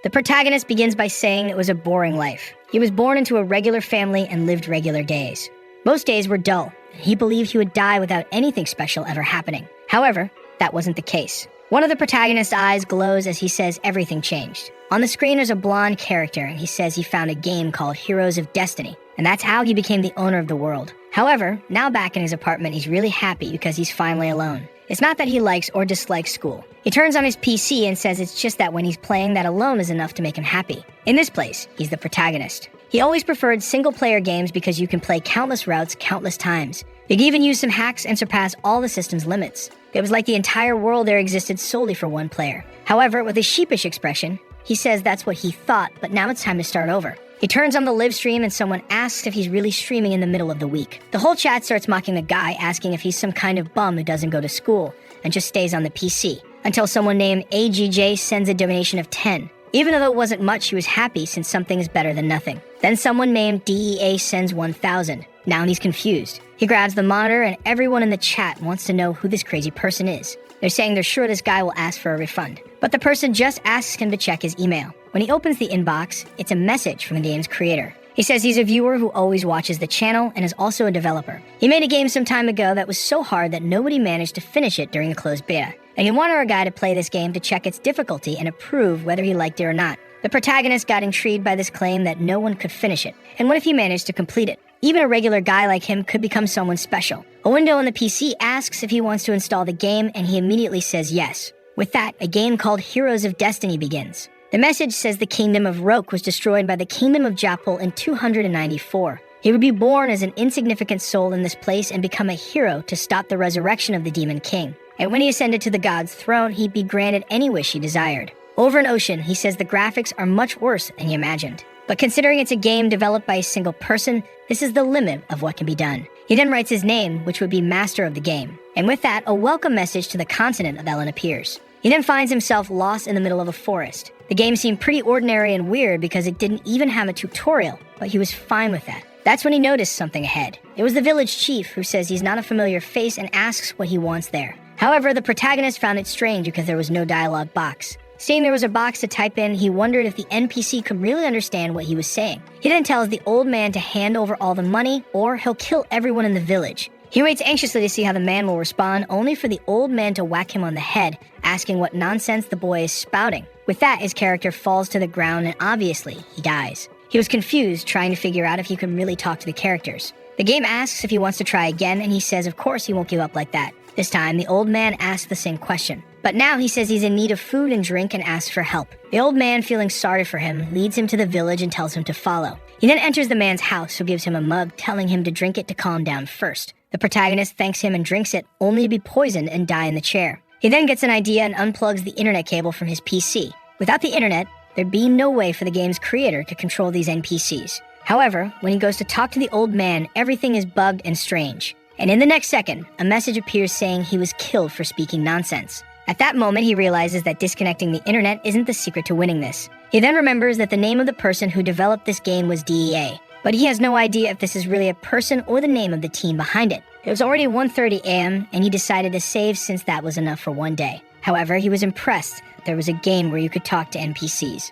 The protagonist begins by saying it was a boring life. He was born into a regular family and lived regular days. Most days were dull, and he believed he would die without anything special ever happening. However, that wasn't the case. One of the protagonist's eyes glows as he says everything changed. On the screen is a blonde character, and he says he found a game called Heroes of Destiny, and that's how he became the owner of the world. However, now back in his apartment, he's really happy because he's finally alone. It's not that he likes or dislikes school. He turns on his PC and says it's just that when he's playing, that alone is enough to make him happy. In this place, he's the protagonist. He always preferred single-player games because you can play countless routes countless times. You can even use some hacks and surpass all the system's limits. It was like the entire world there existed solely for one player. However, with a sheepish expression, he says that's what he thought, but now it's time to start over. He turns on the live stream and someone asks if he's really streaming in the middle of the week. The whole chat starts mocking the guy, asking if he's some kind of bum who doesn't go to school and just stays on the PC, until someone named AGJ sends a donation of 10. Even though it wasn't much, he was happy since something is better than nothing. Then someone named DEA sends 1,000. Now he's confused. He grabs the monitor and everyone in the chat wants to know who this crazy person is. They're saying they're sure this guy will ask for a refund. But the person just asks him to check his email. When he opens the inbox, it's a message from the game's creator. He says he's a viewer who always watches the channel and is also a developer. He made a game some time ago that was so hard that nobody managed to finish it during the closed beta. And he wanted a guy to play this game to check its difficulty and approve whether he liked it or not. The protagonist got intrigued by this claim that no one could finish it. And what if he managed to complete it? Even a regular guy like him could become someone special. A window on the PC asks if he wants to install the game, and he immediately says yes. With that, a game called Heroes of Destiny begins. The message says the kingdom of Roke was destroyed by the kingdom of Japul in 294. He would be born as an insignificant soul in this place and become a hero to stop the resurrection of the demon king. And when he ascended to the god's throne, he'd be granted any wish he desired. Over an ocean, he says the graphics are much worse than he imagined. But considering it's a game developed by a single person, this is the limit of what can be done. He then writes his name, which would be master of the game. And with that, a welcome message to the continent of Ellen appears. He then finds himself lost in the middle of a forest. The game seemed pretty ordinary and weird because it didn't even have a tutorial, but he was fine with that. That's when he noticed something ahead. It was the village chief who says he's not a familiar face and asks what he wants there. However, the protagonist found it strange because there was no dialogue box. Seeing there was a box to type in, he wondered if the NPC could really understand what he was saying. He then tells the old man to hand over all the money or he'll kill everyone in the village. He waits anxiously to see how the man will respond, only for the old man to whack him on the head, asking what nonsense the boy is spouting. With that, his character falls to the ground and obviously, he dies. He was confused, trying to figure out if he could really talk to the characters. The game asks if he wants to try again, and he says of course he won't give up like that. This time, the old man asks the same question. But now he says he's in need of food and drink and asks for help. The old man, feeling sorry for him, leads him to the village and tells him to follow. He then enters the man's house, who gives him a mug, telling him to drink it to calm down first. The protagonist thanks him and drinks it, only to be poisoned and die in the chair. He then gets an idea and unplugs the internet cable from his PC. Without the internet, there'd be no way for the game's creator to control these NPCs. However, when he goes to talk to the old man, everything is bugged and strange. And in the next second, a message appears saying he was killed for speaking nonsense. At that moment, he realizes that disconnecting the internet isn't the secret to winning this. He then remembers that the name of the person who developed this game was DEA, but he has no idea if this is really a person or the name of the team behind it. It was already 1:30 a.m., and he decided to save since that was enough for one day. However, he was impressed that there was a game where you could talk to NPCs.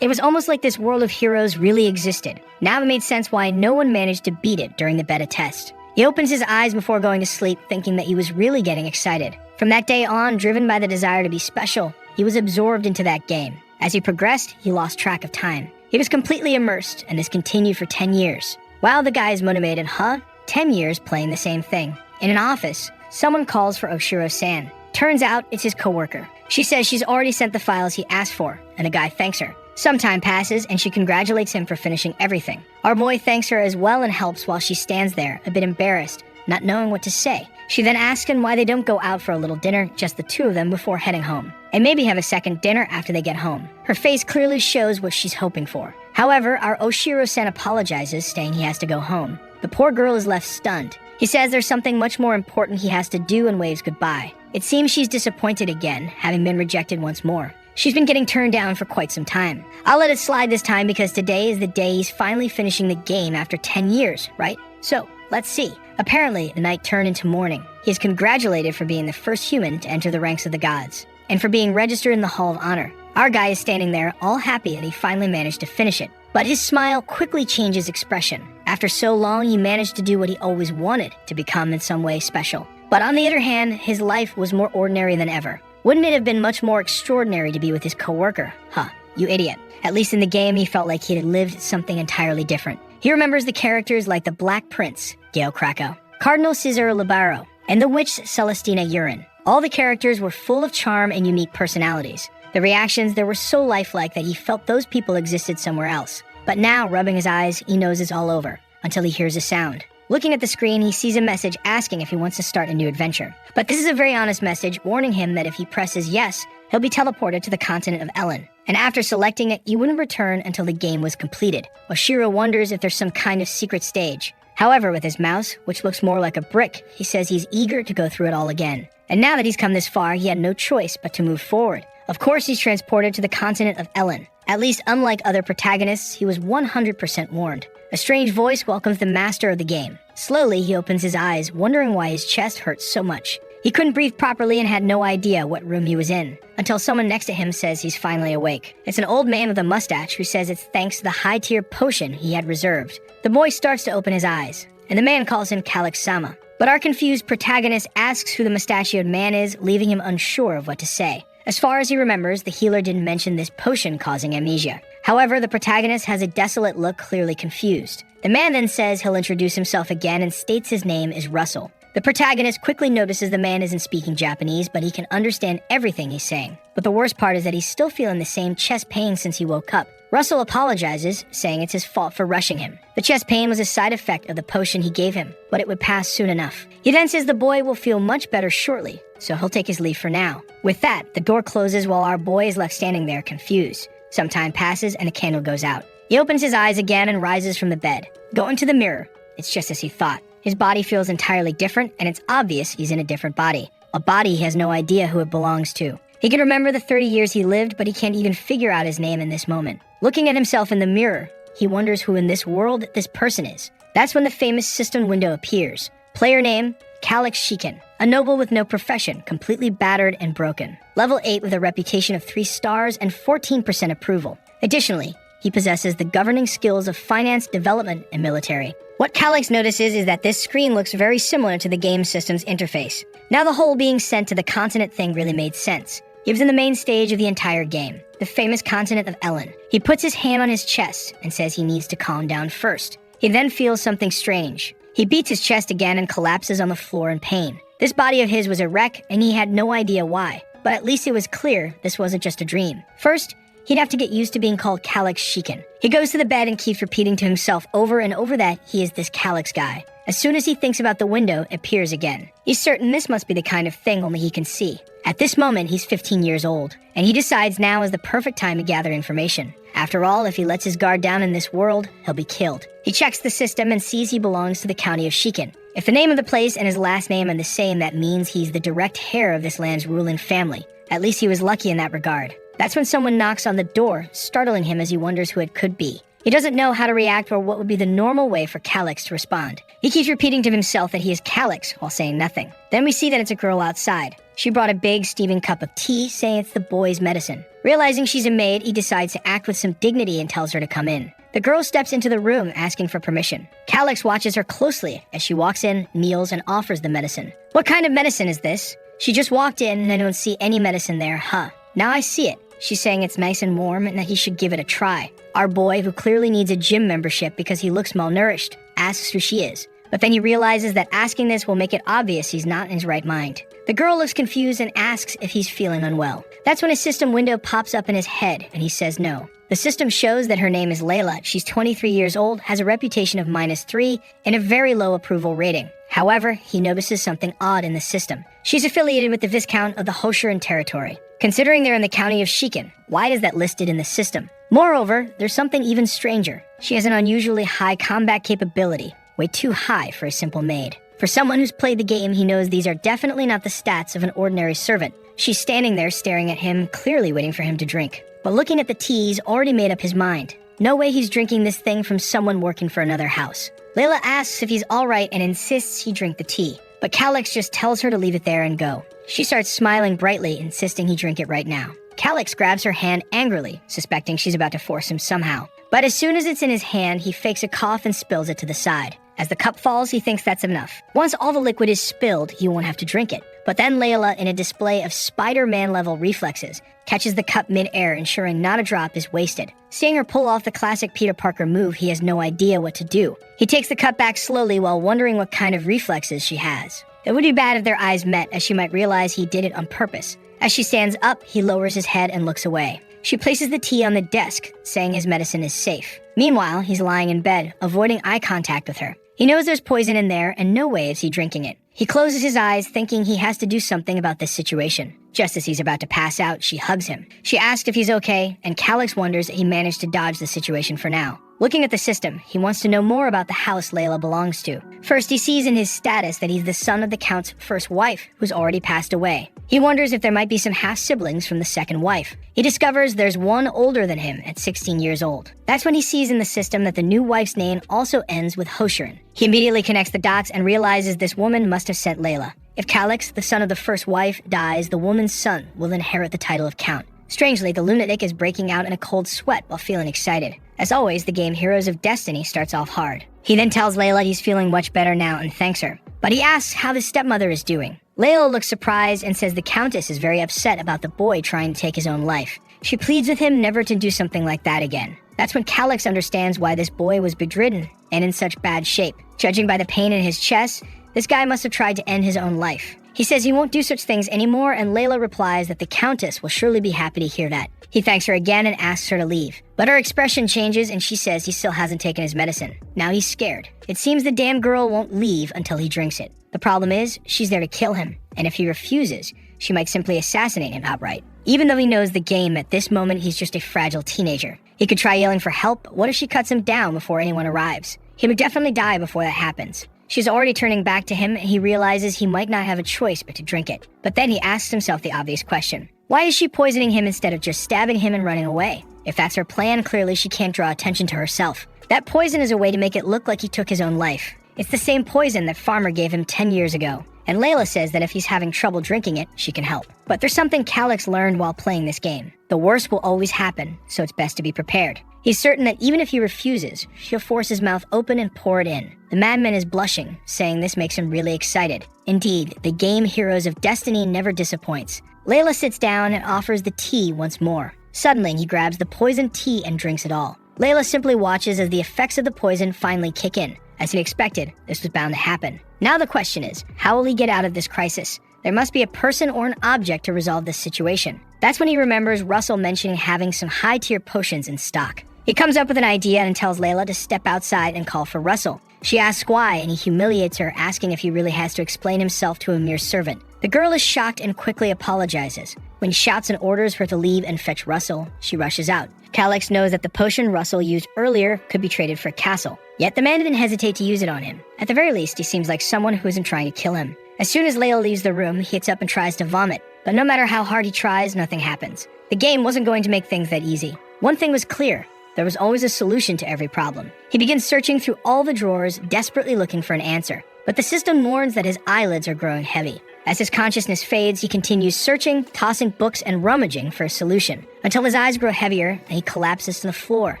It was almost like this world of heroes really existed. Now it made sense why no one managed to beat it during the beta test. He opens his eyes before going to sleep, thinking that he was really getting excited. From that day on, driven by the desire to be special, he was absorbed into that game. As he progressed, he lost track of time. He was completely immersed, and this continued for 10 years. Wow, the guy is motivated, huh? 10 years playing the same thing. In an office, someone calls for Oshiro-san. Turns out, it's his coworker. She says she's already sent the files he asked for, and the guy thanks her. Some time passes, and she congratulates him for finishing everything. Our boy thanks her as well and helps while she stands there, a bit embarrassed, not knowing what to say. She then asks him why they don't go out for a little dinner, just the two of them, before heading home, and maybe have a second dinner after they get home. Her face clearly shows what she's hoping for. However, our Oshiro-san apologizes, saying he has to go home. The poor girl is left stunned. He says there's something much more important he has to do and waves goodbye. It seems she's disappointed again, having been rejected once more. She's been getting turned down for quite some time. I'll let it slide this time because today is the day he's finally finishing the game after 10 years, right? So, let's see. Apparently, the night turned into morning. He is congratulated for being the first human to enter the ranks of the gods, and for being registered in the Hall of Honor. Our guy is standing there, all happy that he finally managed to finish it. But his smile quickly changes expression. After so long, he managed to do what he always wanted, to become in some way special. But on the other hand, his life was more ordinary than ever. Wouldn't it have been much more extraordinary to be with his coworker? Huh, you idiot. At least in the game, he felt like he had lived something entirely different. He remembers the characters like the Black Prince, Gale Krakow, Cardinal Cesar Libaro, and the Witch Celestina Urin. All the characters were full of charm and unique personalities. The reactions there were so lifelike that he felt those people existed somewhere else. But now, rubbing his eyes, he knows it's all over, until he hears a sound. Looking at the screen, he sees a message asking if he wants to start a new adventure. But this is a very honest message, warning him that if he presses yes, he'll be teleported to the continent of Ellen. And after selecting it, he wouldn't return until the game was completed. Oshiro wonders if there's some kind of secret stage. However, with his mouse, which looks more like a brick, he says he's eager to go through it all again. And now that he's come this far, he had no choice but to move forward. Of course, he's transported to the continent of Ellen. At least, unlike other protagonists, he was 100% warned. A strange voice welcomes the master of the game. Slowly, he opens his eyes, wondering why his chest hurts so much. He couldn't breathe properly and had no idea what room he was in, until someone next to him says he's finally awake. It's an old man with a mustache who says it's thanks to the high-tier potion he had reserved. The boy starts to open his eyes, and the man calls him Calyx-sama. But our confused protagonist asks who the mustachioed man is, leaving him unsure of what to say. As far as he remembers, the healer didn't mention this potion causing amnesia. However, the protagonist has a desolate look, clearly confused. The man then says he'll introduce himself again and states his name is Russell. The protagonist quickly notices the man isn't speaking Japanese, but he can understand everything he's saying. But the worst part is that he's still feeling the same chest pain since he woke up. Russell apologizes, saying it's his fault for rushing him. The chest pain was a side effect of the potion he gave him, but it would pass soon enough. He then says the boy will feel much better shortly, so he'll take his leave for now. With that, the door closes while our boy is left standing there confused. Some time passes and a candle goes out. He opens his eyes again and rises from the bed. Going to the mirror. It's just as he thought. His body feels entirely different, and it's obvious he's in a different body. A body he has no idea who it belongs to. He can remember the 30 years he lived, but he can't even figure out his name in this moment. Looking at himself in the mirror, he wonders who in this world this person is. That's when the famous system window appears. Player name, Calyx Shiken, a noble with no profession, completely battered and broken. Level 8 with a reputation of 3 stars and 14% approval. Additionally, he possesses the governing skills of finance, development, and military. What Calyx notices is that this screen looks very similar to the game system's interface. Now the whole being sent to the continent thing really made sense. He was in the main stage of the entire game, the famous continent of Ellen. He puts his hand on his chest and says he needs to calm down first. He then feels something strange. He beats his chest again and collapses on the floor in pain. This body of his was a wreck, and he had no idea why. But at least it was clear this wasn't just a dream. First, he'd have to get used to being called Calyx Shiken. He goes to the bed and keeps repeating to himself over and over that he is this Calyx guy. As soon as he thinks about the window, it appears again. He's certain this must be the kind of thing only he can see. At this moment, he's 15 years old, and he decides now is the perfect time to gather information. After all, if he lets his guard down in this world, he'll be killed. He checks the system and sees he belongs to the county of Shiken. If the name of the place and his last name are the same, that means he's the direct heir of this land's ruling family. At least he was lucky in that regard. That's when someone knocks on the door, startling him as he wonders who it could be. He doesn't know how to react or what would be the normal way for Calyx to respond. He keeps repeating to himself that he is Calyx while saying nothing. Then we see that it's a girl outside. She brought a big steaming cup of tea, saying it's the boy's medicine. Realizing she's a maid, he decides to act with some dignity and tells her to come in. The girl steps into the room, asking for permission. Calyx watches her closely as she walks in, kneels, and offers the medicine. What kind of medicine is this? She just walked in and I don't see any medicine there, huh? Now I see it. She's saying it's nice and warm and that he should give it a try. Our boy, who clearly needs a gym membership because he looks malnourished, asks who she is. But then he realizes that asking this will make it obvious he's not in his right mind. The girl looks confused and asks if he's feeling unwell. That's when a system window pops up in his head and he says no. The system shows that her name is Layla. She's 23 years old, has a reputation of -3, and a very low approval rating. However, he notices something odd in the system. She's affiliated with the Viscount of the Hoshiran territory. Considering they're in the county of Shiken, why is that listed in the system? Moreover, there's something even stranger. She has an unusually high combat capability, way too high for a simple maid. For someone who's played the game, he knows these are definitely not the stats of an ordinary servant. She's standing there staring at him, clearly waiting for him to drink. But looking at the tea, he's already made up his mind. No way he's drinking this thing from someone working for another house. Layla asks if he's alright and insists he drink the tea. But Calyx just tells her to leave it there and go. She starts smiling brightly, insisting he drink it right now. Calix grabs her hand angrily, suspecting she's about to force him somehow. But as soon as it's in his hand, he fakes a cough and spills it to the side. As the cup falls, he thinks that's enough. Once all the liquid is spilled, he won't have to drink it. But then Layla, in a display of Spider-Man-level reflexes, catches the cup mid-air, ensuring not a drop is wasted. Seeing her pull off the classic Peter Parker move, he has no idea what to do. He takes the cup back slowly while wondering what kind of reflexes she has. It would be bad if their eyes met, as she might realize he did it on purpose. As she stands up, he lowers his head and looks away. She places the tea on the desk, saying his medicine is safe. Meanwhile, he's lying in bed, avoiding eye contact with her. He knows there's poison in there, and no way is he drinking it. He closes his eyes, thinking he has to do something about this situation. Just as he's about to pass out, she hugs him. She asks if he's okay, and Calix wonders that he managed to dodge the situation for now. Looking at the system, he wants to know more about the house Layla belongs to. First, he sees in his status that he's the son of the Count's first wife, who's already passed away. He wonders if there might be some half-siblings from the second wife. He discovers there's one older than him at 16 years old. That's when he sees in the system that the new wife's name also ends with Hoshirin. He immediately connects the dots and realizes this woman must have sent Layla. If Calix, the son of the first wife, dies, the woman's son will inherit the title of Count. Strangely, the lunatic is breaking out in a cold sweat while feeling excited. As always, the game Heroes of Destiny starts off hard. He then tells Layla he's feeling much better now and thanks her. But he asks how the stepmother is doing. Layla looks surprised and says the Countess is very upset about the boy trying to take his own life. She pleads with him never to do something like that again. That's when Calix understands why this boy was bedridden and in such bad shape. Judging by the pain in his chest, this guy must have tried to end his own life. He says he won't do such things anymore, and Layla replies that the Countess will surely be happy to hear that. He thanks her again and asks her to leave. But her expression changes and she says he still hasn't taken his medicine. Now he's scared. It seems the damn girl won't leave until he drinks it. The problem is, she's there to kill him, and if he refuses, she might simply assassinate him outright. Even though he knows the game, at this moment he's just a fragile teenager. He could try yelling for help, but what if she cuts him down before anyone arrives? He would definitely die before that happens. She's already turning back to him, and he realizes he might not have a choice but to drink it. But then he asks himself the obvious question. Why is she poisoning him instead of just stabbing him and running away? If that's her plan, clearly she can't draw attention to herself. That poison is a way to make it look like he took his own life. It's the same poison that Farmer gave him 10 years ago. And Layla says that if he's having trouble drinking it, she can help. But there's something Calix learned while playing this game. The worst will always happen, so it's best to be prepared. He's certain that even if he refuses, she'll force his mouth open and pour it in. The madman is blushing, saying this makes him really excited. Indeed, the game Heroes of Destiny never disappoints. Layla sits down and offers the tea once more. Suddenly, he grabs the poisoned tea and drinks it all. Layla simply watches as the effects of the poison finally kick in. As he expected, this was bound to happen. Now the question is, how will he get out of this crisis? There must be a person or an object to resolve this situation. That's when he remembers Russell mentioning having some high-tier potions in stock. He comes up with an idea and tells Layla to step outside and call for Russell. She asks why, and he humiliates her, asking if he really has to explain himself to a mere servant. The girl is shocked and quickly apologizes. When he shouts and orders her to leave and fetch Russell, she rushes out. Calix knows that the potion Russell used earlier could be traded for a castle. Yet the man didn't hesitate to use it on him. At the very least, he seems like someone who isn't trying to kill him. As soon as Layla leaves the room, he gets up and tries to vomit. But no matter how hard he tries, nothing happens. The game wasn't going to make things that easy. One thing was clear. There was always a solution to every problem. He begins searching through all the drawers, desperately looking for an answer. But the system warns that his eyelids are growing heavy. As his consciousness fades, he continues searching, tossing books and rummaging for a solution, until his eyes grow heavier and he collapses to the floor.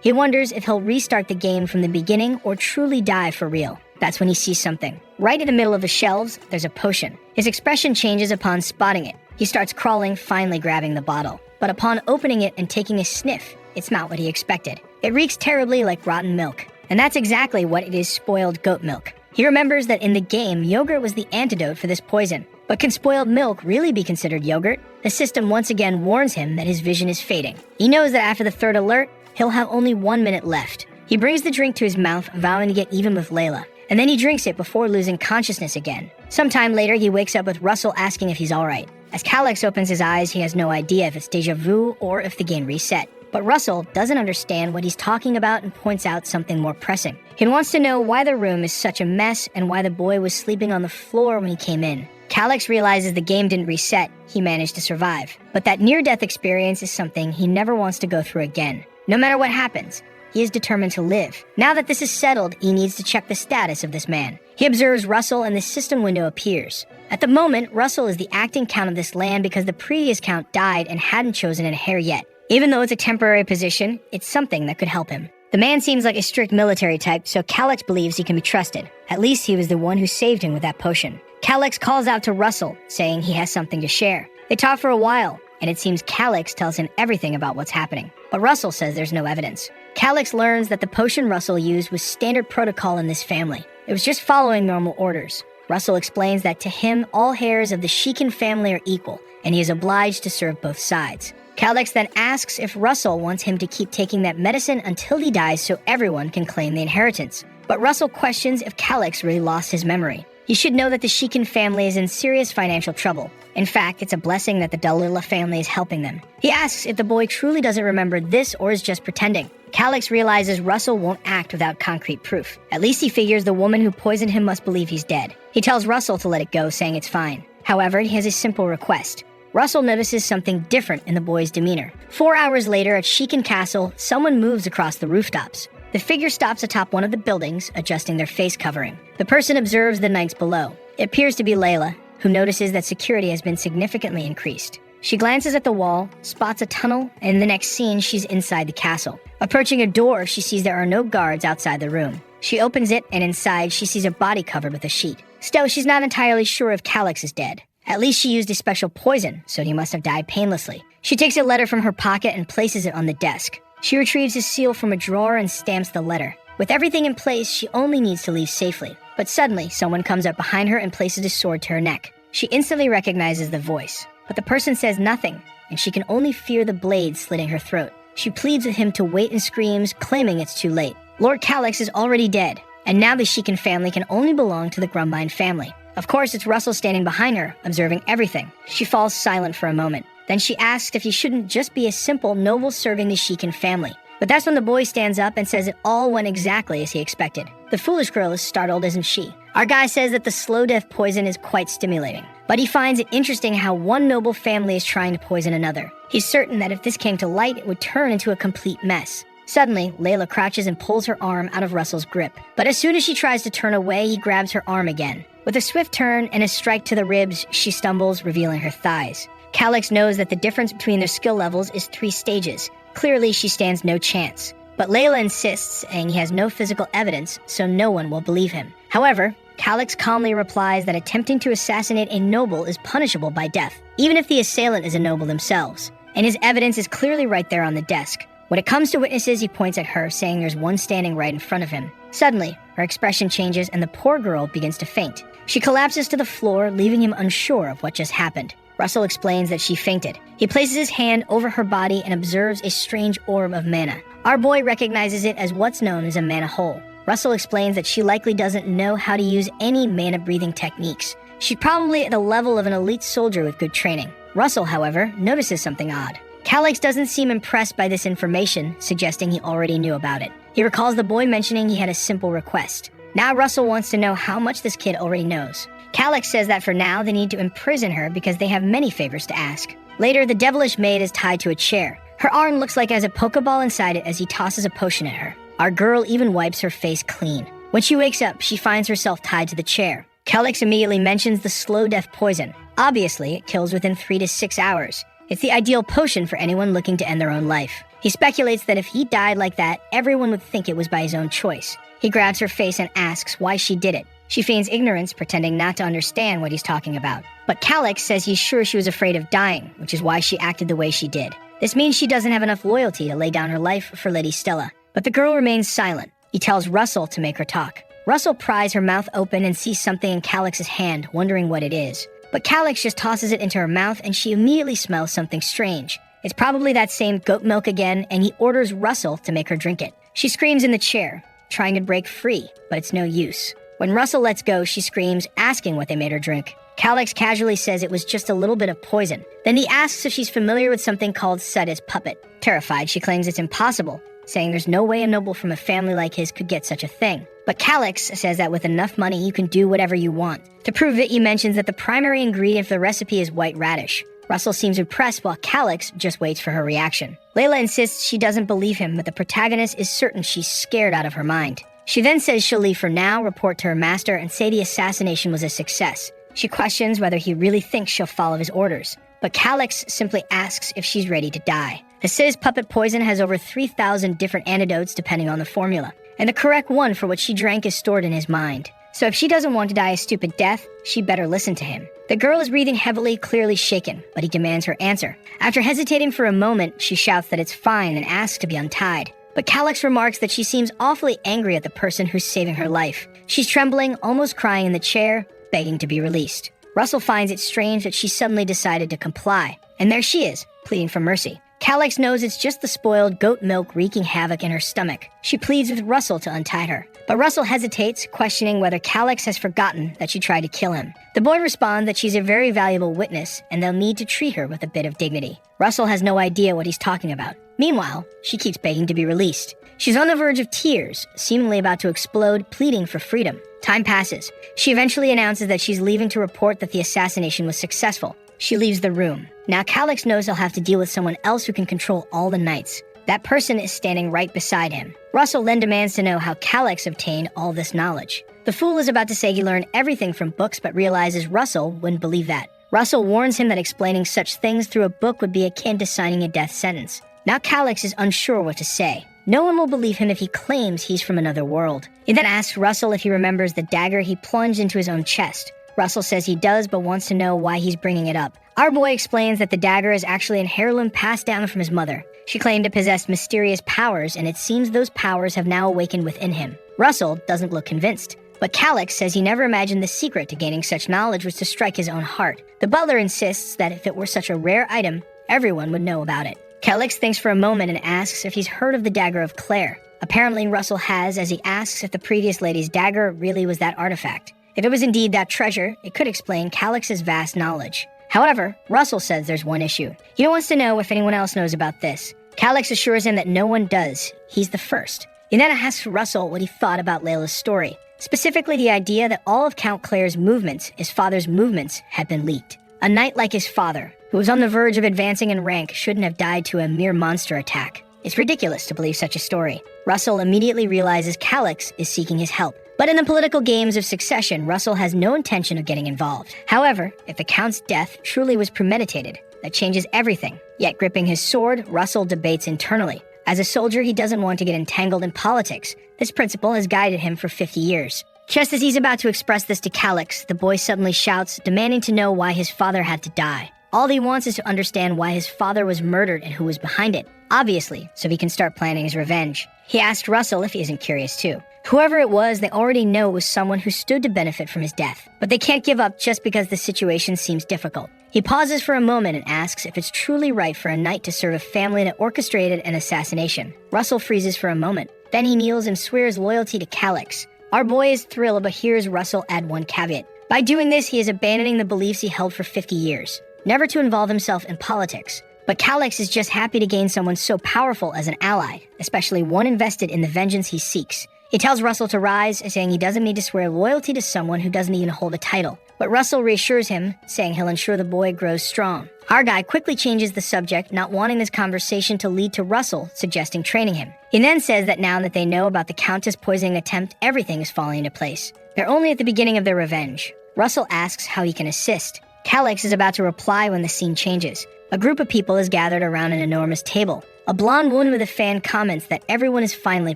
He wonders if he'll restart the game from the beginning or truly die for real. That's when he sees something. Right in the middle of the shelves, there's a potion. His expression changes upon spotting it. He starts crawling, finally grabbing the bottle. But upon opening it and taking a sniff, it's not what he expected. It reeks terribly like rotten milk. And that's exactly what it is, spoiled goat milk. He remembers that in the game, yogurt was the antidote for this poison. But can spoiled milk really be considered yogurt? The system once again warns him that his vision is fading. He knows that after the third alert, he'll have only 1 minute left. He brings the drink to his mouth, vowing to get even with Layla. And then he drinks it before losing consciousness again. Sometime later, he wakes up with Russell asking if he's alright. As Calix opens his eyes, he has no idea if it's deja vu or if the game reset. But Russell doesn't understand what he's talking about and points out something more pressing. He wants to know why the room is such a mess and why the boy was sleeping on the floor when he came in. Calix realizes the game didn't reset, he managed to survive. But that near-death experience is something he never wants to go through again. No matter what happens, he is determined to live. Now that this is settled, he needs to check the status of this man. He observes Russell and the system window appears. At the moment, Russell is the acting count of this land because the previous count died and hadn't chosen an heir yet. Even though it's a temporary position, it's something that could help him. The man seems like a strict military type, so Calyx believes he can be trusted. At least he was the one who saved him with that potion. Calyx calls out to Russell, saying he has something to share. They talk for a while, and it seems Calyx tells him everything about what's happening. But Russell says there's no evidence. Calyx learns that the potion Russell used was standard protocol in this family. It was just following normal orders. Russell explains that to him, all heirs of the Shiken family are equal, and he is obliged to serve both sides. Calyx then asks if Russell wants him to keep taking that medicine until he dies so everyone can claim the inheritance. But Russell questions if Calyx really lost his memory. You should know that the Shiken family is in serious financial trouble. In fact, it's a blessing that the Dalila family is helping them. He asks if the boy truly doesn't remember this or is just pretending. Calyx realizes Russell won't act without concrete proof. At least he figures the woman who poisoned him must believe he's dead. He tells Russell to let it go, saying it's fine. However, he has a simple request. Russell notices something different in the boy's demeanor. 4 hours later at Shiken Castle, someone moves across the rooftops. The figure stops atop one of the buildings, adjusting their face covering. The person observes the knights below. It appears to be Layla, who notices that security has been significantly increased. She glances at the wall, spots a tunnel, and in the next scene, she's inside the castle. Approaching a door, she sees there are no guards outside the room. She opens it, and inside, she sees a body covered with a sheet. Still, she's not entirely sure if Calyx is dead. At least she used a special poison, so he must have died painlessly. She takes a letter from her pocket and places it on the desk. She retrieves a seal from a drawer and stamps the letter. With everything in place, she only needs to leave safely. But suddenly, someone comes up behind her and places a sword to her neck. She instantly recognizes the voice, but the person says nothing, and she can only fear the blade slitting her throat. She pleads with him to wait and screams, claiming it's too late. Lord Calyx is already dead, and now the Shiken family can only belong to the Grumbine family. Of course, it's Russell standing behind her, observing everything. She falls silent for a moment. Then she asks if he shouldn't just be a simple noble serving the Shiken family. But that's when the boy stands up and says it all went exactly as he expected. The foolish girl is startled, isn't she? Our guy says that the slow death poison is quite stimulating. But he finds it interesting how one noble family is trying to poison another. He's certain that if this came to light, it would turn into a complete mess. Suddenly, Layla crouches and pulls her arm out of Russell's grip. But as soon as she tries to turn away, he grabs her arm again. With a swift turn and a strike to the ribs, she stumbles, revealing her thighs. Calyx knows that the difference between their skill levels is 3 stages. Clearly, she stands no chance. But Layla insists, saying he has no physical evidence, so no one will believe him. However, Calyx calmly replies that attempting to assassinate a noble is punishable by death, even if the assailant is a noble themselves. And his evidence is clearly right there on the desk. When it comes to witnesses, he points at her, saying there's one standing right in front of him. Suddenly, her expression changes and the poor girl begins to faint. She collapses to the floor, leaving him unsure of what just happened. Russell explains that she fainted. He places his hand over her body and observes a strange orb of mana. Our boy recognizes it as what's known as a mana hole. Russell explains that she likely doesn't know how to use any mana-breathing techniques. She's probably at the level of an elite soldier with good training. Russell, however, notices something odd. Calyx doesn't seem impressed by this information, suggesting he already knew about it. He recalls the boy mentioning he had a simple request. Now Russell wants to know how much this kid already knows. Calyx says that for now they need to imprison her because they have many favors to ask. Later, the devilish maid is tied to a chair. Her arm looks like it has a Pokeball inside it as he tosses a potion at her. Our girl even wipes her face clean. When she wakes up, she finds herself tied to the chair. Calyx immediately mentions the slow death poison. Obviously, it kills within 3 to 6 hours. It's the ideal potion for anyone looking to end their own life. He speculates that if he died like that, everyone would think it was by his own choice. He grabs her face and asks why she did it. She feigns ignorance, pretending not to understand what he's talking about. But Calyx says he's sure she was afraid of dying, which is why she acted the way she did. This means she doesn't have enough loyalty to lay down her life for Lady Stella. But the girl remains silent. He tells Russell to make her talk. Russell pries her mouth open and sees something in Calyx's hand, wondering what it is. But Calyx just tosses it into her mouth and she immediately smells something strange. It's probably that same goat milk again, and he orders Russell to make her drink it. She screams in the chair, trying to break free, but it's no use. When Russell lets go, she screams, asking what they made her drink. Calyx casually says it was just a little bit of poison. Then he asks if she's familiar with something called Sudda's puppet. Terrified, she claims it's impossible, saying there's no way a noble from a family like his could get such a thing. But Calyx says that with enough money, you can do whatever you want. To prove it, he mentions that the primary ingredient for the recipe is white radish. Russell seems impressed while Calyx just waits for her reaction. Layla insists she doesn't believe him, but the protagonist is certain she's scared out of her mind. She then says she'll leave for now, report to her master, and say the assassination was a success. She questions whether he really thinks she'll follow his orders, but Calix simply asks if she's ready to die. The Sis puppet poison has over 3,000 different antidotes depending on the formula, and the correct one for what she drank is stored in his mind. So if she doesn't want to die a stupid death, she better listen to him. The girl is breathing heavily, clearly shaken, but he demands her answer. After hesitating for a moment, she shouts that it's fine and asks to be untied. But Calix remarks that she seems awfully angry at the person who's saving her life. She's trembling, almost crying in the chair, begging to be released. Russell finds it strange that she suddenly decided to comply. And there she is, pleading for mercy. Calix knows it's just the spoiled goat milk wreaking havoc in her stomach. She pleads with Russell to untie her. But Russell hesitates, questioning whether Calix has forgotten that she tried to kill him. The boy responds that she's a very valuable witness and they'll need to treat her with a bit of dignity. Russell has no idea what he's talking about. Meanwhile, she keeps begging to be released. She's on the verge of tears, seemingly about to explode, pleading for freedom. Time passes. She eventually announces that she's leaving to report that the assassination was successful. She leaves the room. Now Calix knows he'll have to deal with someone else who can control all the knights. That person is standing right beside him. Russell then demands to know how Calix obtained all this knowledge. The fool is about to say he learned everything from books, but realizes Russell wouldn't believe that. Russell warns him that explaining such things through a book would be akin to signing a death sentence. Now Calix is unsure what to say. No one will believe him if he claims he's from another world. He then asks Russell if he remembers the dagger he plunged into his own chest. Russell says he does, but wants to know why he's bringing it up. Our boy explains that the dagger is actually an heirloom passed down from his mother. She claimed it possessed mysterious powers, and it seems those powers have now awakened within him. Russell doesn't look convinced, but Calix says he never imagined the secret to gaining such knowledge was to strike his own heart. The butler insists that if it were such a rare item, everyone would know about it. Calix thinks for a moment and asks if he's heard of the dagger of Claire. Apparently Russell has, as he asks if the previous lady's dagger really was that artifact. If it was indeed that treasure, it could explain Calix's vast knowledge. However, Russell says there's one issue. He wants to know if anyone else knows about this. Calix assures him that no one does. He's the first. He then asks Russell what he thought about Layla's story, specifically the idea that all of Count Claire's movements, his father's movements, had been leaked. A knight like his father, who was on the verge of advancing in rank, shouldn't have died to a mere monster attack. It's ridiculous to believe such a story. Russell immediately realizes Calix is seeking his help. But in the political games of succession, Russell has no intention of getting involved. However, if the Count's death truly was premeditated, that changes everything. Yet gripping his sword, Russell debates internally. As a soldier, he doesn't want to get entangled in politics. This principle has guided him for 50 years. Just as he's about to express this to Calix, the boy suddenly shouts, demanding to know why his father had to die. All he wants is to understand why his father was murdered and who was behind it. Obviously, so he can start planning his revenge. He asked Russell if he isn't curious too. Whoever it was, they already know it was someone who stood to benefit from his death. But they can't give up just because the situation seems difficult. He pauses for a moment and asks if it's truly right for a knight to serve a family that orchestrated an assassination. Russell freezes for a moment. Then he kneels and swears loyalty to Calix. Our boy is thrilled, but hears Russell add one caveat. By doing this, he is abandoning the beliefs he held for 50 years. Never to involve himself in politics. But Calix is just happy to gain someone so powerful as an ally, especially one invested in the vengeance he seeks. He tells Russell to rise, saying he doesn't need to swear loyalty to someone who doesn't even hold a title. But Russell reassures him, saying he'll ensure the boy grows strong. Our guy quickly changes the subject, not wanting this conversation to lead to Russell suggesting training him. He then says that now that they know about the Countess poisoning attempt, everything is falling into place. They're only at the beginning of their revenge. Russell asks how he can assist. Calix is about to reply when the scene changes. A group of people is gathered around an enormous table. A blonde woman with a fan comments that everyone is finally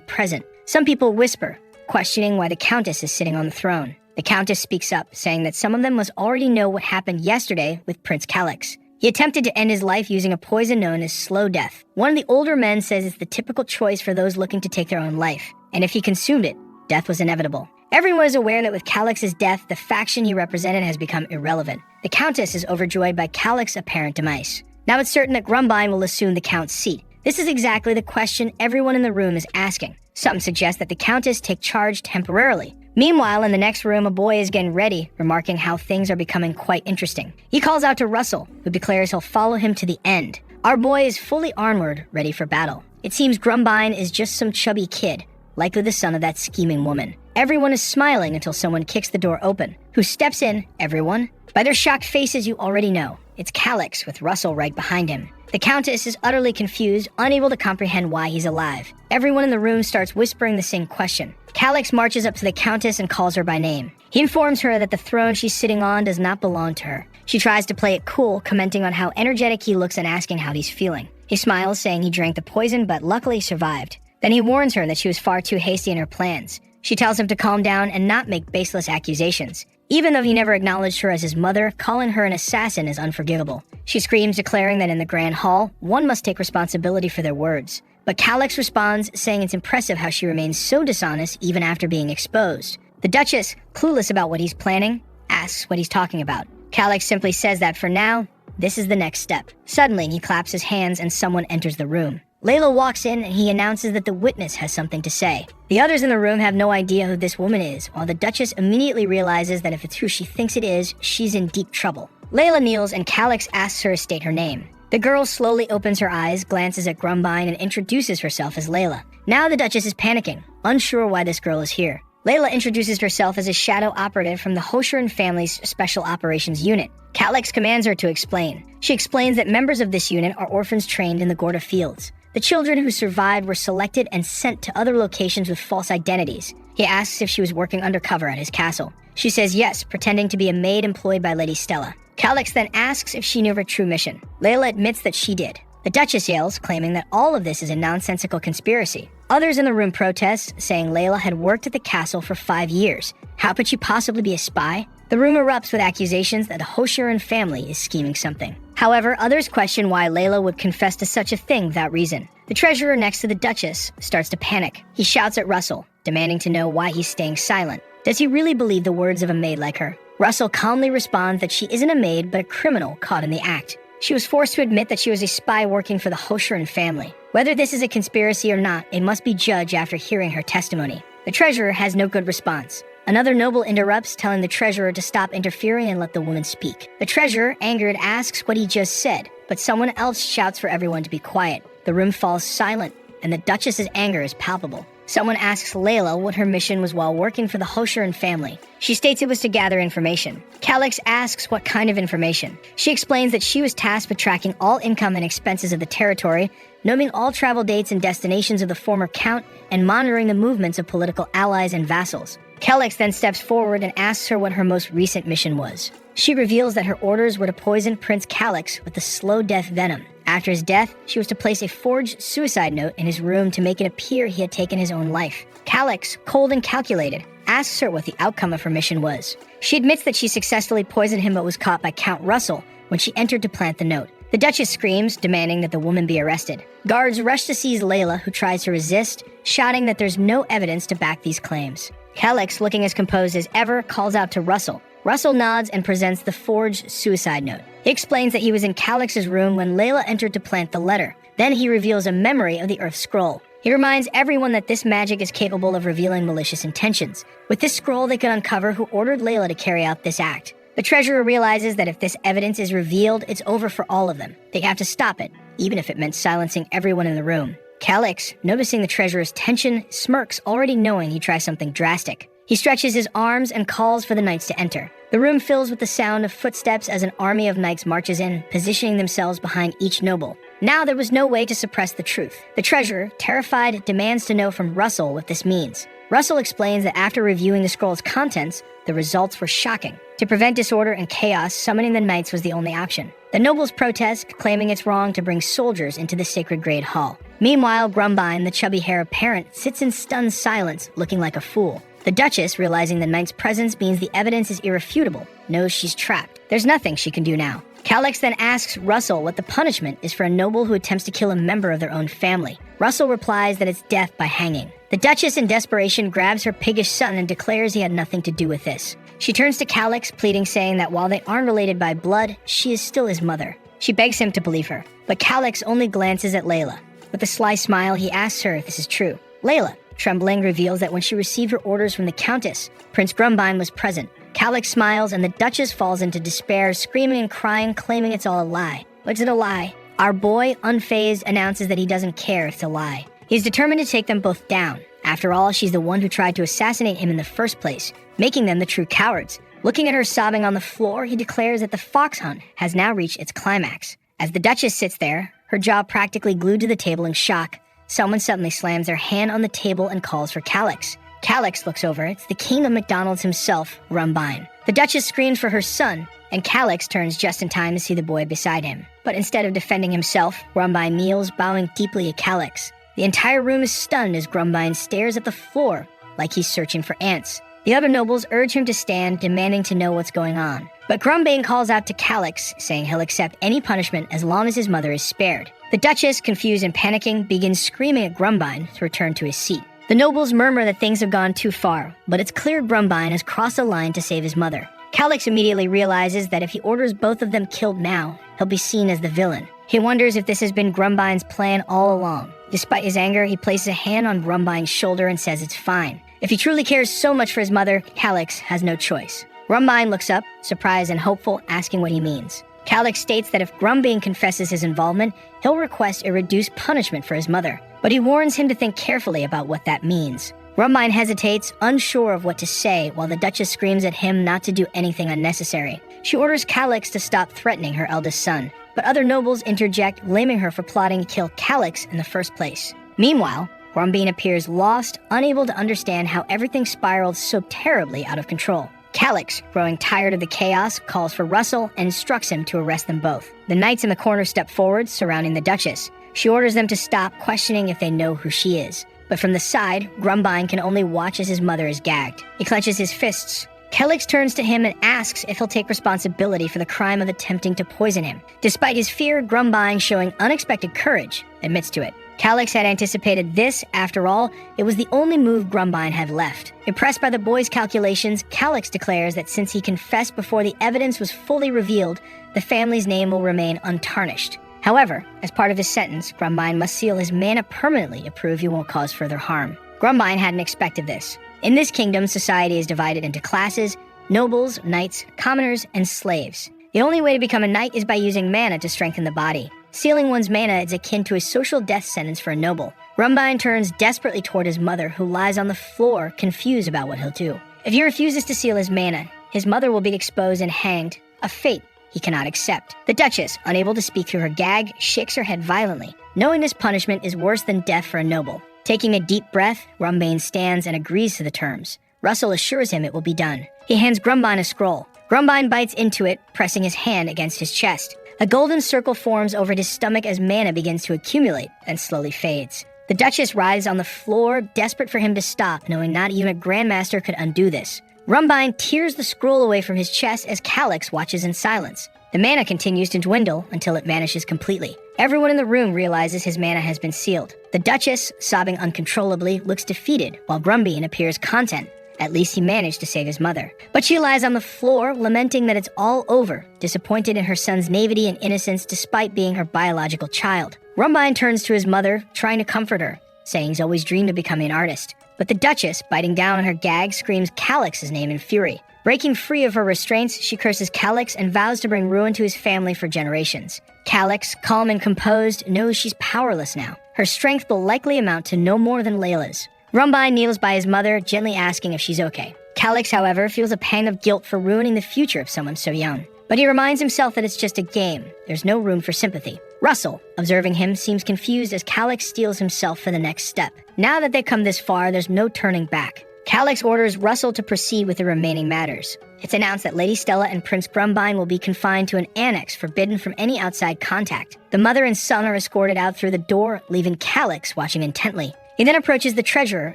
present. Some people whisper, questioning why the Countess is sitting on the throne. The Countess speaks up, saying that some of them must already know what happened yesterday with Prince Calix. He attempted to end his life using a poison known as slow death. One of the older men says it's the typical choice for those looking to take their own life, and if he consumed it, death was inevitable. Everyone is aware that with Calix's death, the faction he represented has become irrelevant. The Countess is overjoyed by Calix's apparent demise. Now it's certain that Grumbine will assume the Count's seat. This is exactly the question everyone in the room is asking. Some suggest that the Countess take charge temporarily. Meanwhile, in the next room, a boy is getting ready, remarking how things are becoming quite interesting. He calls out to Russell, who declares he'll follow him to the end. Our boy is fully armored, ready for battle. It seems Grumbine is just some chubby kid, likely the son of that scheming woman. Everyone is smiling until someone kicks the door open. Who steps in, everyone? By their shocked faces, you already know. It's Calix with Russell right behind him. The Countess is utterly confused, unable to comprehend why he's alive. Everyone in the room starts whispering the same question. Calix marches up to the Countess and calls her by name. He informs her that the throne she's sitting on does not belong to her. She tries to play it cool, commenting on how energetic he looks and asking how he's feeling. He smiles, saying he drank the poison but luckily survived. Then he warns her that she was far too hasty in her plans. She tells him to calm down and not make baseless accusations. Even though he never acknowledged her as his mother, calling her an assassin is unforgivable. She screams, declaring that in the Grand Hall, one must take responsibility for their words. But Calix responds, saying it's impressive how she remains so dishonest even after being exposed. The Duchess, clueless about what he's planning, asks what he's talking about. Calix simply says that for now, this is the next step. Suddenly, he claps his hands and someone enters the room. Layla walks in and he announces that the witness has something to say. The others in the room have no idea who this woman is, while the Duchess immediately realizes that if it's who she thinks it is, she's in deep trouble. Layla kneels and Calix asks her to state her name. The girl slowly opens her eyes, glances at Grumbine, and introduces herself as Layla. Now the Duchess is panicking, unsure why this girl is here. Layla introduces herself as a shadow operative from the Hoshiran family's Special Operations Unit. Calix commands her to explain. She explains that members of this unit are orphans trained in the Gorda fields. The children who survived were selected and sent to other locations with false identities. He asks if she was working undercover at his castle. She says yes, pretending to be a maid employed by Lady Stella. Calix then asks if she knew her true mission. Layla admits that she did. The Duchess yells, claiming that all of this is a nonsensical conspiracy. Others in the room protest, saying Layla had worked at the castle for 5 years. How could she possibly be a spy? The room erupts with accusations that the Hoshiran family is scheming something. However, others question why Layla would confess to such a thing without reason. The treasurer next to the Duchess starts to panic. He shouts at Russell, demanding to know why he's staying silent. Does he really believe the words of a maid like her? Russell calmly responds that she isn't a maid but a criminal caught in the act. She was forced to admit that she was a spy working for the Hoshiran family. Whether this is a conspiracy or not, it must be judged after hearing her testimony. The treasurer has no good response. Another noble interrupts, telling the treasurer to stop interfering and let the woman speak. The treasurer, angered, asks what he just said, but someone else shouts for everyone to be quiet. The room falls silent, and the Duchess's anger is palpable. Someone asks Layla what her mission was while working for the Hoshiran family. She states it was to gather information. Calix asks what kind of information. She explains that she was tasked with tracking all income and expenses of the territory, noting all travel dates and destinations of the former count, and monitoring the movements of political allies and vassals. Calix then steps forward and asks her what her most recent mission was. She reveals that her orders were to poison Prince Calix with the slow death venom. After his death, she was to place a forged suicide note in his room to make it appear he had taken his own life. Calix, cold and calculated, asks her what the outcome of her mission was. She admits that she successfully poisoned him but was caught by Count Russell when she entered to plant the note. The Duchess screams, demanding that the woman be arrested. Guards rush to seize Layla, who tries to resist, shouting that there's no evidence to back these claims. Calix, looking as composed as ever, calls out to Russell. Russell nods and presents the forged suicide note. He explains that he was in Calix's room when Layla entered to plant the letter. Then he reveals a memory of the Earth Scroll. He reminds everyone that this magic is capable of revealing malicious intentions. With this scroll, they could uncover who ordered Layla to carry out this act. The treasurer realizes that if this evidence is revealed, it's over for all of them. They have to stop it, even if it meant silencing everyone in the room. Calix, noticing the treasurer's tension, smirks, already knowing he tries something drastic. He stretches his arms and calls for the knights to enter. The room fills with the sound of footsteps as an army of knights marches in, positioning themselves behind each noble. Now there was no way to suppress the truth. The treasurer, terrified, demands to know from Russell what this means. Russell explains that after reviewing the scroll's contents, the results were shocking. To prevent disorder and chaos, summoning the knights was the only option. The nobles protest, claiming it's wrong to bring soldiers into the sacred Great Hall. Meanwhile, Grumbine, the chubby-haired parent, sits in stunned silence, looking like a fool. The Duchess, realizing the knight's presence means the evidence is irrefutable, knows she's trapped. There's nothing she can do now. Calix then asks Russell what the punishment is for a noble who attempts to kill a member of their own family. Russell replies that it's death by hanging. The Duchess, in desperation, grabs her piggish son and declares he had nothing to do with this. She turns to Calix, pleading, saying that while they aren't related by blood, she is still his mother. She begs him to believe her, but Calix only glances at Layla. With a sly smile, he asks her if this is true. Layla, trembling, reveals that when she received her orders from the Countess, Prince Grumbine was present. Calix smiles, and the Duchess falls into despair, screaming and crying, claiming it's all a lie. Is it a lie? Our boy, unfazed, announces that he doesn't care if it's a lie. He's determined to take them both down. After all, she's the one who tried to assassinate him in the first place, making them the true cowards. Looking at her sobbing on the floor, he declares that the fox hunt has now reached its climax. As the Duchess sits there, her jaw practically glued to the table in shock, someone suddenly slams their hand on the table and calls for Calix. Calix looks over. It's the king of McDonald's himself, Rumbine. The Duchess screams for her son, and Calix turns just in time to see the boy beside him. But instead of defending himself, Rumbine kneels, bowing deeply at Calix. The entire room is stunned as Grumbine stares at the floor like he's searching for ants. The other nobles urge him to stand, demanding to know what's going on. But Grumbine calls out to Calix, saying he'll accept any punishment as long as his mother is spared. The Duchess, confused and panicking, begins screaming at Grumbine to return to his seat. The nobles murmur that things have gone too far, but it's clear Grumbine has crossed a line to save his mother. Calix immediately realizes that if he orders both of them killed now, he'll be seen as the villain. He wonders if this has been Grumbine's plan all along. Despite his anger, he places a hand on Grumbine's shoulder and says it's fine. If he truly cares so much for his mother, Calix has no choice. Grumbine looks up, surprised and hopeful, asking what he means. Calix states that if Grumbine confesses his involvement, he'll request a reduced punishment for his mother, but he warns him to think carefully about what that means. Grumbine hesitates, unsure of what to say, while the Duchess screams at him not to do anything unnecessary. She orders Calix to stop threatening her eldest son, but other nobles interject, blaming her for plotting to kill Calix in the first place. Meanwhile, Grumbine appears lost, unable to understand how everything spiraled so terribly out of control. Calix, growing tired of the chaos, calls for Russell and instructs him to arrest them both. The knights in the corner step forward, surrounding the Duchess. She orders them to stop, questioning if they know who she is. But from the side, Grumbine can only watch as his mother is gagged. He clenches his fists. Calix turns to him and asks if he'll take responsibility for the crime of attempting to poison him. Despite his fear, Grumbine, showing unexpected courage, admits to it. Calix had anticipated this. After all, it was the only move Grumbine had left. Impressed by the boy's calculations, Calix declares that since he confessed before the evidence was fully revealed, the family's name will remain untarnished. However, as part of his sentence, Grumbine must seal his mana permanently to prove he won't cause further harm. Grumbine hadn't expected this. In this kingdom, society is divided into classes: nobles, knights, commoners, and slaves. The only way to become a knight is by using mana to strengthen the body. Sealing one's mana is akin to a social death sentence for a noble. Grumbine turns desperately toward his mother, who lies on the floor, confused about what he'll do. If he refuses to seal his mana, his mother will be exposed and hanged, a fate he cannot accept. The Duchess, unable to speak through her gag, shakes her head violently, knowing this punishment is worse than death for a noble. Taking a deep breath, Grumbine stands and agrees to the terms. Russell assures him it will be done. He hands Grumbine a scroll. Grumbine bites into it, pressing his hand against his chest. A golden circle forms over his stomach as mana begins to accumulate and slowly fades. The Duchess writhes on the floor, desperate for him to stop, knowing not even a Grandmaster could undo this. Grumbine tears the scroll away from his chest as Calix watches in silence. The mana continues to dwindle until it vanishes completely. Everyone in the room realizes his mana has been sealed. The Duchess, sobbing uncontrollably, looks defeated, while Grumbine appears content. At least he managed to save his mother. But she lies on the floor, lamenting that it's all over, disappointed in her son's naivety and innocence despite being her biological child. Grumbine turns to his mother, trying to comfort her, saying he's always dreamed of becoming an artist. But the Duchess, biting down on her gag, screams Calix's name in fury. Breaking free of her restraints, she curses Calix and vows to bring ruin to his family for generations. Calix, calm and composed, knows she's powerless now. Her strength will likely amount to no more than Layla's. Grumbine kneels by his mother, gently asking if she's okay. Calix, however, feels a pang of guilt for ruining the future of someone so young. But he reminds himself that it's just a game. There's no room for sympathy. Russell, observing him, seems confused as Calix steels himself for the next step. Now that they've come this far, there's no turning back. Calix orders Russell to proceed with the remaining matters. It's announced that Lady Stella and Prince Grumbine will be confined to an annex forbidden from any outside contact. The mother and son are escorted out through the door, leaving Calix watching intently. He then approaches the treasurer,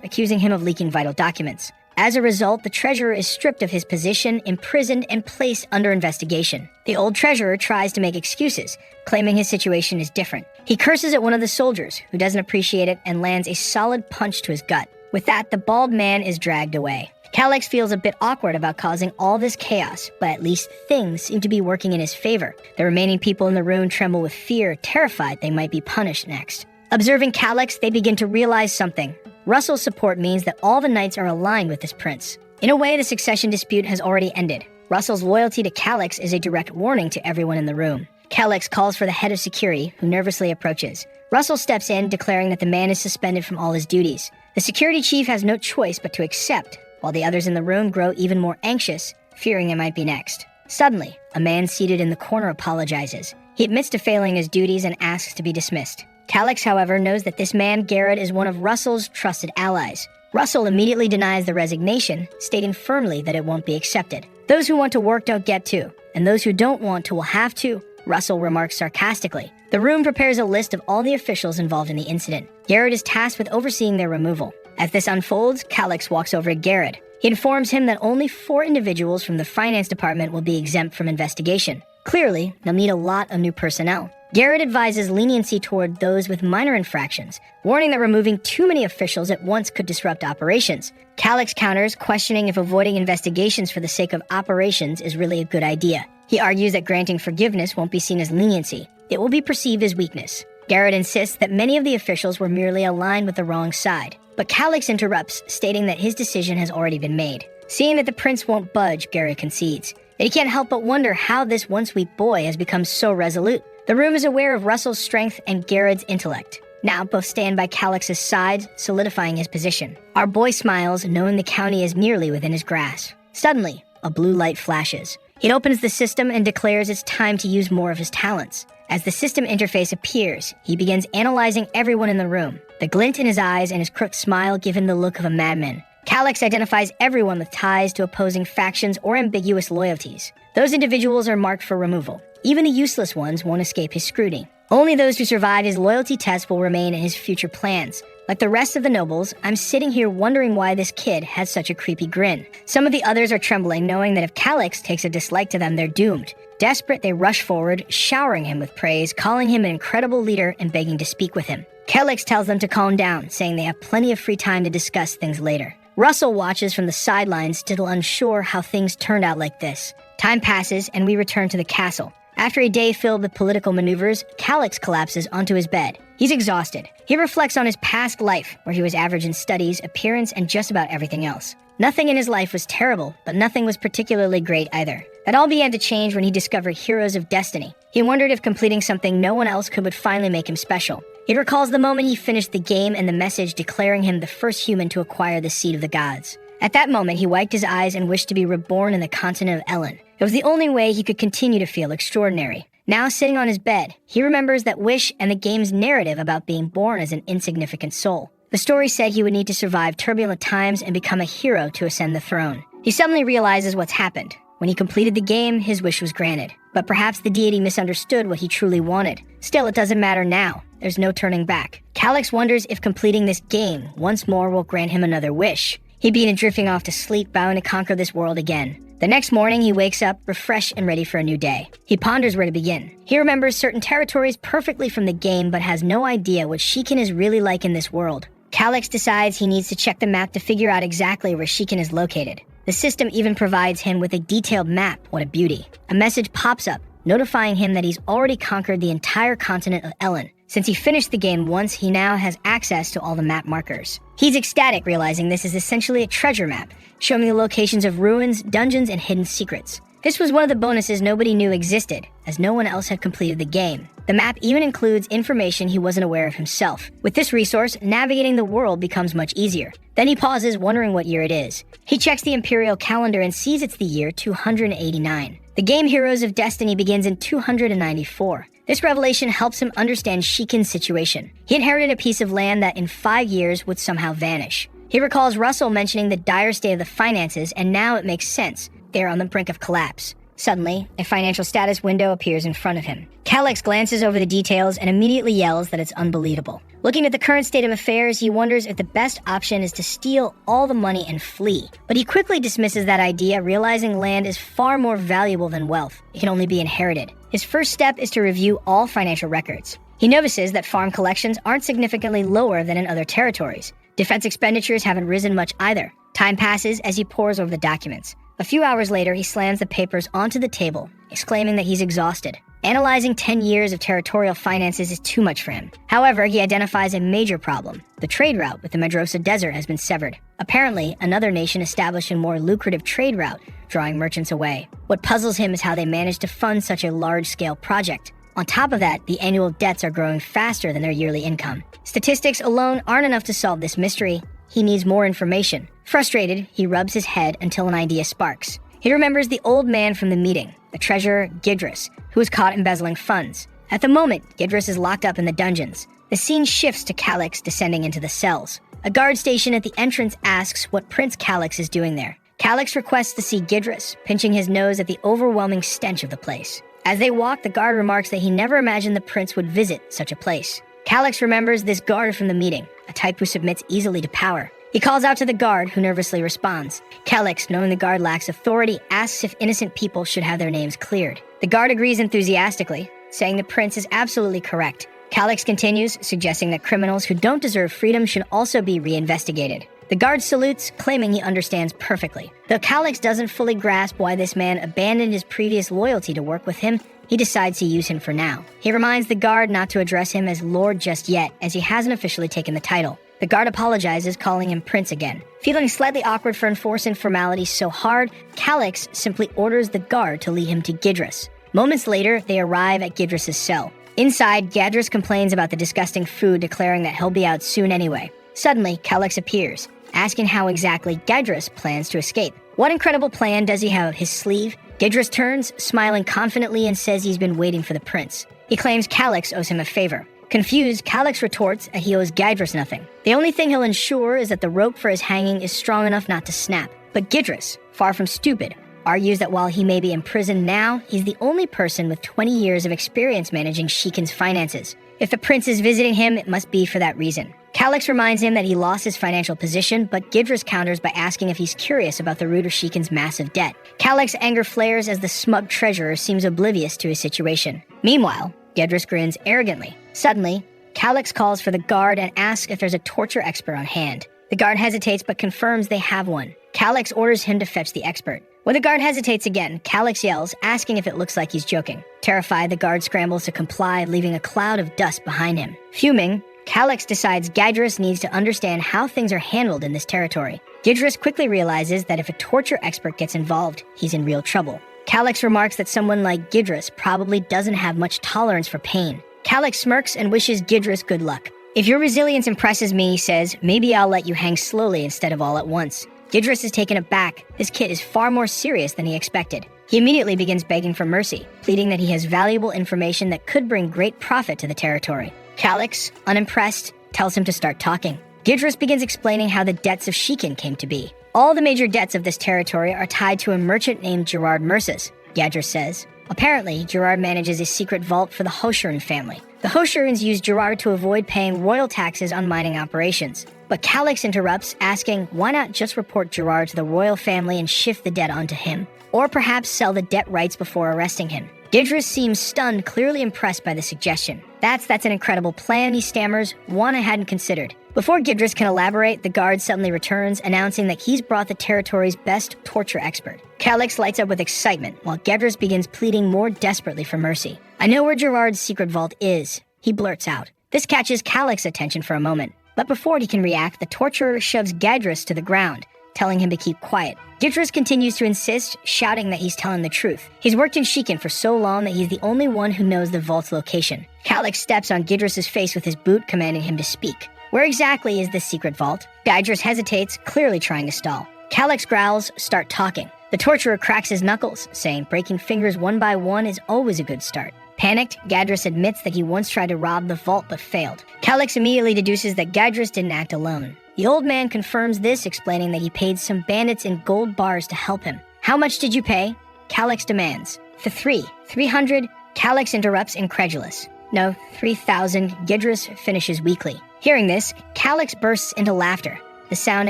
accusing him of leaking vital documents. As a result, the treasurer is stripped of his position, imprisoned, and placed under investigation. The old treasurer tries to make excuses, claiming his situation is different. He curses at one of the soldiers, who doesn't appreciate it, and lands a solid punch to his gut. With that, the bald man is dragged away. Calix feels a bit awkward about causing all this chaos, but at least things seem to be working in his favor. The remaining people in the room tremble with fear, terrified they might be punished next. Observing Calix, they begin to realize something. Russell's support means that all the knights are aligned with this prince. In a way, the succession dispute has already ended. Russell's loyalty to Calix is a direct warning to everyone in the room. Calix calls for the head of security, who nervously approaches. Russell steps in, declaring that the man is suspended from all his duties. The security chief has no choice but to accept, while the others in the room grow even more anxious, fearing it might be next. Suddenly, a man seated in the corner apologizes. He admits to failing his duties and asks to be dismissed. Calyx, however, knows that this man, Garrett, is one of Russell's trusted allies. Russell immediately denies the resignation, stating firmly that it won't be accepted. Those who want to work don't get to, and those who don't want to will have to, Russell remarks sarcastically. The room prepares a list of all the officials involved in the incident. Garrett is tasked with overseeing their removal. As this unfolds, Calyx walks over to Garrett. He informs him that only 4 individuals from the finance department will be exempt from investigation. Clearly, they'll need a lot of new personnel. Garrett advises leniency toward those with minor infractions, warning that removing too many officials at once could disrupt operations. Calyx counters, questioning if avoiding investigations for the sake of operations is really a good idea. He argues that granting forgiveness won't be seen as leniency. It will be perceived as weakness. Garrett insists that many of the officials were merely aligned with the wrong side. But Calyx interrupts, stating that his decision has already been made. Seeing that the prince won't budge, Garrett concedes. And he can't help but wonder how this once weak boy has become so resolute. The room is aware of Russell's strength and Garrett's intellect. Now both stand by Calyx's side, solidifying his position. Our boy smiles, knowing the county is nearly within his grasp. Suddenly, a blue light flashes. He opens the system and declares it's time to use more of his talents. As the system interface appears, he begins analyzing everyone in the room. The glint in his eyes and his crooked smile give him the look of a madman. Calyx identifies everyone with ties to opposing factions or ambiguous loyalties. Those individuals are marked for removal. Even the useless ones won't escape his scrutiny. Only those who survive his loyalty test will remain in his future plans. Like the rest of the nobles, I'm sitting here wondering why this kid has such a creepy grin. Some of the others are trembling, knowing that if Calyx takes a dislike to them, they're doomed. Desperate, they rush forward, showering him with praise, calling him an incredible leader and begging to speak with him. Calyx tells them to calm down, saying they have plenty of free time to discuss things later. Russell watches from the sidelines, still unsure how things turned out like this. Time passes, and we return to the castle. After a day filled with political maneuvers, Calyx collapses onto his bed. He's exhausted. He reflects on his past life, where he was average in studies, appearance, and just about everything else. Nothing in his life was terrible, but nothing was particularly great either. That all began to change when he discovered Heroes of Destiny. He wondered if completing something no one else could would finally make him special. He recalls the moment he finished the game and the message declaring him the first human to acquire the Seed of the Gods. At that moment, he wiped his eyes and wished to be reborn in the continent of Ellen. It was the only way he could continue to feel extraordinary. Now sitting on his bed, he remembers that wish and the game's narrative about being born as an insignificant soul. The story said he would need to survive turbulent times and become a hero to ascend the throne. He suddenly realizes what's happened. When he completed the game, his wish was granted. But perhaps the deity misunderstood what he truly wanted. Still, it doesn't matter now. There's no turning back. Calyx wonders if completing this game once more will grant him another wish. He began drifting off to sleep, vowing to conquer this world again. The next morning, he wakes up, refreshed and ready for a new day. He ponders where to begin. He remembers certain territories perfectly from the game, but has no idea what Shiken is really like in this world. Calyx decides he needs to check the map to figure out exactly where Shiken is located. The system even provides him with a detailed map. What a beauty. A message pops up, notifying him that he's already conquered the entire continent of Ellen. Since he finished the game once, he now has access to all the map markers. He's ecstatic, realizing this is essentially a treasure map, showing the locations of ruins, dungeons, and hidden secrets. This was one of the bonuses nobody knew existed, as no one else had completed the game. The map even includes information he wasn't aware of himself. With this resource, navigating the world becomes much easier. Then he pauses, wondering what year it is. He checks the imperial calendar and sees it's the year 289. The game Heroes of Destiny begins in 294. This revelation helps him understand Shiken's situation. He inherited a piece of land that in 5 years would somehow vanish. He recalls Russell mentioning the dire state of the finances, and now it makes sense. They're on the brink of collapse. Suddenly, a financial status window appears in front of him. Calyx glances over the details and immediately yells that it's unbelievable. Looking at the current state of affairs, he wonders if the best option is to steal all the money and flee. But he quickly dismisses that idea, realizing land is far more valuable than wealth. It can only be inherited. His first step is to review all financial records. He notices that farm collections aren't significantly lower than in other territories. Defense expenditures haven't risen much either. Time passes as he pores over the documents. A few hours later, he slams the papers onto the table, exclaiming that he's exhausted. Analyzing 10 years of territorial finances is too much for him. However, he identifies a major problem. The trade route with the Medrosa Desert has been severed. Apparently, another nation established a more lucrative trade route, drawing merchants away. What puzzles him is how they managed to fund such a large-scale project. On top of that, the annual debts are growing faster than their yearly income. Statistics alone aren't enough to solve this mystery. He needs more information. Frustrated, he rubs his head until an idea sparks. He remembers the old man from the meeting, the treasurer Gidris, who was caught embezzling funds. At the moment, Gidris is locked up in the dungeons. The scene shifts to Calix descending into the cells. A guard station at the entrance asks what Prince Calix is doing there. Calix requests to see Gidris, pinching his nose at the overwhelming stench of the place. As they walk, the guard remarks that he never imagined the prince would visit such a place. Calix remembers this guard from the meeting, a type who submits easily to power. He calls out to the guard, who nervously responds. Calix, knowing the guard lacks authority, asks if innocent people should have their names cleared. The guard agrees enthusiastically, saying the prince is absolutely correct. Calix continues, suggesting that criminals who don't deserve freedom should also be reinvestigated. The guard salutes, claiming he understands perfectly. Though Calix doesn't fully grasp why this man abandoned his previous loyalty to work with him, he decides to use him for now. He reminds the guard not to address him as Lord just yet, as he hasn't officially taken the title. The guard apologizes, calling him Prince again. Feeling slightly awkward for enforcing formalities so hard, Calix simply orders the guard to lead him to Gidris. Moments later, they arrive at Gidris' cell. Inside, Gadris complains about the disgusting food, declaring that he'll be out soon anyway. Suddenly, Calix appears, asking how exactly Gadris plans to escape. What incredible plan does he have up his sleeve? Gidris turns, smiling confidently, and says he's been waiting for the prince. He claims Calix owes him a favor. Confused, Calix retorts that he owes Gadris nothing. The only thing he'll ensure is that the rope for his hanging is strong enough not to snap. But Gidris, far from stupid, argues that while he may be imprisoned now, he's the only person with 20 years of experience managing Shikin's finances. If the prince is visiting him, it must be for that reason. Calix reminds him that he lost his financial position, but Gidris counters by asking if he's curious about the root of Shikin's massive debt. Calix's anger flares as the smug treasurer seems oblivious to his situation. Meanwhile, Gidris grins arrogantly. Suddenly, Calix calls for the guard and asks if there's a torture expert on hand. The guard hesitates but confirms they have one. Calix orders him to fetch the expert. When the guard hesitates again, Calix yells, asking if it looks like he's joking. Terrified, the guard scrambles to comply, leaving a cloud of dust behind him. Fuming, Calix decides Gidris needs to understand how things are handled in this territory. Gidris quickly realizes that if a torture expert gets involved, he's in real trouble. Calix remarks that someone like Gidris probably doesn't have much tolerance for pain. Calix smirks and wishes Gidris good luck. If your resilience impresses me, he says, maybe I'll let you hang slowly instead of all at once. Gidris is taken aback. This kid is far more serious than he expected. He immediately begins begging for mercy, pleading that he has valuable information that could bring great profit to the territory. Calix, unimpressed, tells him to start talking. Gidris begins explaining how the debts of Shikin came to be. All the major debts of this territory are tied to a merchant named Gerard Merces, Gidris says. Apparently, Gerard manages a secret vault for the Hoshurin family. The Hoshurins use Gerard to avoid paying royal taxes on mining operations. But Calix interrupts, asking why not just report Gerard to the royal family and shift the debt onto him? Or perhaps sell the debt rights before arresting him. Gidris seems stunned, clearly impressed by the suggestion. That's an incredible plan, he stammers, one I hadn't considered. Before Gidris can elaborate, the guard suddenly returns, announcing that he's brought the territory's best torture expert. Calix lights up with excitement, while Gidris begins pleading more desperately for mercy. I know where Gerard's secret vault is, he blurts out. This catches Calix's attention for a moment. But before he can react, the torturer shoves Gidris to the ground, telling him to keep quiet. Gidris continues to insist, shouting that he's telling the truth. He's worked in Shikin for so long that he's the only one who knows the vault's location. Calix steps on Gidris' face with his boot, commanding him to speak. Where exactly is this secret vault? Gidris hesitates, clearly trying to stall. Calix growls, start talking. The torturer cracks his knuckles, saying breaking fingers one by one is always a good start. Panicked, Gidris admits that he once tried to rob the vault but failed. Calix immediately deduces that Gidris didn't act alone. The old man confirms this, explaining that he paid some bandits in gold bars to help him. How much did you pay? Calix demands. For 300? Calix interrupts, incredulous. No, 3,000, Gidris finishes weakly. Hearing this, Calix bursts into laughter, the sound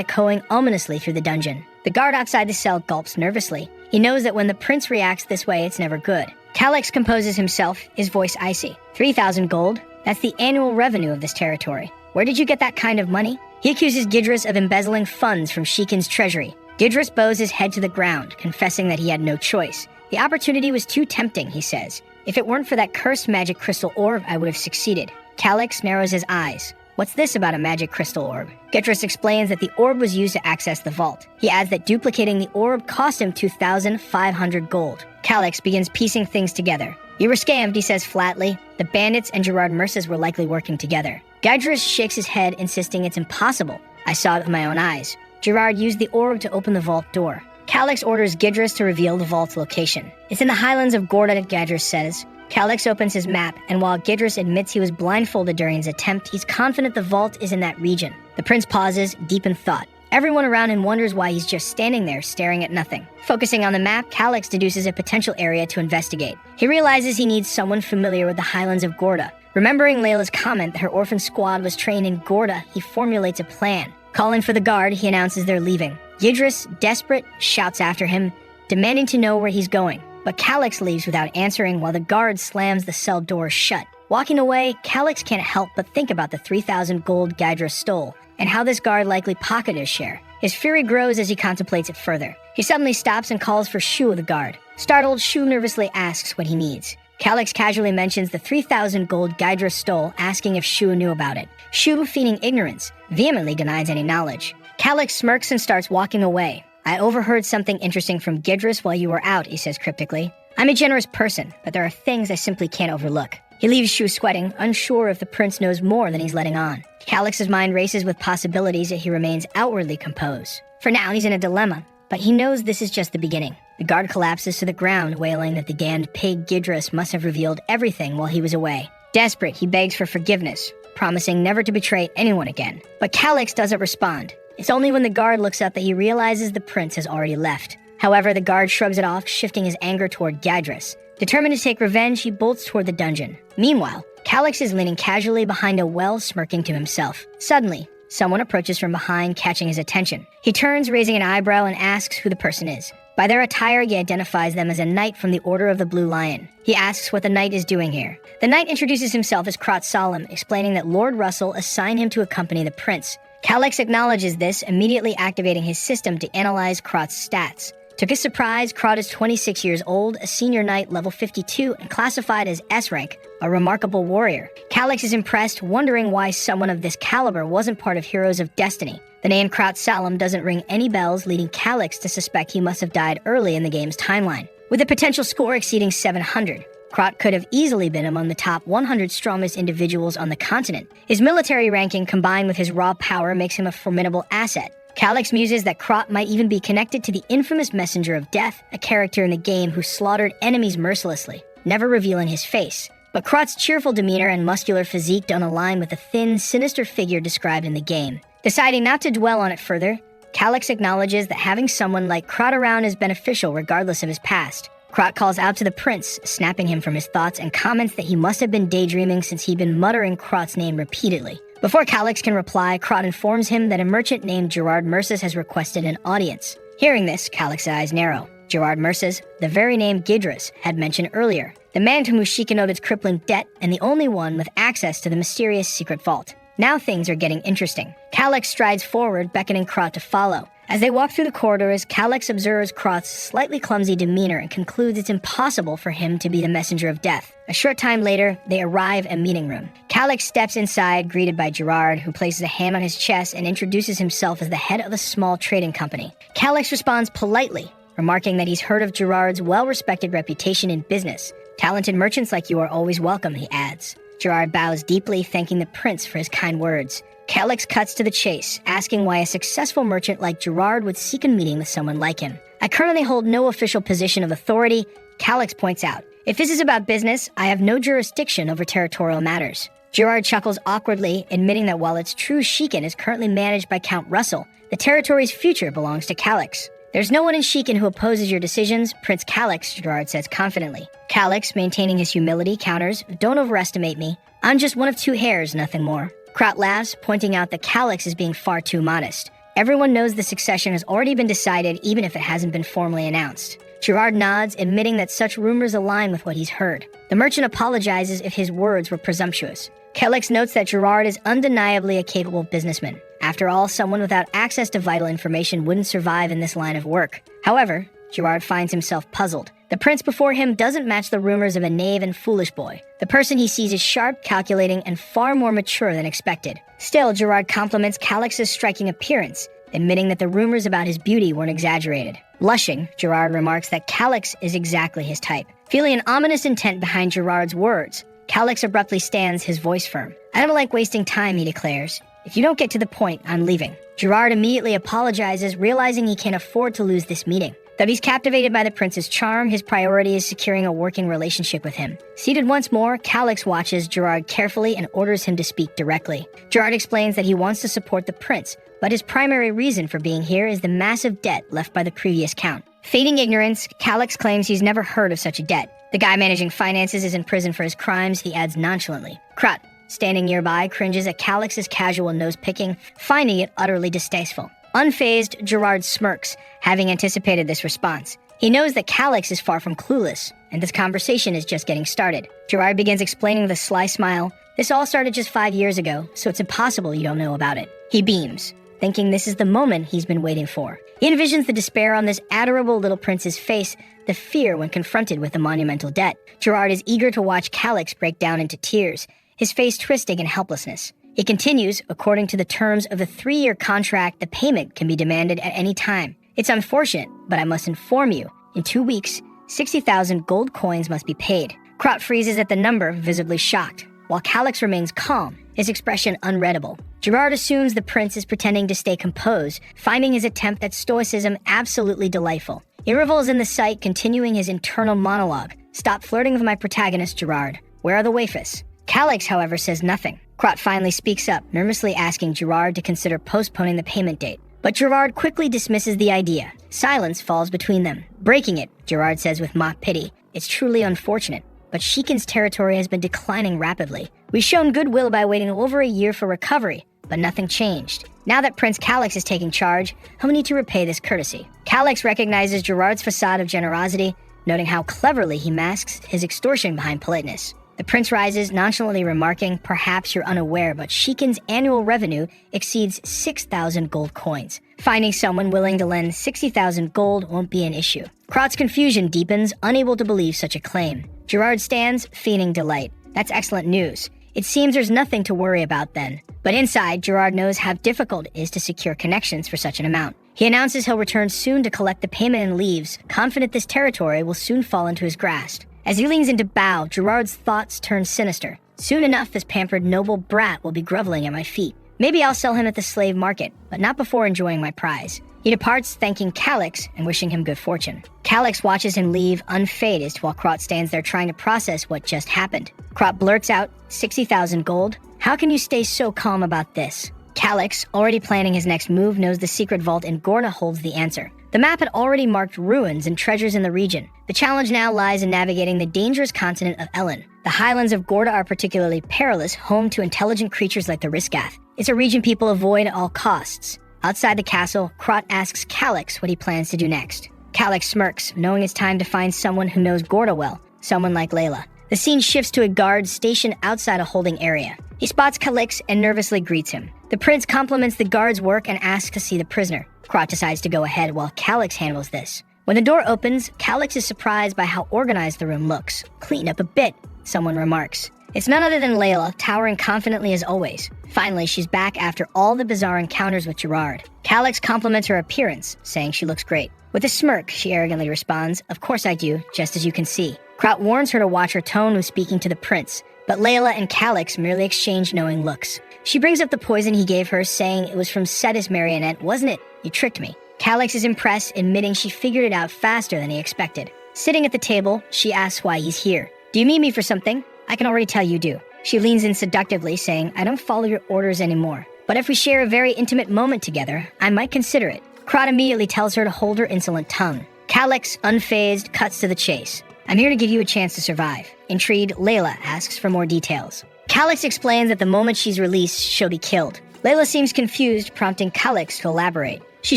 echoing ominously through the dungeon. The guard outside the cell gulps nervously. He knows that when the prince reacts this way, it's never good. Calix composes himself, his voice icy. 3,000 gold? That's the annual revenue of this territory. Where did you get that kind of money? He accuses Gidris of embezzling funds from Shikin's treasury. Gidris bows his head to the ground, confessing that he had no choice. The opportunity was too tempting, he says. If it weren't for that cursed magic crystal orb, I would have succeeded. Calix narrows his eyes. What's this about a magic crystal orb? Gidris explains that the orb was used to access the vault. He adds that duplicating the orb cost him 2,500 gold. Calix begins piecing things together. You were scammed, he says flatly. The bandits and Gerard Merces were likely working together. Gidris shakes his head, insisting it's impossible. I saw it with my own eyes. Gerard used the orb to open the vault door. Calix orders Gidris to reveal the vault's location. It's in the highlands of Gorda, Gidris says. Calix opens his map, and while Gidris admits he was blindfolded during his attempt, he's confident the vault is in that region. The prince pauses, deep in thought. Everyone around him wonders why he's just standing there, staring at nothing. Focusing on the map, Calix deduces a potential area to investigate. He realizes he needs someone familiar with the highlands of Gorda. Remembering Layla's comment that her orphan squad was trained in Gorda, he formulates a plan. Calling for the guard, he announces they're leaving. Gidris, desperate, shouts after him, demanding to know where he's going. But Calix leaves without answering while the guard slams the cell door shut. Walking away, Calix can't help but think about the 3,000 gold Gidris stole, and how this guard likely pocketed his share. His fury grows as he contemplates it further. He suddenly stops and calls for Shu, the guard. Startled, Shu nervously asks what he needs. Calix casually mentions the 3,000 gold Gidris stole, asking if Shu knew about it. Shu, feigning ignorance, vehemently denies any knowledge. Calix smirks and starts walking away. I overheard something interesting from Gidris while you were out, he says cryptically. I'm a generous person, but there are things I simply can't overlook. He leaves Shu sweating, unsure if the prince knows more than he's letting on. Calix's mind races with possibilities, yet he remains outwardly composed. For now, he's in a dilemma, but he knows this is just the beginning. The guard collapses to the ground, wailing that the damned pig Gidris must have revealed everything while he was away. Desperate, he begs for forgiveness, promising never to betray anyone again. But Calix doesn't respond. It's only when the guard looks up that he realizes the prince has already left. However, the guard shrugs it off, shifting his anger toward Gidris. Determined to take revenge, he bolts toward the dungeon. Meanwhile, Calix is leaning casually behind a well, smirking to himself. Suddenly, someone approaches from behind, catching his attention. He turns, raising an eyebrow, and asks who the person is. By their attire, he identifies them as a knight from the Order of the Blue Lion. He asks what the knight is doing here. The knight introduces himself as Krot Solemn, explaining that Lord Russell assigned him to accompany the prince. Calix acknowledges this, immediately activating his system to analyze Krot's stats. To his surprise, Krot is 26 years old, a senior knight level 52, and classified as S rank, a remarkable warrior. Calix is impressed, wondering why someone of this caliber wasn't part of Heroes of Destiny. The name Krot Solemn doesn't ring any bells, leading Calix to suspect he must have died early in the game's timeline. With a potential score exceeding 700, Krot could have easily been among the top 100 strongest individuals on the continent. His military ranking combined with his raw power makes him a formidable asset. Calix muses that Krot might even be connected to the infamous Messenger of Death, a character in the game who slaughtered enemies mercilessly, never revealing his face. But Krot's cheerful demeanor and muscular physique don't align with the thin, sinister figure described in the game. Deciding not to dwell on it further, Calix acknowledges that having someone like Krot around is beneficial regardless of his past. Krot calls out to the prince, snapping him from his thoughts, and comments that he must have been daydreaming since he'd been muttering Krot's name repeatedly. Before Calix can reply, Krot informs him that a merchant named Gerard Merces has requested an audience. Hearing this, Calix's eyes narrow. Gerard Merces, the very name Gidris had mentioned earlier, the man to whom Sheikah owed its crippling debt, and the only one with access to the mysterious secret vault. Now things are getting interesting. Calix strides forward, beckoning Krot to follow. As they walk through the corridors, Calix observes Krot's slightly clumsy demeanor and concludes it's impossible for him to be the Messenger of Death. A short time later, they arrive at a meeting room. Calix steps inside, greeted by Gerard, who places a hand on his chest and introduces himself as the head of a small trading company. Calix responds politely, remarking that he's heard of Gerard's well-respected reputation in business. Talented merchants like you are always welcome, he adds. Gerard bows deeply, thanking the prince for his kind words. Calix cuts to the chase, asking why a successful merchant like Gerard would seek a meeting with someone like him. I currently hold no official position of authority, Calix points out. If this is about business, I have no jurisdiction over territorial matters. Gerard chuckles awkwardly, admitting that while it's true Shiken is currently managed by Count Russell, the territory's future belongs to Calix. There's no one in Shiken who opposes your decisions, Prince Calix, Gerard says confidently. Calix, maintaining his humility, counters, don't overestimate me. I'm just one of two hairs, nothing more. Krot laughs, pointing out that Calix is being far too modest. Everyone knows the succession has already been decided, even if it hasn't been formally announced. Gerard nods, admitting that such rumors align with what he's heard. The merchant apologizes if his words were presumptuous. Calix notes that Gerard is undeniably a capable businessman. After all, someone without access to vital information wouldn't survive in this line of work. However, Gerard finds himself puzzled. The prince before him doesn't match the rumors of a knave and foolish boy. The person he sees is sharp, calculating, and far more mature than expected. Still, Gerard compliments Calix's striking appearance, admitting that the rumors about his beauty weren't exaggerated. Blushing, Gerard remarks that Calix is exactly his type. Feeling an ominous intent behind Gerard's words, Calix abruptly stands, his voice firm. I don't like wasting time, he declares. If you don't get to the point, I'm leaving. Gerard immediately apologizes, realizing he can't afford to lose this meeting. Though he's captivated by the prince's charm, his priority is securing a working relationship with him. Seated once more, Calix watches Gerard carefully and orders him to speak directly. Gerard explains that he wants to support the prince, but his primary reason for being here is the massive debt left by the previous count. Feigning ignorance, Calix claims he's never heard of such a debt. The guy managing finances is in prison for his crimes, he adds nonchalantly. Krut, standing nearby, cringes at Calix's casual nose-picking, finding it utterly distasteful. Unfazed, Gerard smirks, having anticipated this response. He knows that Calix is far from clueless, and this conversation is just getting started. Gerard begins explaining with a sly smile. This all started just 5 years ago, so it's impossible you don't know about it. He beams, thinking this is the moment he's been waiting for. He envisions the despair on this adorable little prince's face, the fear when confronted with the monumental debt. Gerard is eager to watch Calix break down into tears, his face twisting in helplessness. He continues, according to the terms of the 3-year contract, the payment can be demanded at any time. It's unfortunate, but I must inform you, in 2 weeks, 60,000 gold coins must be paid. Krot freezes at the number, visibly shocked, while Calix remains calm, his expression unreadable. Gerard assumes the prince is pretending to stay composed, finding his attempt at stoicism absolutely delightful. He revels in the sight, continuing his internal monologue. Stop flirting with my protagonist, Gerard. Where are the waifus? Calix, however, says nothing. Krot finally speaks up, nervously asking Gerard to consider postponing the payment date. But Gerard quickly dismisses the idea. Silence falls between them. Breaking it, Gerard says with mock pity. It's truly unfortunate, but Shikin's territory has been declining rapidly. We've shown goodwill by waiting over a year for recovery, but nothing changed. Now that Prince Calix is taking charge, he'll need to repay this courtesy. Calix recognizes Gerard's facade of generosity, noting how cleverly he masks his extortion behind politeness. The prince rises, nonchalantly remarking, perhaps you're unaware, but Shikin's annual revenue exceeds 6,000 gold coins. Finding someone willing to lend 60,000 gold won't be an issue. Krot's confusion deepens, unable to believe such a claim. Gerard stands, feigning delight. That's excellent news. It seems there's nothing to worry about then. But inside, Gerard knows how difficult it is to secure connections for such an amount. He announces he'll return soon to collect the payment and leaves, confident this territory will soon fall into his grasp. As he leans into bow, Gerard's thoughts turn sinister. Soon enough, this pampered noble brat will be groveling at my feet. Maybe I'll sell him at the slave market, but not before enjoying my prize. He departs, thanking Calix and wishing him good fortune. Calix watches him leave, unfazed, while Krot stands there trying to process what just happened. Krot blurts out, 60,000 gold? How can you stay so calm about this? Calix, already planning his next move, knows the secret vault in Gorna holds the answer. The map had already marked ruins and treasures in the region. The challenge now lies in navigating the dangerous continent of Ellen. The highlands of Gorda are particularly perilous, home to intelligent creatures like the Riskath. It's a region people avoid at all costs. Outside the castle, Krot asks Calix what he plans to do next. Calix smirks, knowing it's time to find someone who knows Gorda well, someone like Layla. The scene shifts to a guard stationed outside a holding area. He spots Calix and nervously greets him. The prince compliments the guard's work and asks to see the prisoner. Krot decides to go ahead while Calix handles this. When the door opens, Calix is surprised by how organized the room looks. Clean up a bit, someone remarks. It's none other than Layla, towering confidently as always. Finally, she's back after all the bizarre encounters with Gerard. Calix compliments her appearance, saying she looks great. With a smirk, she arrogantly responds, of course I do, just as you can see. Krot warns her to watch her tone when speaking to the prince, but Layla and Calix merely exchange knowing looks. She brings up the poison he gave her, saying it was from Cetus Marionette, wasn't it? You tricked me. Calix is impressed, admitting she figured it out faster than he expected. Sitting at the table, she asks why he's here. Do you meet me for something? I can already tell you do. She leans in seductively, saying, I don't follow your orders anymore. But if we share a very intimate moment together, I might consider it. Krot immediately tells her to hold her insolent tongue. Calix, unfazed, cuts to the chase. I'm here to give you a chance to survive. Intrigued, Layla asks for more details. Calix explains that the moment she's released, she'll be killed. Layla seems confused, prompting Calix to elaborate. She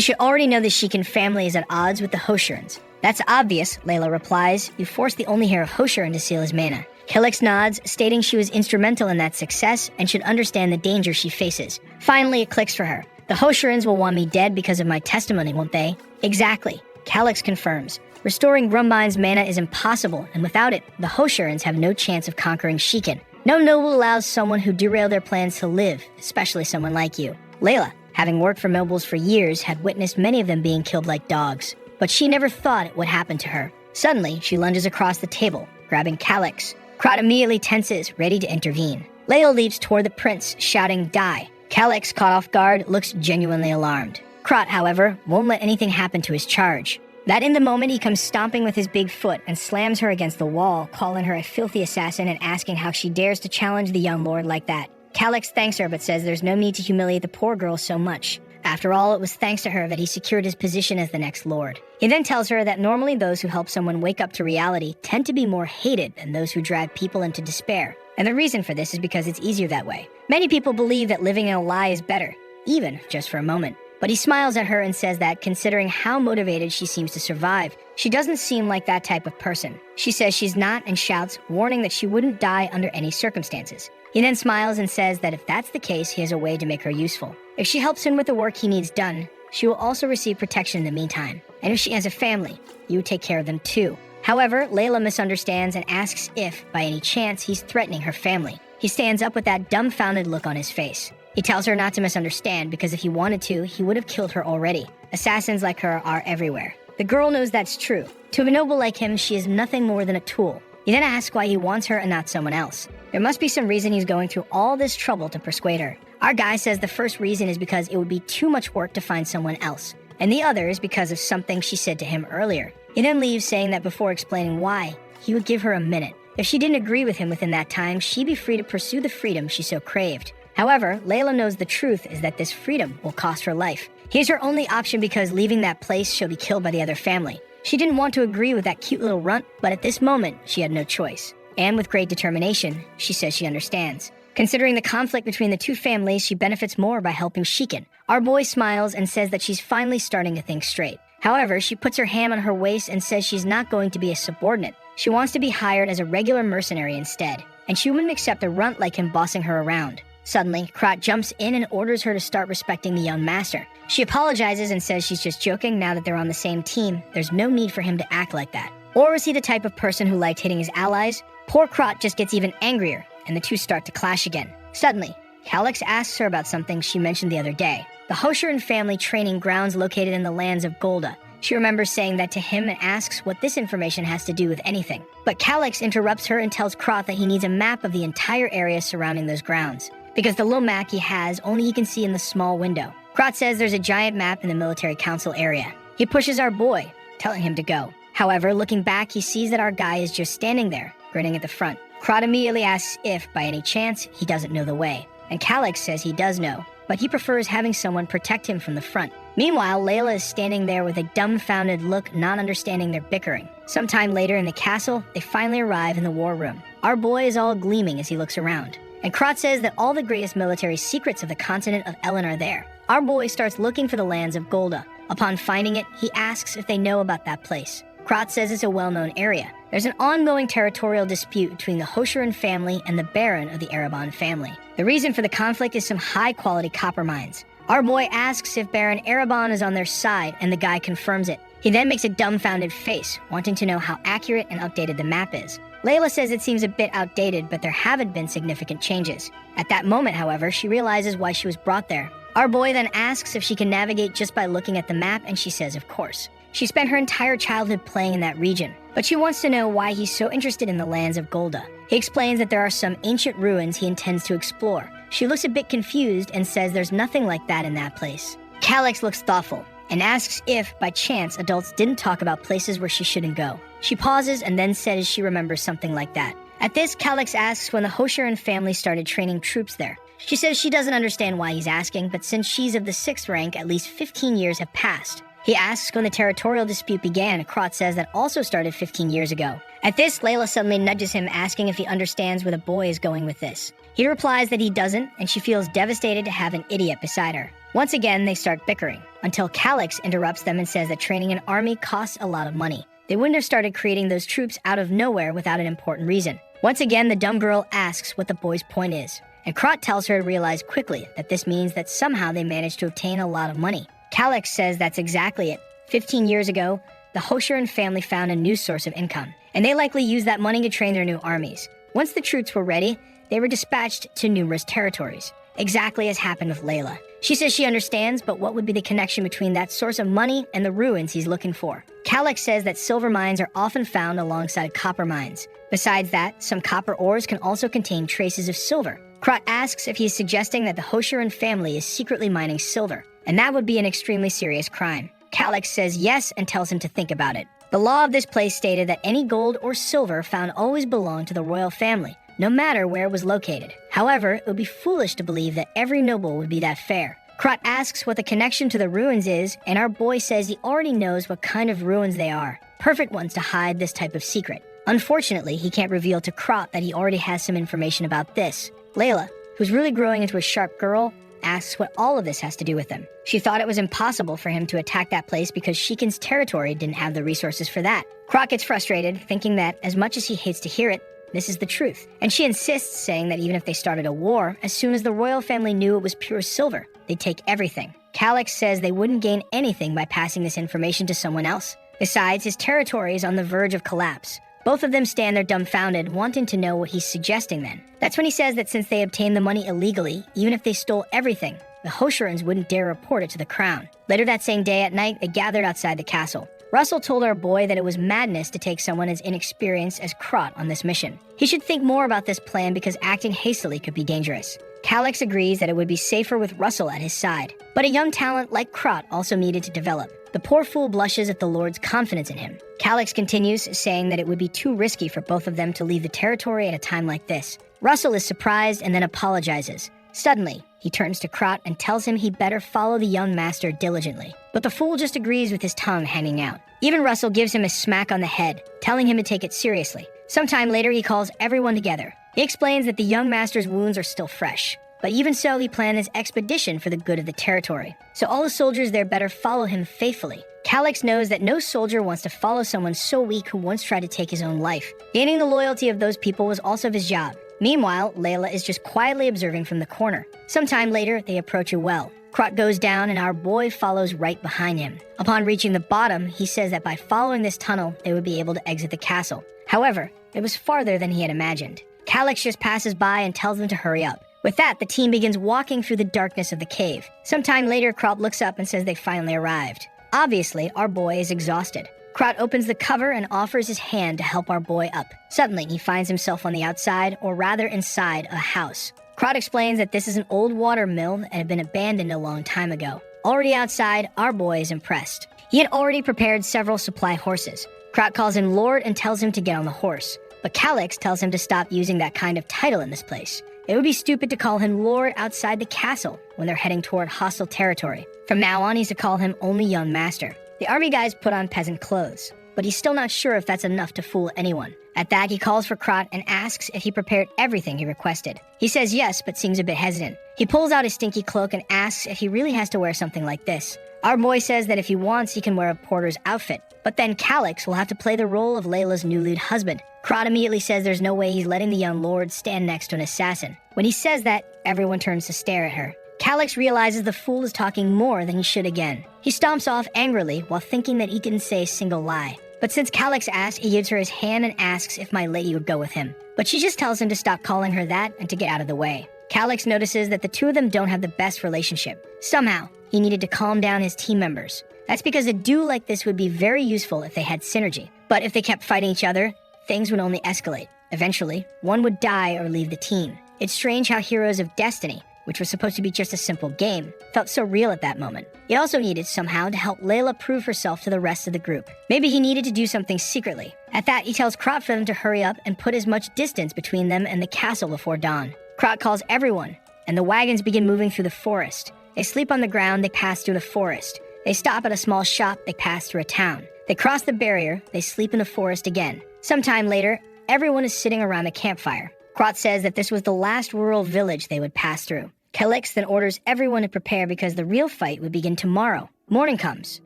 should already know the Shikin family is at odds with the Hoshirans. That's obvious, Layla replies. You forced the only heir of Hoshiran to seal his mana. Calix nods, stating she was instrumental in that success and should understand the danger she faces. Finally, it clicks for her. The Hoshirans will want me dead because of my testimony, won't they? Exactly. Calix confirms. Restoring Grumbine's mana is impossible, and without it, the Hoshirans have no chance of conquering Shikin. No noble allows someone who derailed their plans to live, especially someone like you. Layla, having worked for nobles for years, had witnessed many of them being killed like dogs. But she never thought it would happen to her. Suddenly, she lunges across the table, grabbing Calix. Krot immediately tenses, ready to intervene. Layla leaps toward the prince, shouting, die. Calyx, caught off guard, looks genuinely alarmed. Krot, however, won't let anything happen to his charge. That in the moment he comes stomping with his big foot and slams her against the wall, calling her a filthy assassin and asking how she dares to challenge the young lord like that. Calyx thanks her but says there's no need to humiliate the poor girl so much. After all, it was thanks to her that he secured his position as the next lord. He then tells her that normally those who help someone wake up to reality tend to be more hated than those who drive people into despair. And the reason for this is because it's easier that way. Many people believe that living in a lie is better, even just for a moment. But he smiles at her and says that, considering how motivated she seems to survive, she doesn't seem like that type of person. She says she's not and shouts, warning that she wouldn't die under any circumstances. He then smiles and says that if that's the case, he has a way to make her useful. If she helps him with the work he needs done, she will also receive protection in the meantime. And if she has a family, you would take care of them too. However, Layla misunderstands and asks if, by any chance, he's threatening her family. He stands up with that dumbfounded look on his face. He tells her not to misunderstand because if he wanted to, he would have killed her already. Assassins like her are everywhere. The girl knows that's true. To a noble like him, she is nothing more than a tool. He then asks why he wants her and not someone else. There must be some reason he's going through all this trouble to persuade her. Our guy says the first reason is because it would be too much work to find someone else. And the other is because of something she said to him earlier. He then leaves saying that before explaining why, he would give her a minute. If she didn't agree with him within that time, she'd be free to pursue the freedom she so craved. However, Layla knows the truth is that this freedom will cost her life. He's her only option because leaving that place, she'll be killed by the other family. She didn't want to agree with that cute little runt, but at this moment, she had no choice. And with great determination, she says she understands. Considering the conflict between the two families, she benefits more by helping Shiken. Our boy smiles and says that she's finally starting to think straight. However, she puts her hand on her waist and says she's not going to be a subordinate. She wants to be hired as a regular mercenary instead, and she wouldn't accept a runt like him bossing her around. Suddenly, Krot jumps in and orders her to start respecting the young master. She apologizes and says she's just joking now that they're on the same team. There's no need for him to act like that. Or is he the type of person who liked hitting his allies? Poor Krot just gets even angrier, and the two start to clash again. Suddenly, Calyx asks her about something she mentioned the other day. The Hoshiran family training grounds located in the lands of Golda. She remembers saying that to him and asks what this information has to do with anything. But Calyx interrupts her and tells Krot that he needs a map of the entire area surrounding those grounds, because the little map he has only he can see in the small window. Krot says there's a giant map in the military council area. He pushes our boy, telling him to go. However, looking back, he sees that our guy is just standing there, grinning at the front. Krot immediately asks if, by any chance, he doesn't know the way. And Calyx says he does know, but he prefers having someone protect him from the front. Meanwhile, Layla is standing there with a dumbfounded look, not understanding their bickering. Sometime later in the castle, they finally arrive in the war room. Our boy is all gleaming as he looks around. And Krot says that all the greatest military secrets of the continent of Elen are there. Our boy starts looking for the lands of Golda. Upon finding it, he asks if they know about that place. Krot says it's a well-known area. There's an ongoing territorial dispute between the Hoshiran family and the Baron of the Erebon family. The reason for the conflict is some high-quality copper mines. Our boy asks if Baron Erebon is on their side, and the guy confirms it. He then makes a dumbfounded face, wanting to know how accurate and updated the map is. Layla says it seems a bit outdated, but there haven't been significant changes. At that moment, however, she realizes why she was brought there. Our boy then asks if she can navigate just by looking at the map, and she says of course. She spent her entire childhood playing in that region, but she wants to know why he's so interested in the lands of Golda. He explains that there are some ancient ruins he intends to explore. She looks a bit confused and says there's nothing like that in that place. Calyx looks thoughtful and asks if, by chance, adults didn't talk about places where she shouldn't go. She pauses and then says she remembers something like that. At this, Calyx asks when the Hoshiran family started training troops there. She says she doesn't understand why he's asking, but since she's of the 6th rank, at least 15 years have passed. He asks when the territorial dispute began. Krot says that also started 15 years ago. At this, Layla suddenly nudges him, asking if he understands where the boy is going with this. He replies that he doesn't, and she feels devastated to have an idiot beside her. Once again, they start bickering, until Calyx interrupts them and says that training an army costs a lot of money. They wouldn't have started creating those troops out of nowhere without an important reason. Once again, the dumb girl asks what the boy's point is, and Krot tells her to realize quickly that this means that somehow they managed to obtain a lot of money. Calyx says that's exactly it. 15 years ago, the Hoshiran family found a new source of income, and they likely used that money to train their new armies. Once the troops were ready, they were dispatched to numerous territories, exactly as happened with Layla. She says she understands, but what would be the connection between that source of money and the ruins he's looking for? Calyx says that silver mines are often found alongside copper mines. Besides that, some copper ores can also contain traces of silver. Krot asks if he is suggesting that the Hoshiran family is secretly mining silver, and that would be an extremely serious crime. Calyx says yes and tells him to think about it. The law of this place stated that any gold or silver found always belonged to the royal family, no matter where it was located. However, it would be foolish to believe that every noble would be that fair. Krot asks what the connection to the ruins is, and our boy says he already knows what kind of ruins they are. Perfect ones to hide this type of secret. Unfortunately, he can't reveal to Krot that he already has some information about this. Layla, who's really growing into a sharp girl, asks what all of this has to do with them. She thought it was impossible for him to attack that place because Shiken's territory didn't have the resources for that. Krot gets frustrated, thinking that, as much as he hates to hear it, this is the truth. And she insists, saying that even if they started a war, as soon as the royal family knew it was pure silver, they'd take everything. Calyx says they wouldn't gain anything by passing this information to someone else. Besides, his territory is on the verge of collapse. Both of them stand there dumbfounded, wanting to know what he's suggesting then. That's when he says that since they obtained the money illegally, even if they stole everything, the Hoshirans wouldn't dare report it to the crown. Later that same day at night, they gathered outside the castle. Russell told our boy that it was madness to take someone as inexperienced as Krot on this mission. He should think more about this plan because acting hastily could be dangerous. Calyx agrees that it would be safer with Russell at his side, but a young talent like Krot also needed to develop. The poor fool blushes at the Lord's confidence in him. Calyx continues, saying that it would be too risky for both of them to leave the territory at a time like this. Russell is surprised and then apologizes. Suddenly, he turns to Krot and tells him he'd better follow the young master diligently. But the fool just agrees with his tongue hanging out. Even Russell gives him a smack on the head, telling him to take it seriously. Sometime later, he calls everyone together. He explains that the young master's wounds are still fresh. But even so, he planned this expedition for the good of the territory. So all the soldiers there better follow him faithfully. Calyx knows that no soldier wants to follow someone so weak who once tried to take his own life. Gaining the loyalty of those people was also his job. Meanwhile, Layla is just quietly observing from the corner. Sometime later, they approach a well. Krot goes down and our boy follows right behind him. Upon reaching the bottom, he says that by following this tunnel, they would be able to exit the castle. However, it was farther than he had imagined. Calyx just passes by and tells them to hurry up. With that, the team begins walking through the darkness of the cave. Sometime later, Krot looks up and says they finally arrived. Obviously, our boy is exhausted. Krot opens the cover and offers his hand to help our boy up. Suddenly, he finds himself on the outside, or rather inside, a house. Krot explains that this is an old water mill that had been abandoned a long time ago. Already outside, our boy is impressed. He had already prepared several supply horses. Krot calls him Lord and tells him to get on the horse. But Calyx tells him to stop using that kind of title in this place. It would be stupid to call him Lord outside the castle when they're heading toward hostile territory. From now on, he's to call him only Young Master. The army guys put on peasant clothes, but he's still not sure if that's enough to fool anyone. At that, he calls for Krot and asks if he prepared everything he requested. He says yes, but seems a bit hesitant. He pulls out his stinky cloak and asks if he really has to wear something like this. Our boy says that if he wants, he can wear a porter's outfit. But then Calyx will have to play the role of Layla's new lead husband. Krot immediately says there's no way he's letting the young lord stand next to an assassin. When he says that, everyone turns to stare at her. Calyx realizes the fool is talking more than he should again. He stomps off angrily while thinking that he didn't say a single lie. But since Calyx asked, he gives her his hand and asks if my lady would go with him. But she just tells him to stop calling her that and to get out of the way. Calyx notices that the two of them don't have the best relationship. Somehow, he needed to calm down his team members. That's because a duo like this would be very useful if they had synergy. But if they kept fighting each other, things would only escalate. Eventually, one would die or leave the team. It's strange how Heroes of Destiny, which was supposed to be just a simple game, felt so real at that moment. He also needed somehow to help Layla prove herself to the rest of the group. Maybe he needed to do something secretly. At that, he tells Krot for them to hurry up and put as much distance between them and the castle before dawn. Krot calls everyone, and the wagons begin moving through the forest. They sleep on the ground, they pass through the forest. They stop at a small shop, they pass through a town. They cross the barrier, they sleep in the forest again. Sometime later, everyone is sitting around a campfire. Krot says that this was the last rural village they would pass through. Calyx then orders everyone to prepare because the real fight would begin tomorrow. Morning comes.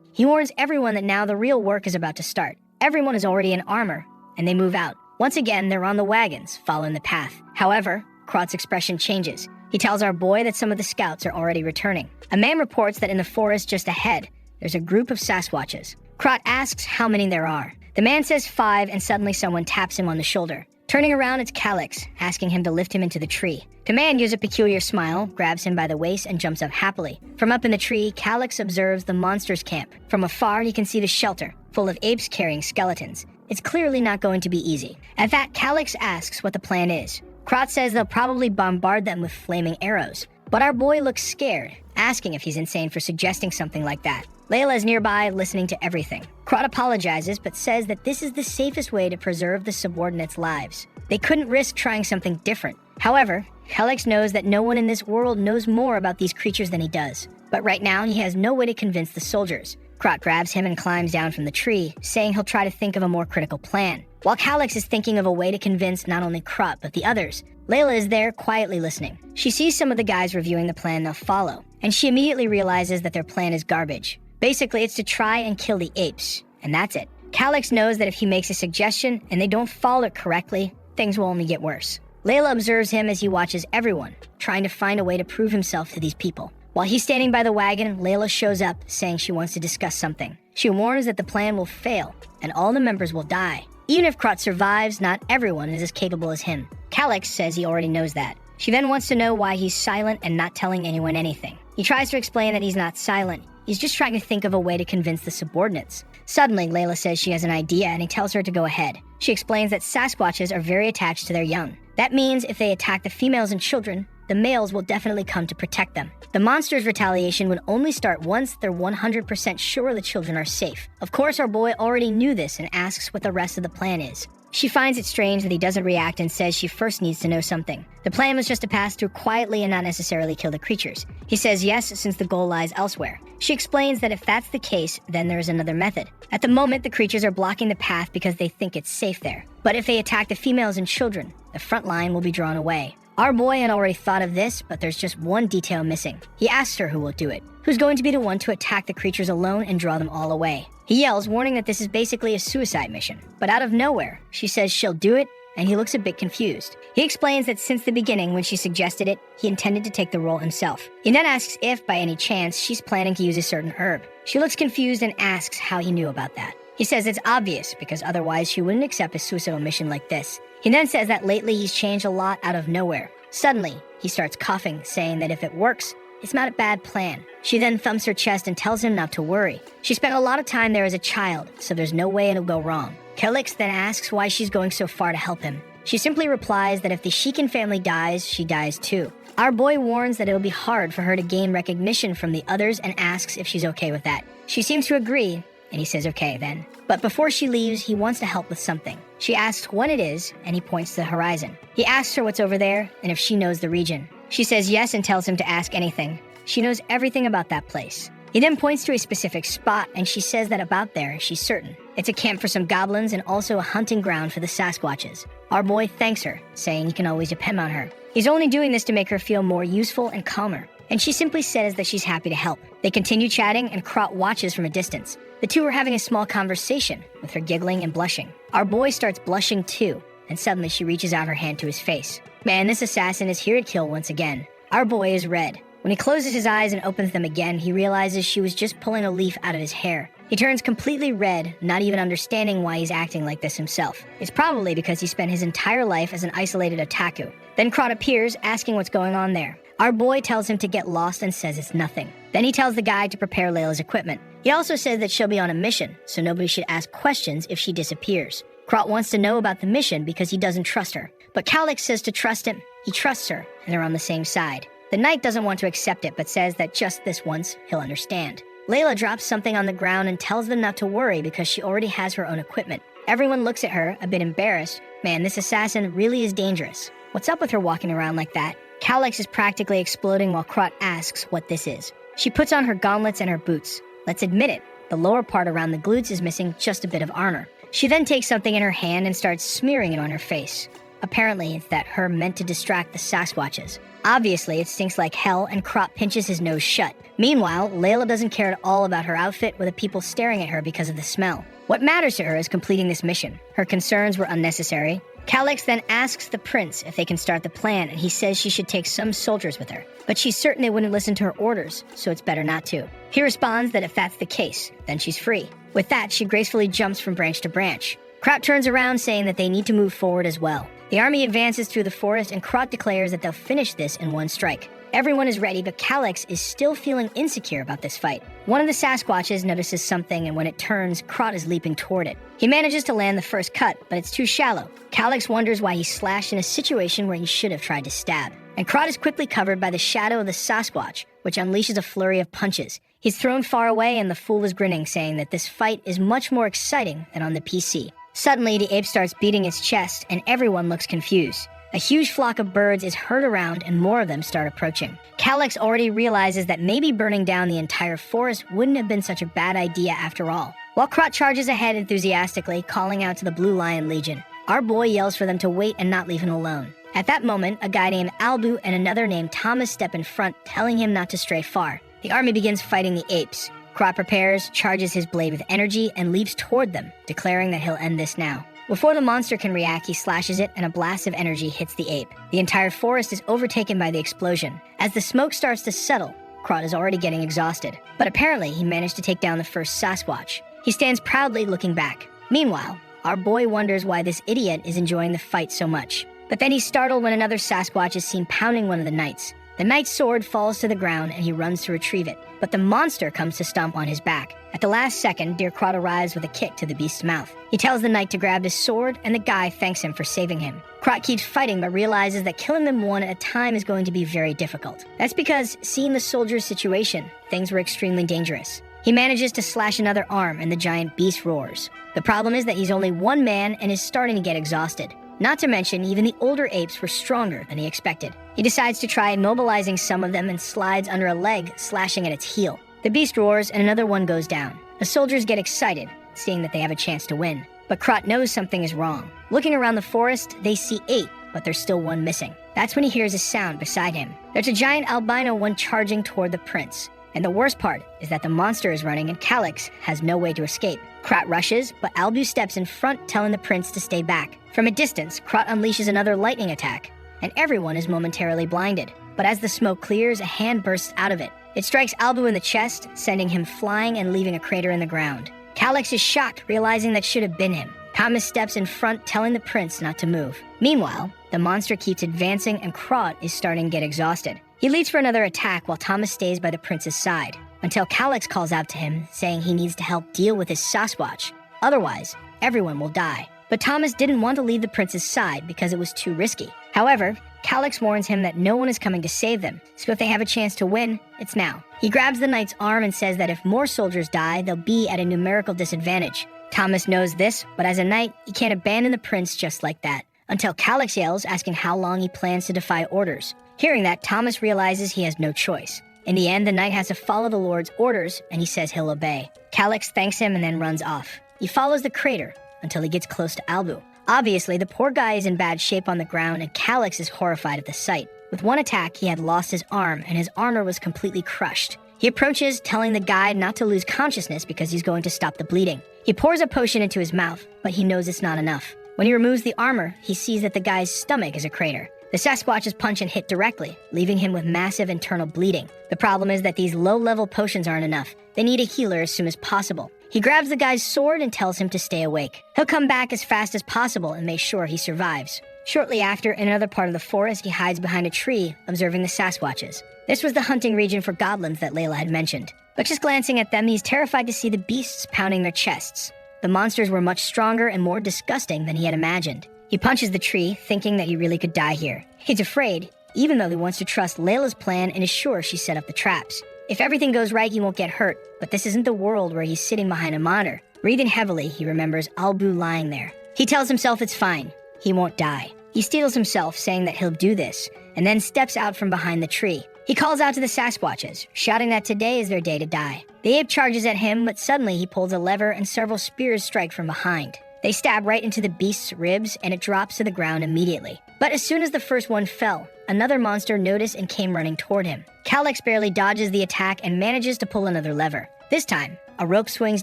He warns everyone that now the real work is about to start. Everyone is already in armor, and they move out. Once again, they're on the wagons, following the path. However, Krot's expression changes. He tells our boy that some of the scouts are already returning. A man reports that in the forest just ahead, there's a group of Sasquatches. Krot asks how many there are. The man says 5, and suddenly someone taps him on the shoulder. Turning around, it's Calyx, asking him to lift him into the tree. Command gives a peculiar smile, grabs him by the waist, and jumps up happily. From up in the tree, Calyx observes the monsters' camp. From afar, he can see the shelter, full of apes carrying skeletons. It's clearly not going to be easy. At that, Calyx asks what the plan is. Krot says they'll probably bombard them with flaming arrows. But our boy looks scared, asking if he's insane for suggesting something like that. Layla is nearby, listening to everything. Krot apologizes, but says that this is the safest way to preserve the subordinates' lives. They couldn't risk trying something different. However, Calyx knows that no one in this world knows more about these creatures than he does. But right now, he has no way to convince the soldiers. Krot grabs him and climbs down from the tree, saying he'll try to think of a more critical plan. While Calyx is thinking of a way to convince not only Krot, but the others, Layla is there quietly listening. She sees some of the guys reviewing the plan they'll follow, and she immediately realizes that their plan is garbage. Basically, it's to try and kill the apes, and that's it. Calyx knows that if he makes a suggestion and they don't follow it correctly, things will only get worse. Layla observes him as he watches everyone, trying to find a way to prove himself to these people. While he's standing by the wagon, Layla shows up, saying she wants to discuss something. She warns that the plan will fail, and all the members will die. Even if Krot survives, not everyone is as capable as him. Calyx says he already knows that. She then wants to know why he's silent and not telling anyone anything. He tries to explain that he's not silent. He's just trying to think of a way to convince the subordinates. Suddenly, Layla says she has an idea and he tells her to go ahead. She explains that Sasquatches are very attached to their young. That means if they attack the females and children, the males will definitely come to protect them. The monster's retaliation would only start once they're 100% sure the children are safe. Of course, our boy already knew this and asks what the rest of the plan is. She finds it strange that he doesn't react and says she first needs to know something. The plan was just to pass through quietly and not necessarily kill the creatures. He says yes, since the goal lies elsewhere. She explains that if that's the case, then there is another method. At the moment, the creatures are blocking the path because they think it's safe there. But if they attack the females and children, the front line will be drawn away. Our boy had already thought of this, but there's just one detail missing. He asks her who will do it. Who's going to be the one to attack the creatures alone and draw them all away? He yells, warning that this is basically a suicide mission. But out of nowhere, she says she'll do it, and he looks a bit confused. He explains that since the beginning, when she suggested it, he intended to take the role himself. He then asks if, by any chance, she's planning to use a certain herb. She looks confused and asks how he knew about that. He says it's obvious, because otherwise she wouldn't accept a suicidal mission like this. He then says that lately he's changed a lot out of nowhere. Suddenly, he starts coughing, saying that if it works, it's not a bad plan. She then thumps her chest and tells him not to worry. She spent a lot of time there as a child, so there's no way it'll go wrong. Calyx then asks why she's going so far to help him. She simply replies that if the Shikan family dies, she dies too. Our boy warns that it'll be hard for her to gain recognition from the others and asks if she's okay with that. She seems to agree, and he says okay then. But before she leaves, he wants to help with something. She asks what it is, and he points to the horizon. He asks her what's over there, and if she knows the region. She says yes and tells him to ask anything. She knows everything about that place. He then points to a specific spot, and she says that about there, she's certain. It's a camp for some goblins and also a hunting ground for the Sasquatches. Our boy thanks her, saying he can always depend on her. He's only doing this to make her feel more useful and calmer. And she simply says that she's happy to help. They continue chatting, and Krot watches from a distance. The two are having a small conversation, with her giggling and blushing. Our boy starts blushing too, and suddenly she reaches out her hand to his face. Man, this assassin is here to kill once again. Our boy is red. When he closes his eyes and opens them again, he realizes she was just pulling a leaf out of his hair. He turns completely red, not even understanding why he's acting like this himself. It's probably because he spent his entire life as an isolated otaku. Then Krot appears, asking what's going on there. Our boy tells him to get lost and says it's nothing. Then he tells the guy to prepare Layla's equipment. He also says that she'll be on a mission, so nobody should ask questions if she disappears. Krot wants to know about the mission because he doesn't trust her. But Calyx says to trust him. He trusts her, and they're on the same side. The knight doesn't want to accept it, but says that just this once, he'll understand. Layla drops something on the ground and tells them not to worry because she already has her own equipment. Everyone looks at her, a bit embarrassed. Man, this assassin really is dangerous. What's up with her walking around like that? Calyx is practically exploding while Krot asks what this is. She puts on her gauntlets and her boots. Let's admit it, the lower part around the glutes is missing just a bit of armor. She then takes something in her hand and starts smearing it on her face. Apparently, it's that herb meant to distract the Sasquatches. Obviously, it stinks like hell, and Krot pinches his nose shut. Meanwhile, Layla doesn't care at all about her outfit or the people staring at her because of the smell. What matters to her is completing this mission. Her concerns were unnecessary. Calyx then asks the prince if they can start the plan, and he says she should take some soldiers with her. But she's certain they wouldn't listen to her orders, so it's better not to. He responds that if that's the case, then she's free. With that, she gracefully jumps from branch to branch. Krot turns around saying that they need to move forward as well. The army advances through the forest, and Krot declares that they'll finish this in one strike. Everyone is ready, but Calyx is still feeling insecure about this fight. One of the Sasquatches notices something, and when it turns, Krot is leaping toward it. He manages to land the first cut, but it's too shallow. Calyx wonders why he slashed in a situation where he should have tried to stab. And Krot is quickly covered by the shadow of the Sasquatch, which unleashes a flurry of punches. He's thrown far away, and the fool is grinning, saying that this fight is much more exciting than on the PC. Suddenly, the ape starts beating its chest, and everyone looks confused. A huge flock of birds is heard around, and more of them start approaching. Calyx already realizes that maybe burning down the entire forest wouldn't have been such a bad idea after all. While Krot charges ahead enthusiastically, calling out to the Blue Lion Legion, our boy yells for them to wait and not leave him alone. At that moment, a guy named Albu and another named Thomas step in front, telling him not to stray far. The army begins fighting the apes. Krot prepares, charges his blade with energy, and leaps toward them, declaring that he'll end this now. Before the monster can react, he slashes it, and a blast of energy hits the ape. The entire forest is overtaken by the explosion. As the smoke starts to settle, Krot is already getting exhausted. But apparently, he managed to take down the first Sasquatch. He stands proudly looking back. Meanwhile, our boy wonders why this idiot is enjoying the fight so much. But then he's startled when another Sasquatch is seen pounding one of the knights. The knight's sword falls to the ground, and he runs to retrieve it. But the monster comes to stomp on his back. At the last second, dear Krot arrives with a kick to the beast's mouth. He tells the knight to grab his sword, and the guy thanks him for saving him. Krot keeps fighting, but realizes that killing them one at a time is going to be very difficult. That's because, seeing the soldier's situation, things were extremely dangerous. He manages to slash another arm, and the giant beast roars. The problem is that he's only one man and is starting to get exhausted. Not to mention, even the older apes were stronger than he expected. He decides to try immobilizing some of them and slides under a leg, slashing at its heel. The beast roars, and another one goes down. The soldiers get excited, seeing that they have a chance to win. But Krot knows something is wrong. Looking around the forest, they see 8, but there's still one missing. That's when he hears a sound beside him. There's a giant albino one charging toward the prince. And the worst part is that the monster is running, and Calyx has no way to escape. Krot rushes, but Albu steps in front, telling the prince to stay back. From a distance, Krot unleashes another lightning attack, and everyone is momentarily blinded. But as the smoke clears, a hand bursts out of it. It strikes Albu in the chest, sending him flying and leaving a crater in the ground. Calyx is shocked, realizing that should have been him. Thomas steps in front, telling the prince not to move. Meanwhile, the monster keeps advancing, and Krot is starting to get exhausted. He leaps for another attack while Thomas stays by the prince's side, until Calyx calls out to him, saying he needs to help deal with his Sasquatch. Otherwise, everyone will die. But Thomas didn't want to leave the prince's side because it was too risky. However, Calyx warns him that no one is coming to save them, so if they have a chance to win, it's now. He grabs the knight's arm and says that if more soldiers die, they'll be at a numerical disadvantage. Thomas knows this, but as a knight, he can't abandon the prince just like that, until Calyx yells, asking how long he plans to defy orders. Hearing that, Thomas realizes he has no choice. In the end, the knight has to follow the Lord's orders, and he says he'll obey. Calyx thanks him and then runs off. He follows the crater until he gets close to Albu. Obviously, the poor guy is in bad shape on the ground, and Calyx is horrified at the sight. With one attack, he had lost his arm, and his armor was completely crushed. He approaches, telling the guide not to lose consciousness because he's going to stop the bleeding. He pours a potion into his mouth, but he knows it's not enough. When he removes the armor, he sees that the guy's stomach is a crater. The Sasquatches punch and hit directly, leaving him with massive internal bleeding. The problem is that these low-level potions aren't enough. They need a healer as soon as possible. He grabs the guy's sword and tells him to stay awake. He'll come back as fast as possible and make sure he survives. Shortly after, in another part of the forest, he hides behind a tree, observing the Sasquatches. This was the hunting region for goblins that Layla had mentioned. But just glancing at them, he's terrified to see the beasts pounding their chests. The monsters were much stronger and more disgusting than he had imagined. He punches the tree, thinking that he really could die here. He's afraid, even though he wants to trust Layla's plan and is sure she set up the traps. If everything goes right, he won't get hurt, but this isn't the world where he's sitting behind a monitor. Breathing heavily, he remembers Albu lying there. He tells himself it's fine. He won't die. He steels himself, saying that he'll do this, and then steps out from behind the tree. He calls out to the Sasquatches, shouting that today is their day to die. The ape charges at him, but suddenly he pulls a lever and several spears strike from behind. They stab right into the beast's ribs, and it drops to the ground immediately. But as soon as the first one fell, another monster noticed and came running toward him. Calyx barely dodges the attack and manages to pull another lever. This time, a rope swings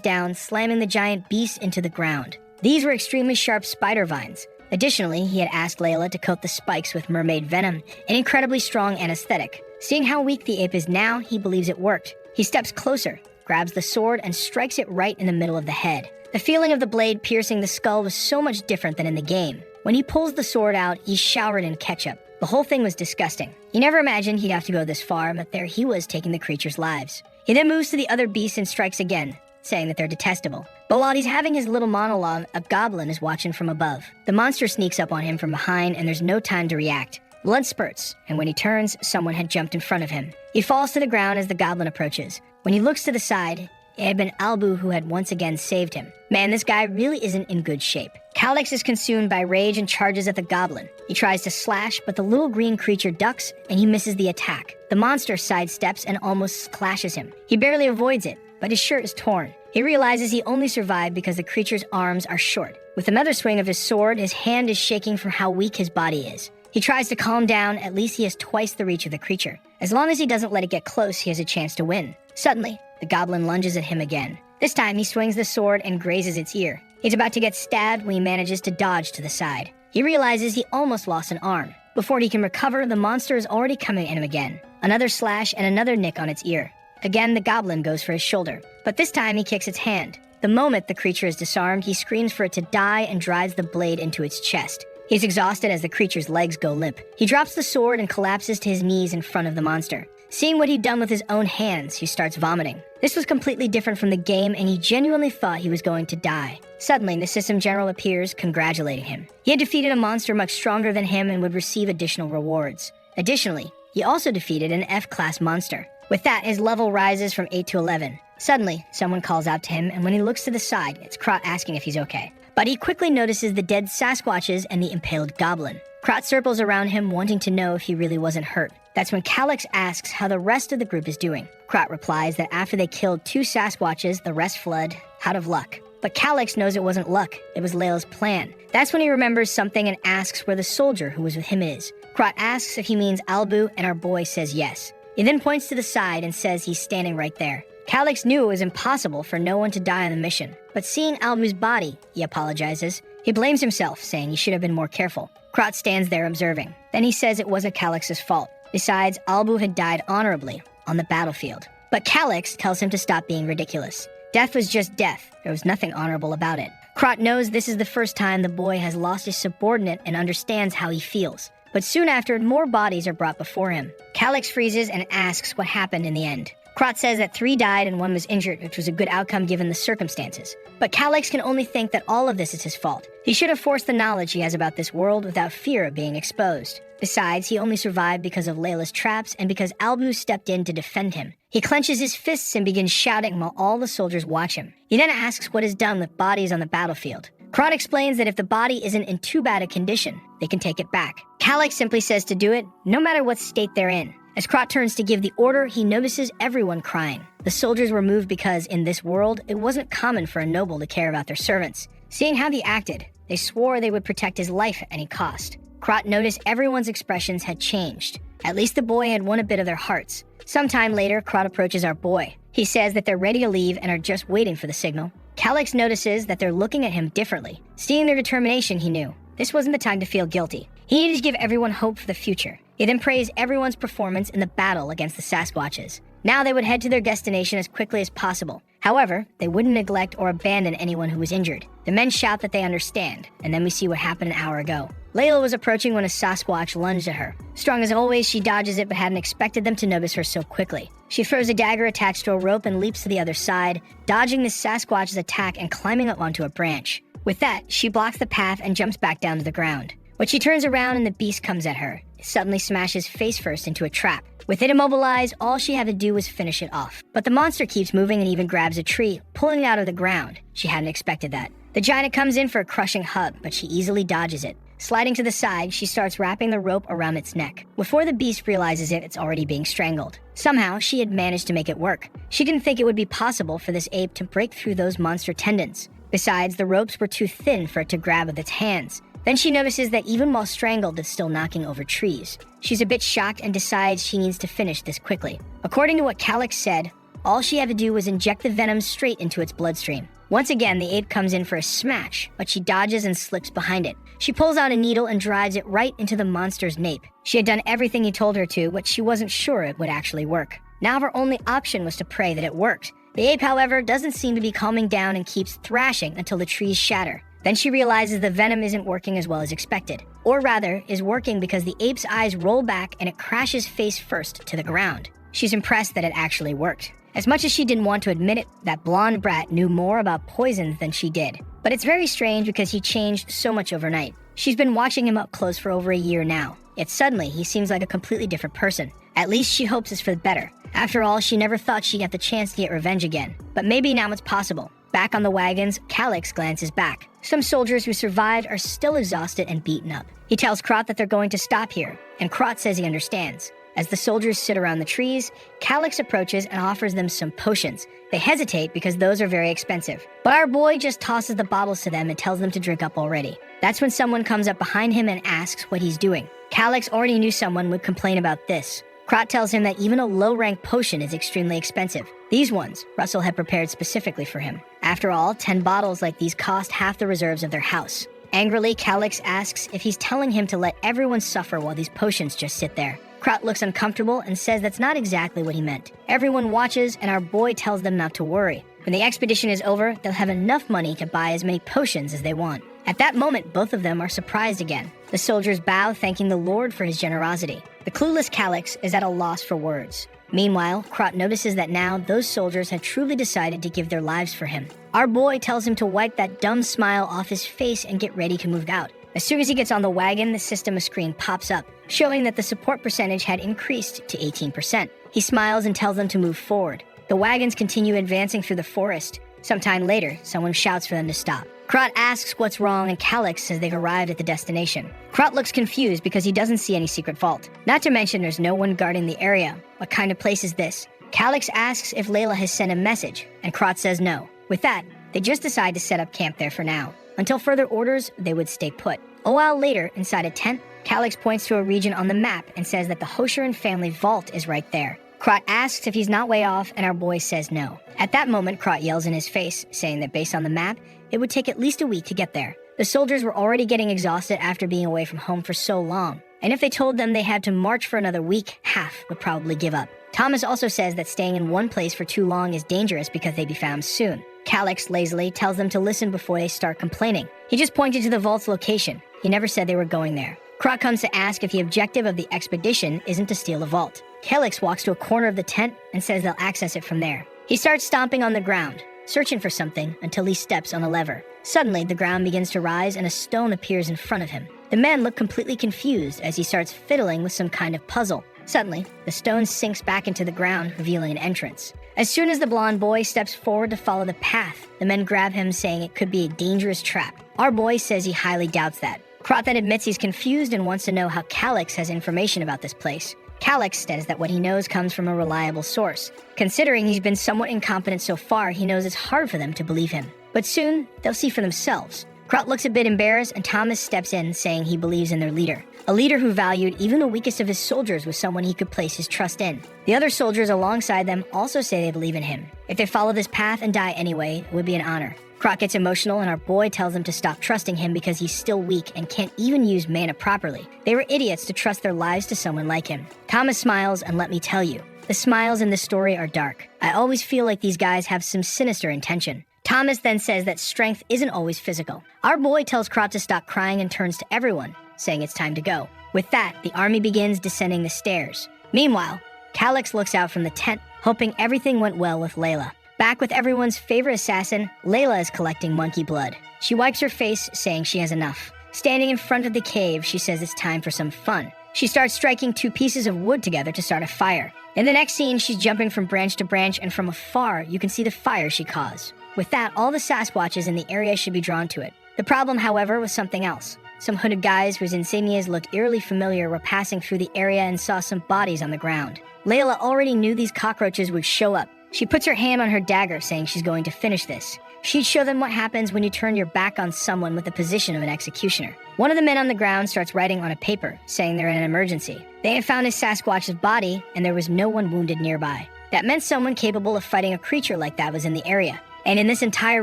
down, slamming the giant beast into the ground. These were extremely sharp spider vines. Additionally, he had asked Layla to coat the spikes with mermaid venom, an incredibly strong anesthetic. Seeing how weak the ape is now, he believes it worked. He steps closer, grabs the sword, and strikes it right in the middle of the head. The feeling of the blade piercing the skull was so much different than in the game. When he pulls the sword out, he's showered in ketchup. The whole thing was disgusting. He never imagined he'd have to go this far, but there he was taking the creature's lives. He then moves to the other beasts and strikes again, saying that they're detestable. But while he's having his little monologue, a goblin is watching from above. The monster sneaks up on him from behind, and there's no time to react. Blood spurts, and when he turns, someone had jumped in front of him. He falls to the ground as the goblin approaches. When he looks to the side, it had been Albu who had once again saved him. Man, this guy really isn't in good shape. Calyx is consumed by rage and charges at the goblin. He tries to slash, but the little green creature ducks, and he misses the attack. The monster sidesteps and almost clashes him. He barely avoids it, but his shirt is torn. He realizes he only survived because the creature's arms are short. With another swing of his sword, his hand is shaking from how weak his body is. He tries to calm down. At least he has twice the reach of the creature. As long as he doesn't let it get close, he has a chance to win. Suddenly, the goblin lunges at him again. This time, he swings the sword and grazes its ear. He's about to get stabbed when he manages to dodge to the side. He realizes he almost lost an arm. Before he can recover, the monster is already coming at him again. Another slash and another nick on its ear. Again, the goblin goes for his shoulder, but this time he kicks its hand. The moment the creature is disarmed, he screams for it to die and drives the blade into its chest. He's exhausted as the creature's legs go limp. He drops the sword and collapses to his knees in front of the monster. Seeing what he'd done with his own hands, he starts vomiting. This was completely different from the game, and he genuinely thought he was going to die. Suddenly, the system general appears, congratulating him. He had defeated a monster much stronger than him and would receive additional rewards. Additionally, he also defeated an F-class monster. With that, his level rises from 8 to 11. Suddenly, someone calls out to him, and when he looks to the side, it's Krot asking if he's okay. But he quickly notices the dead Sasquatches and the impaled goblin. Krot circles around him, wanting to know if he really wasn't hurt. That's when Calyx asks how the rest of the group is doing. Krot replies that after they killed 2 Sasquatches, the rest fled out of luck. But Calyx knows it wasn't luck, it was Layla's plan. That's when he remembers something and asks where the soldier who was with him is. Krot asks if he means Albu, and our boy says yes. He then points to the side and says he's standing right there. Calyx knew it was impossible for no one to die on the mission, but seeing Albu's body, he apologizes. He blames himself, saying he should have been more careful. Krot stands there observing. Then he says it wasn't Calyx's fault. Besides, Albu had died honorably on the battlefield. But Calyx tells him to stop being ridiculous. Death was just death. There was nothing honorable about it. Krot knows this is the first time the boy has lost his subordinate and understands how he feels. But soon after, more bodies are brought before him. Calyx freezes and asks what happened in the end. Krot says that 3 died and 1 was injured, which was a good outcome given the circumstances. But Calyx can only think that all of this is his fault. He should have forced the knowledge he has about this world without fear of being exposed. Besides, he only survived because of Layla's traps and because Albu stepped in to defend him. He clenches his fists and begins shouting while all the soldiers watch him. He then asks what is done with bodies on the battlefield. Krot explains that if the body isn't in too bad a condition, they can take it back. Calyx simply says to do it, no matter what state they're in. As Krot turns to give the order, he notices everyone crying. The soldiers were moved because, in this world, it wasn't common for a noble to care about their servants. Seeing how he acted, they swore they would protect his life at any cost. Krot noticed everyone's expressions had changed. At least the boy had won a bit of their hearts. Sometime later, Krot approaches our boy. He says that they're ready to leave and are just waiting for the signal. Calyx notices that they're looking at him differently. Seeing their determination, he knew this wasn't the time to feel guilty. He needed to give everyone hope for the future. He then praised everyone's performance in the battle against the Sasquatches. Now they would head to their destination as quickly as possible. However, they wouldn't neglect or abandon anyone who was injured. The men shout that they understand, and then we see what happened an hour ago. Layla was approaching when a Sasquatch lunged at her. Strong as always, she dodges it but hadn't expected them to notice her so quickly. She throws a dagger attached to a rope and leaps to the other side, dodging the Sasquatch's attack and climbing up onto a branch. With that, she blocks the path and jumps back down to the ground. But she turns around and the beast comes at her. It suddenly smashes face first into a trap. With it immobilized, all she had to do was finish it off. But the monster keeps moving and even grabs a tree, pulling it out of the ground. She hadn't expected that. The giant comes in for a crushing hug, but she easily dodges it. Sliding to the side, she starts wrapping the rope around its neck. Before the beast realizes it, it's already being strangled. Somehow, she had managed to make it work. She didn't think it would be possible for this ape to break through those monster tendons. Besides, the ropes were too thin for it to grab with its hands. Then she notices that even while strangled, it's still knocking over trees. She's a bit shocked and decides she needs to finish this quickly. According to what Calyx said, all she had to do was inject the venom straight into its bloodstream. Once again, the ape comes in for a smash, but she dodges and slips behind it. She pulls out a needle and drives it right into the monster's nape. She had done everything he told her to, but she wasn't sure it would actually work. Now her only option was to pray that it worked. The ape, however, doesn't seem to be calming down and keeps thrashing until the trees shatter. Then she realizes the venom isn't working as well as expected. Or rather, is working because the ape's eyes roll back and it crashes face first to the ground. She's impressed that it actually worked. As much as she didn't want to admit it, that blonde brat knew more about poisons than she did. But it's very strange because he changed so much overnight. She's been watching him up close for over a year now, yet suddenly he seems like a completely different person. At least she hopes it's for the better. After all, she never thought she'd get the chance to get revenge again. But maybe now it's possible. Back on the wagons, Calyx glances back. Some soldiers who survived are still exhausted and beaten up. He tells Krot that they're going to stop here, and Krot says he understands. As the soldiers sit around the trees, Calyx approaches and offers them some potions. They hesitate because those are very expensive. But our boy just tosses the bottles to them and tells them to drink up already. That's when someone comes up behind him and asks what he's doing. Calyx already knew someone would complain about this. Krot tells him that even a low-rank potion is extremely expensive. These ones, Russell had prepared specifically for him. After all, 10 bottles like these cost half the reserves of their house. Angrily, Calyx asks if he's telling him to let everyone suffer while these potions just sit there. Krot looks uncomfortable and says that's not exactly what he meant. Everyone watches, and our boy tells them not to worry. When the expedition is over, they'll have enough money to buy as many potions as they want. At that moment, both of them are surprised again. The soldiers bow, thanking the Lord for his generosity. The clueless Calyx is at a loss for words. Meanwhile, Krot notices that now those soldiers have truly decided to give their lives for him. Our boy tells him to wipe that dumb smile off his face and get ready to move out. As soon as he gets on the wagon, the system screen pops up, showing that the support percentage had increased to 18%. He smiles and tells them to move forward. The wagons continue advancing through the forest. Sometime later, someone shouts for them to stop. Krot asks what's wrong, and Calyx says they've arrived at the destination. Krot looks confused because he doesn't see any secret vault. Not to mention there's no one guarding the area. What kind of place is this? Calyx asks if Layla has sent a message, and Krot says no. With that, they just decide to set up camp there for now. Until further orders, they would stay put. A while later, inside a tent, Calyx points to a region on the map and says that the Hoshiran family vault is right there. Krot asks if he's not way off, and our boy says no. At that moment, Krot yells in his face, saying that based on the map, it would take at least a week to get there. The soldiers were already getting exhausted after being away from home for so long, and if they told them they had to march for another week, half would probably give up. Thomas also says that staying in one place for too long is dangerous because they'd be found soon. Calyx lazily tells them to listen before they start complaining. He just pointed to the vault's location. He never said they were going there. Krot comes to ask if the objective of the expedition isn't to steal the vault. Calyx walks to a corner of the tent and says they'll access it from there. He starts stomping on the ground, searching for something until he steps on a lever. Suddenly, the ground begins to rise and a stone appears in front of him. The men look completely confused as he starts fiddling with some kind of puzzle. Suddenly, the stone sinks back into the ground, revealing an entrance. As soon as the blonde boy steps forward to follow the path, the men grab him, saying it could be a dangerous trap. Our boy says he highly doubts that. Krot then admits he's confused and wants to know how Calyx has information about this place. Calyx says that what he knows comes from a reliable source. Considering he's been somewhat incompetent so far, he knows it's hard for them to believe him. But soon, they'll see for themselves. Krot looks a bit embarrassed, and Thomas steps in, saying he believes in their leader. A leader who valued even the weakest of his soldiers was someone he could place his trust in. The other soldiers alongside them also say they believe in him. If they follow this path and die anyway, it would be an honor. Krot gets emotional, and our boy tells them to stop trusting him because he's still weak and can't even use mana properly. They were idiots to trust their lives to someone like him. Thomas smiles, and let me tell you, the smiles in this story are dark. I always feel like these guys have some sinister intention. Thomas then says that strength isn't always physical. Our boy tells Krot to stop crying and turns to everyone, saying it's time to go. With that, the army begins descending the stairs. Meanwhile, Calyx looks out from the tent, hoping everything went well with Layla. Back with everyone's favorite assassin, Layla is collecting monkey blood. She wipes her face, saying she has enough. Standing in front of the cave, she says it's time for some fun. She starts striking 2 pieces of wood together to start a fire. In the next scene, she's jumping from branch to branch, and from afar, you can see the fire she caused. With that, all the Sasquatches in the area should be drawn to it. The problem, however, was something else. Some hooded guys whose insignias looked eerily familiar were passing through the area and saw some bodies on the ground. Layla already knew these cockroaches would show up. She puts her hand on her dagger, saying she's going to finish this. She'd show them what happens when you turn your back on someone with the position of an executioner. One of the men on the ground starts writing on a paper, saying they're in an emergency. They had found his Sasquatch's body, and there was no one wounded nearby. That meant someone capable of fighting a creature like that was in the area. And in this entire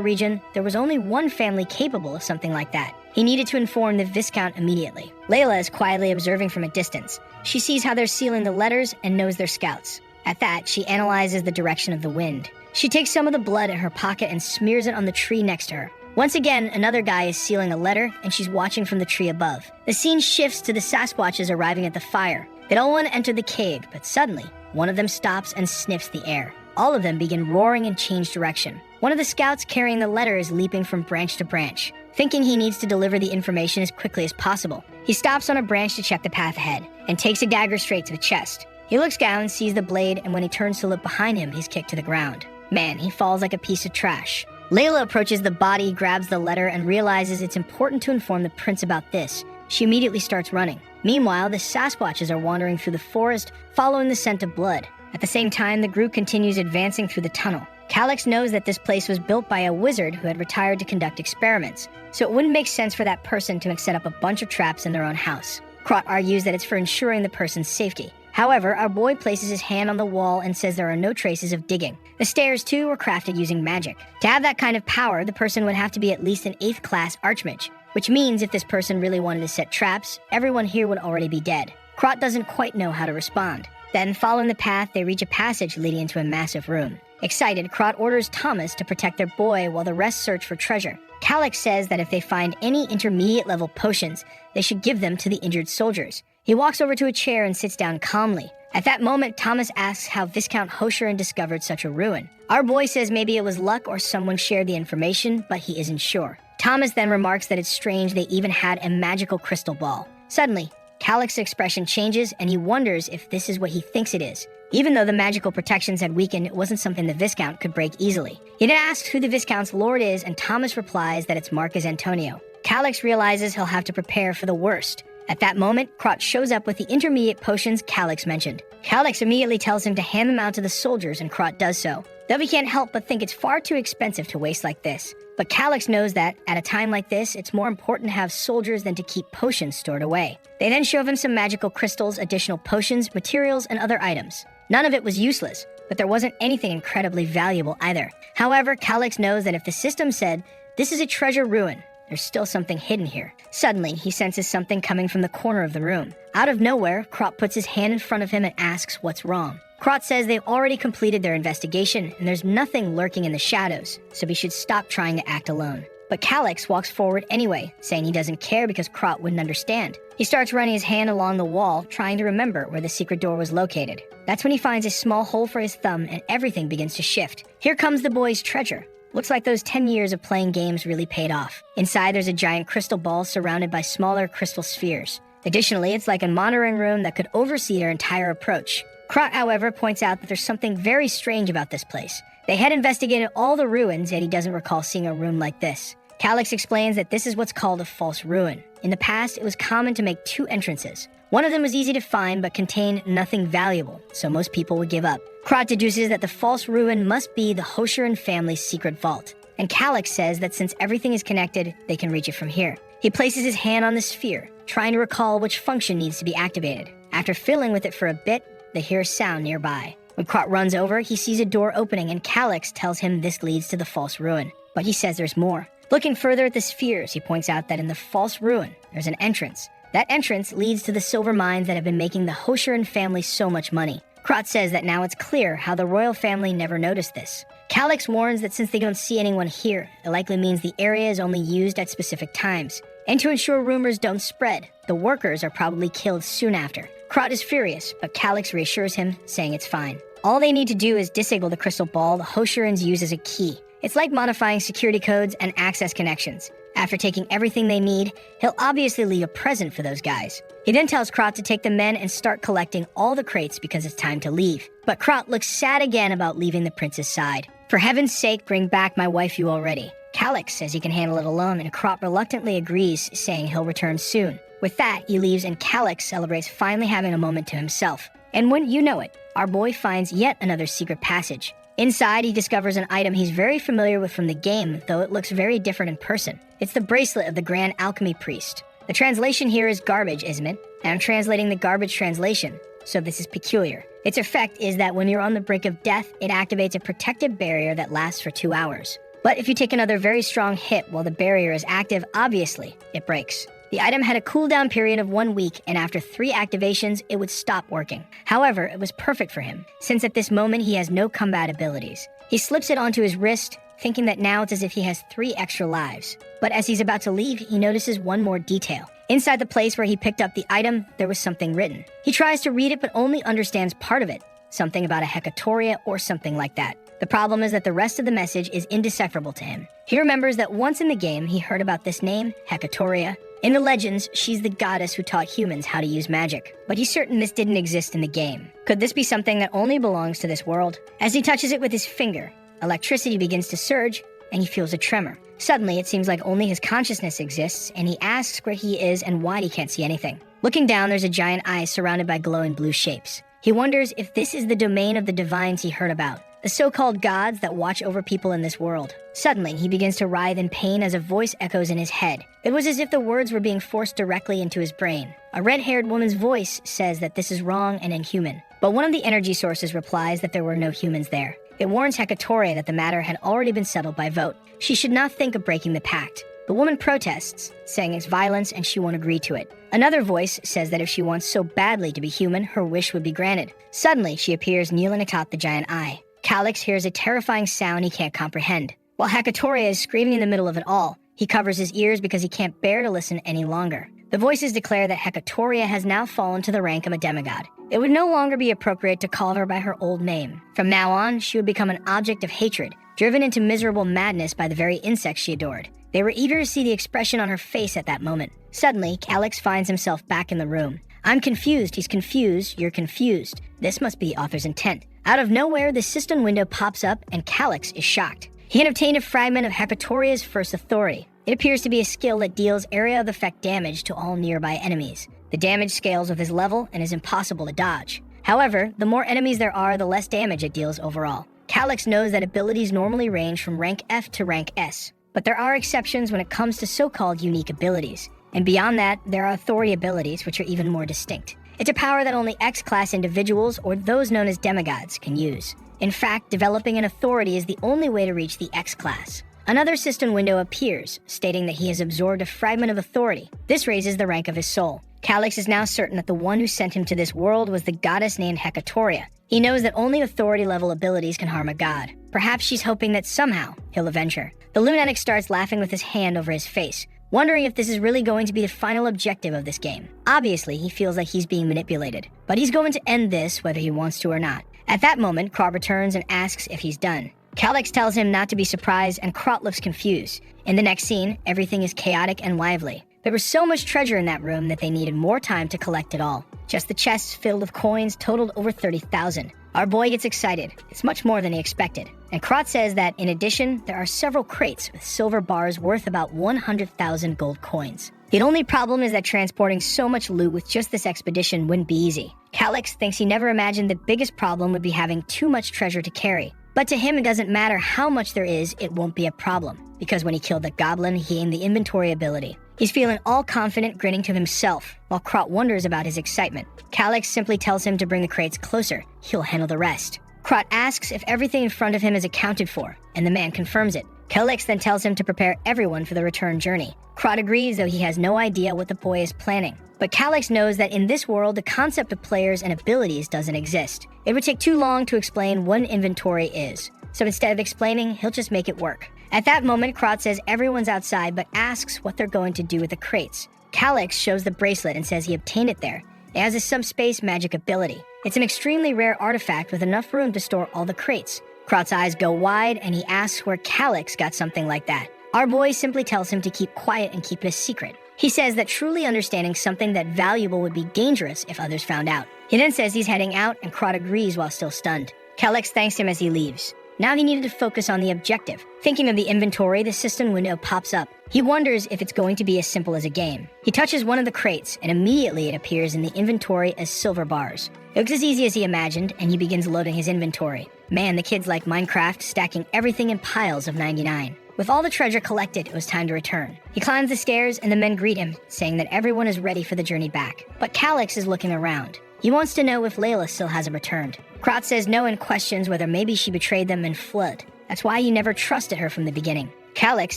region, there was only one family capable of something like that. He needed to inform the Viscount immediately. Layla is quietly observing from a distance. She sees how they're sealing the letters and knows they're scouts. At that, she analyzes the direction of the wind. She takes some of the blood in her pocket and smears it on the tree next to her. Once again, another guy is sealing a letter, and she's watching from the tree above. The scene shifts to the Sasquatches arriving at the fire. They'd all want to enter the cave, but suddenly, one of them stops and sniffs the air. All of them begin roaring and change direction. One of the scouts carrying the letter is leaping from branch to branch, thinking he needs to deliver the information as quickly as possible. He stops on a branch to check the path ahead, and takes a dagger straight to the chest. He looks down, sees the blade, and when he turns to look behind him, he's kicked to the ground. Man, he falls like a piece of trash. Layla approaches the body, grabs the letter, and realizes it's important to inform the prince about this. She immediately starts running. Meanwhile, the Sasquatches are wandering through the forest, following the scent of blood. At the same time, the group continues advancing through the tunnel. Calix knows that this place was built by a wizard who had retired to conduct experiments, so it wouldn't make sense for that person to set up a bunch of traps in their own house. Krot argues that it's for ensuring the person's safety. However, our boy places his hand on the wall and says there are no traces of digging. The stairs, too, were crafted using magic. To have that kind of power, the person would have to be at least an 8th class archmage, which means if this person really wanted to set traps, everyone here would already be dead. Krot doesn't quite know how to respond. Then, following the path, they reach a passage leading into a massive room. Excited, Krot orders Thomas to protect their boy while the rest search for treasure. Calix says that if they find any intermediate-level potions, they should give them to the injured soldiers. He walks over to a chair and sits down calmly. At that moment, Thomas asks how Viscount Hosheran discovered such a ruin. Our boy says maybe it was luck or someone shared the information, but he isn't sure. Thomas then remarks that it's strange they even had a magical crystal ball. Suddenly, Calix's expression changes and he wonders if this is what he thinks it is. Even though the magical protections had weakened, it wasn't something the Viscount could break easily. He then asks who the Viscount's lord is, and Thomas replies that it's Marcus Antonio. Calix realizes he'll have to prepare for the worst. At that moment, Krot shows up with the intermediate potions Calix mentioned. Calix immediately tells him to hand them out to the soldiers, and Krot does so, though he can't help but think it's far too expensive to waste like this. But Calix knows that, at a time like this, it's more important to have soldiers than to keep potions stored away. They then show him some magical crystals, additional potions, materials, and other items. None of it was useless, but there wasn't anything incredibly valuable either. However, Calix knows that if the system said, "This is a treasure ruin," there's still something hidden here. Suddenly, he senses something coming from the corner of the room. Out of nowhere, Krot puts his hand in front of him and asks what's wrong. Krot says they've already completed their investigation and there's nothing lurking in the shadows, so he should stop trying to act alone. But Calix walks forward anyway, saying he doesn't care because Krot wouldn't understand. He starts running his hand along the wall, trying to remember where the secret door was located. That's when he finds a small hole for his thumb and everything begins to shift. Here comes the boy's treasure. Looks like those 10 years of playing games really paid off. Inside, there's a giant crystal ball surrounded by smaller crystal spheres. Additionally, it's like a monitoring room that could oversee their entire approach. Krot, however, points out that there's something very strange about this place. They had investigated all the ruins, yet he doesn't recall seeing a room like this. Calix explains that this is what's called a false ruin. In the past, it was common to make 2 entrances. One of them was easy to find but contained nothing valuable, so most people would give up. Krot deduces that the false ruin must be the Hosheran family's secret vault, and Calix says that since everything is connected, they can reach it from here. He places his hand on the sphere, trying to recall which function needs to be activated. After fiddling with it for a bit, they hear a sound nearby. When Krot runs over, he sees a door opening and Calix tells him this leads to the false ruin, but he says there's more. Looking further at the spheres, he points out that in the false ruin, there's an entrance. That entrance leads to the silver mines that have been making the Hosheran family so much money. Krot says that now it's clear how the royal family never noticed this. Calix warns that since they don't see anyone here, it likely means the area is only used at specific times. And to ensure rumors don't spread, the workers are probably killed soon after. Krot is furious, but Calix reassures him, saying it's fine. All they need to do is disable the crystal ball the Hosherans use as a key. It's like modifying security codes and access connections. After taking everything they need, he'll obviously leave a present for those guys. He then tells Krot to take the men and start collecting all the crates because it's time to leave. But Krot looks sad again about leaving the prince's side. For heaven's sake, bring back my wife you already. Calix says he can handle it alone, and Krot reluctantly agrees, saying he'll return soon. With that, he leaves and Calix celebrates finally having a moment to himself. And wouldn't you know it, our boy finds yet another secret passage. Inside, he discovers an item he's very familiar with from the game, though it looks very different in person. It's the bracelet of the Grand Alchemy Priest. The translation here is garbage, isn't it? And I'm translating the garbage translation, so this is peculiar. Its effect is that when you're on the brink of death, it activates a protective barrier that lasts for 2 hours. But if you take another very strong hit while the barrier is active, obviously, it breaks. The item had a cooldown period of 1 week, and after 3 activations, it would stop working. However, it was perfect for him, since at this moment he has no combat abilities. He slips it onto his wrist, thinking that now it's as if he has 3 extra lives. But as he's about to leave, he notices one more detail. Inside the place where he picked up the item, there was something written. He tries to read it but only understands part of it. something about a Hecatoria or something like that. The problem is that the rest of the message is indecipherable to him. He remembers that once in the game, he heard about this name, Hecatoria. In the legends, she's the goddess who taught humans how to use magic. But he's certain this didn't exist in the game. Could this be something that only belongs to this world? As he touches it with his finger, electricity begins to surge, and he feels a tremor. Suddenly, it seems like only his consciousness exists, and he asks where he is and why he can't see anything. Looking down, there's a giant eye surrounded by glowing blue shapes. He wonders if this is the domain of the divines he heard about, the so-called gods that watch over people in this world. Suddenly, he begins to writhe in pain as a voice echoes in his head. It was as if the words were being forced directly into his brain. A red-haired woman's voice says that this is wrong and inhuman. But one of the energy sources replies that there were no humans there. It warns Hecatoria that the matter had already been settled by vote. She should not think of breaking the pact. The woman protests, saying it's violence and she won't agree to it. Another voice says that if she wants so badly to be human, her wish would be granted. Suddenly, she appears kneeling atop the giant eye. Calyx hears a terrifying sound he can't comprehend. While Hecatoria is screaming in the middle of it all, he covers his ears because he can't bear to listen any longer. The voices declare that Hecatoria has now fallen to the rank of a demigod. It would no longer be appropriate to call her by her old name. From now on, she would become an object of hatred, driven into miserable madness by the very insects she adored. They were eager to see the expression on her face at that moment. Suddenly, Calyx finds himself back in the room. I'm confused, he's confused, you're confused. This must be the author's intent. Out of nowhere, the system window pops up and Calyx is shocked. He had obtained a fragment of Hecatoria's first authority. It appears to be a skill that deals area of effect damage to all nearby enemies. The damage scales with his level and is impossible to dodge. However, the more enemies there are, the less damage it deals overall. Calyx knows that abilities normally range from rank F to rank S, but there are exceptions when it comes to so-called unique abilities. And beyond that, there are authority abilities which are even more distinct. It's a power that only X-class individuals or those known as demigods can use. In fact, developing an authority is the only way to reach the X-class. Another system window appears, stating that he has absorbed a fragment of authority. This raises the rank of his soul. Calyx is now certain that the one who sent him to this world was the goddess named Hecatoria. He knows that only authority-level abilities can harm a god. Perhaps she's hoping that somehow he'll avenge her. The lunatic starts laughing with his hand over his face, wondering if this is really going to be the final objective of this game. Obviously, he feels like he's being manipulated, but he's going to end this whether he wants to or not. At that moment, Krot returns and asks if he's done. Calyx tells him not to be surprised, and Krot looks confused. In the next scene, everything is chaotic and lively. There was so much treasure in that room that they needed more time to collect it all. Just the chests filled with coins totaled over 30,000. Our boy gets excited. It's much more than he expected. And Krot says that, in addition, there are several crates with silver bars worth about 100,000 gold coins. The only problem is that transporting so much loot with just this expedition wouldn't be easy. Calyx thinks he never imagined the biggest problem would be having too much treasure to carry. But to him, it doesn't matter how much there is, it won't be a problem. Because when he killed the goblin, he aimed the inventory ability. He's feeling all confident, grinning to himself, while Krot wonders about his excitement. Calyx simply tells him to bring the crates closer. He'll handle the rest. Krot asks if everything in front of him is accounted for, and the man confirms it. Calyx then tells him to prepare everyone for the return journey. Krot agrees, though he has no idea what the boy is planning. But Calyx knows that in this world, the concept of players and abilities doesn't exist. It would take too long to explain what an inventory is. So instead of explaining, he'll just make it work. At that moment, Krot says everyone's outside, but asks what they're going to do with the crates. Calyx shows the bracelet and says he obtained it there. It has a subspace magic ability. It's an extremely rare artifact with enough room to store all the crates. Krot's eyes go wide, and he asks where Calyx got something like that. Our boy simply tells him to keep quiet and keep it a secret. He says that truly understanding something that valuable would be dangerous if others found out. He then says he's heading out, and Krot agrees while still stunned. Calyx thanks him as he leaves. Now he needed to focus on the objective. Thinking of the inventory, the system window pops up. He wonders if it's going to be as simple as a game. He touches one of the crates, and immediately it appears in the inventory as silver bars. It looks as easy as he imagined, and he begins loading his inventory. Man, the kid's like Minecraft, stacking everything in piles of 99. With all the treasure collected, it was time to return. He climbs the stairs, and the men greet him, saying that everyone is ready for the journey back. But Calyx is looking around. He wants to know if Layla still hasn't returned. Krot says no and questions whether maybe she betrayed them and fled. That's why he never trusted her from the beginning. Calyx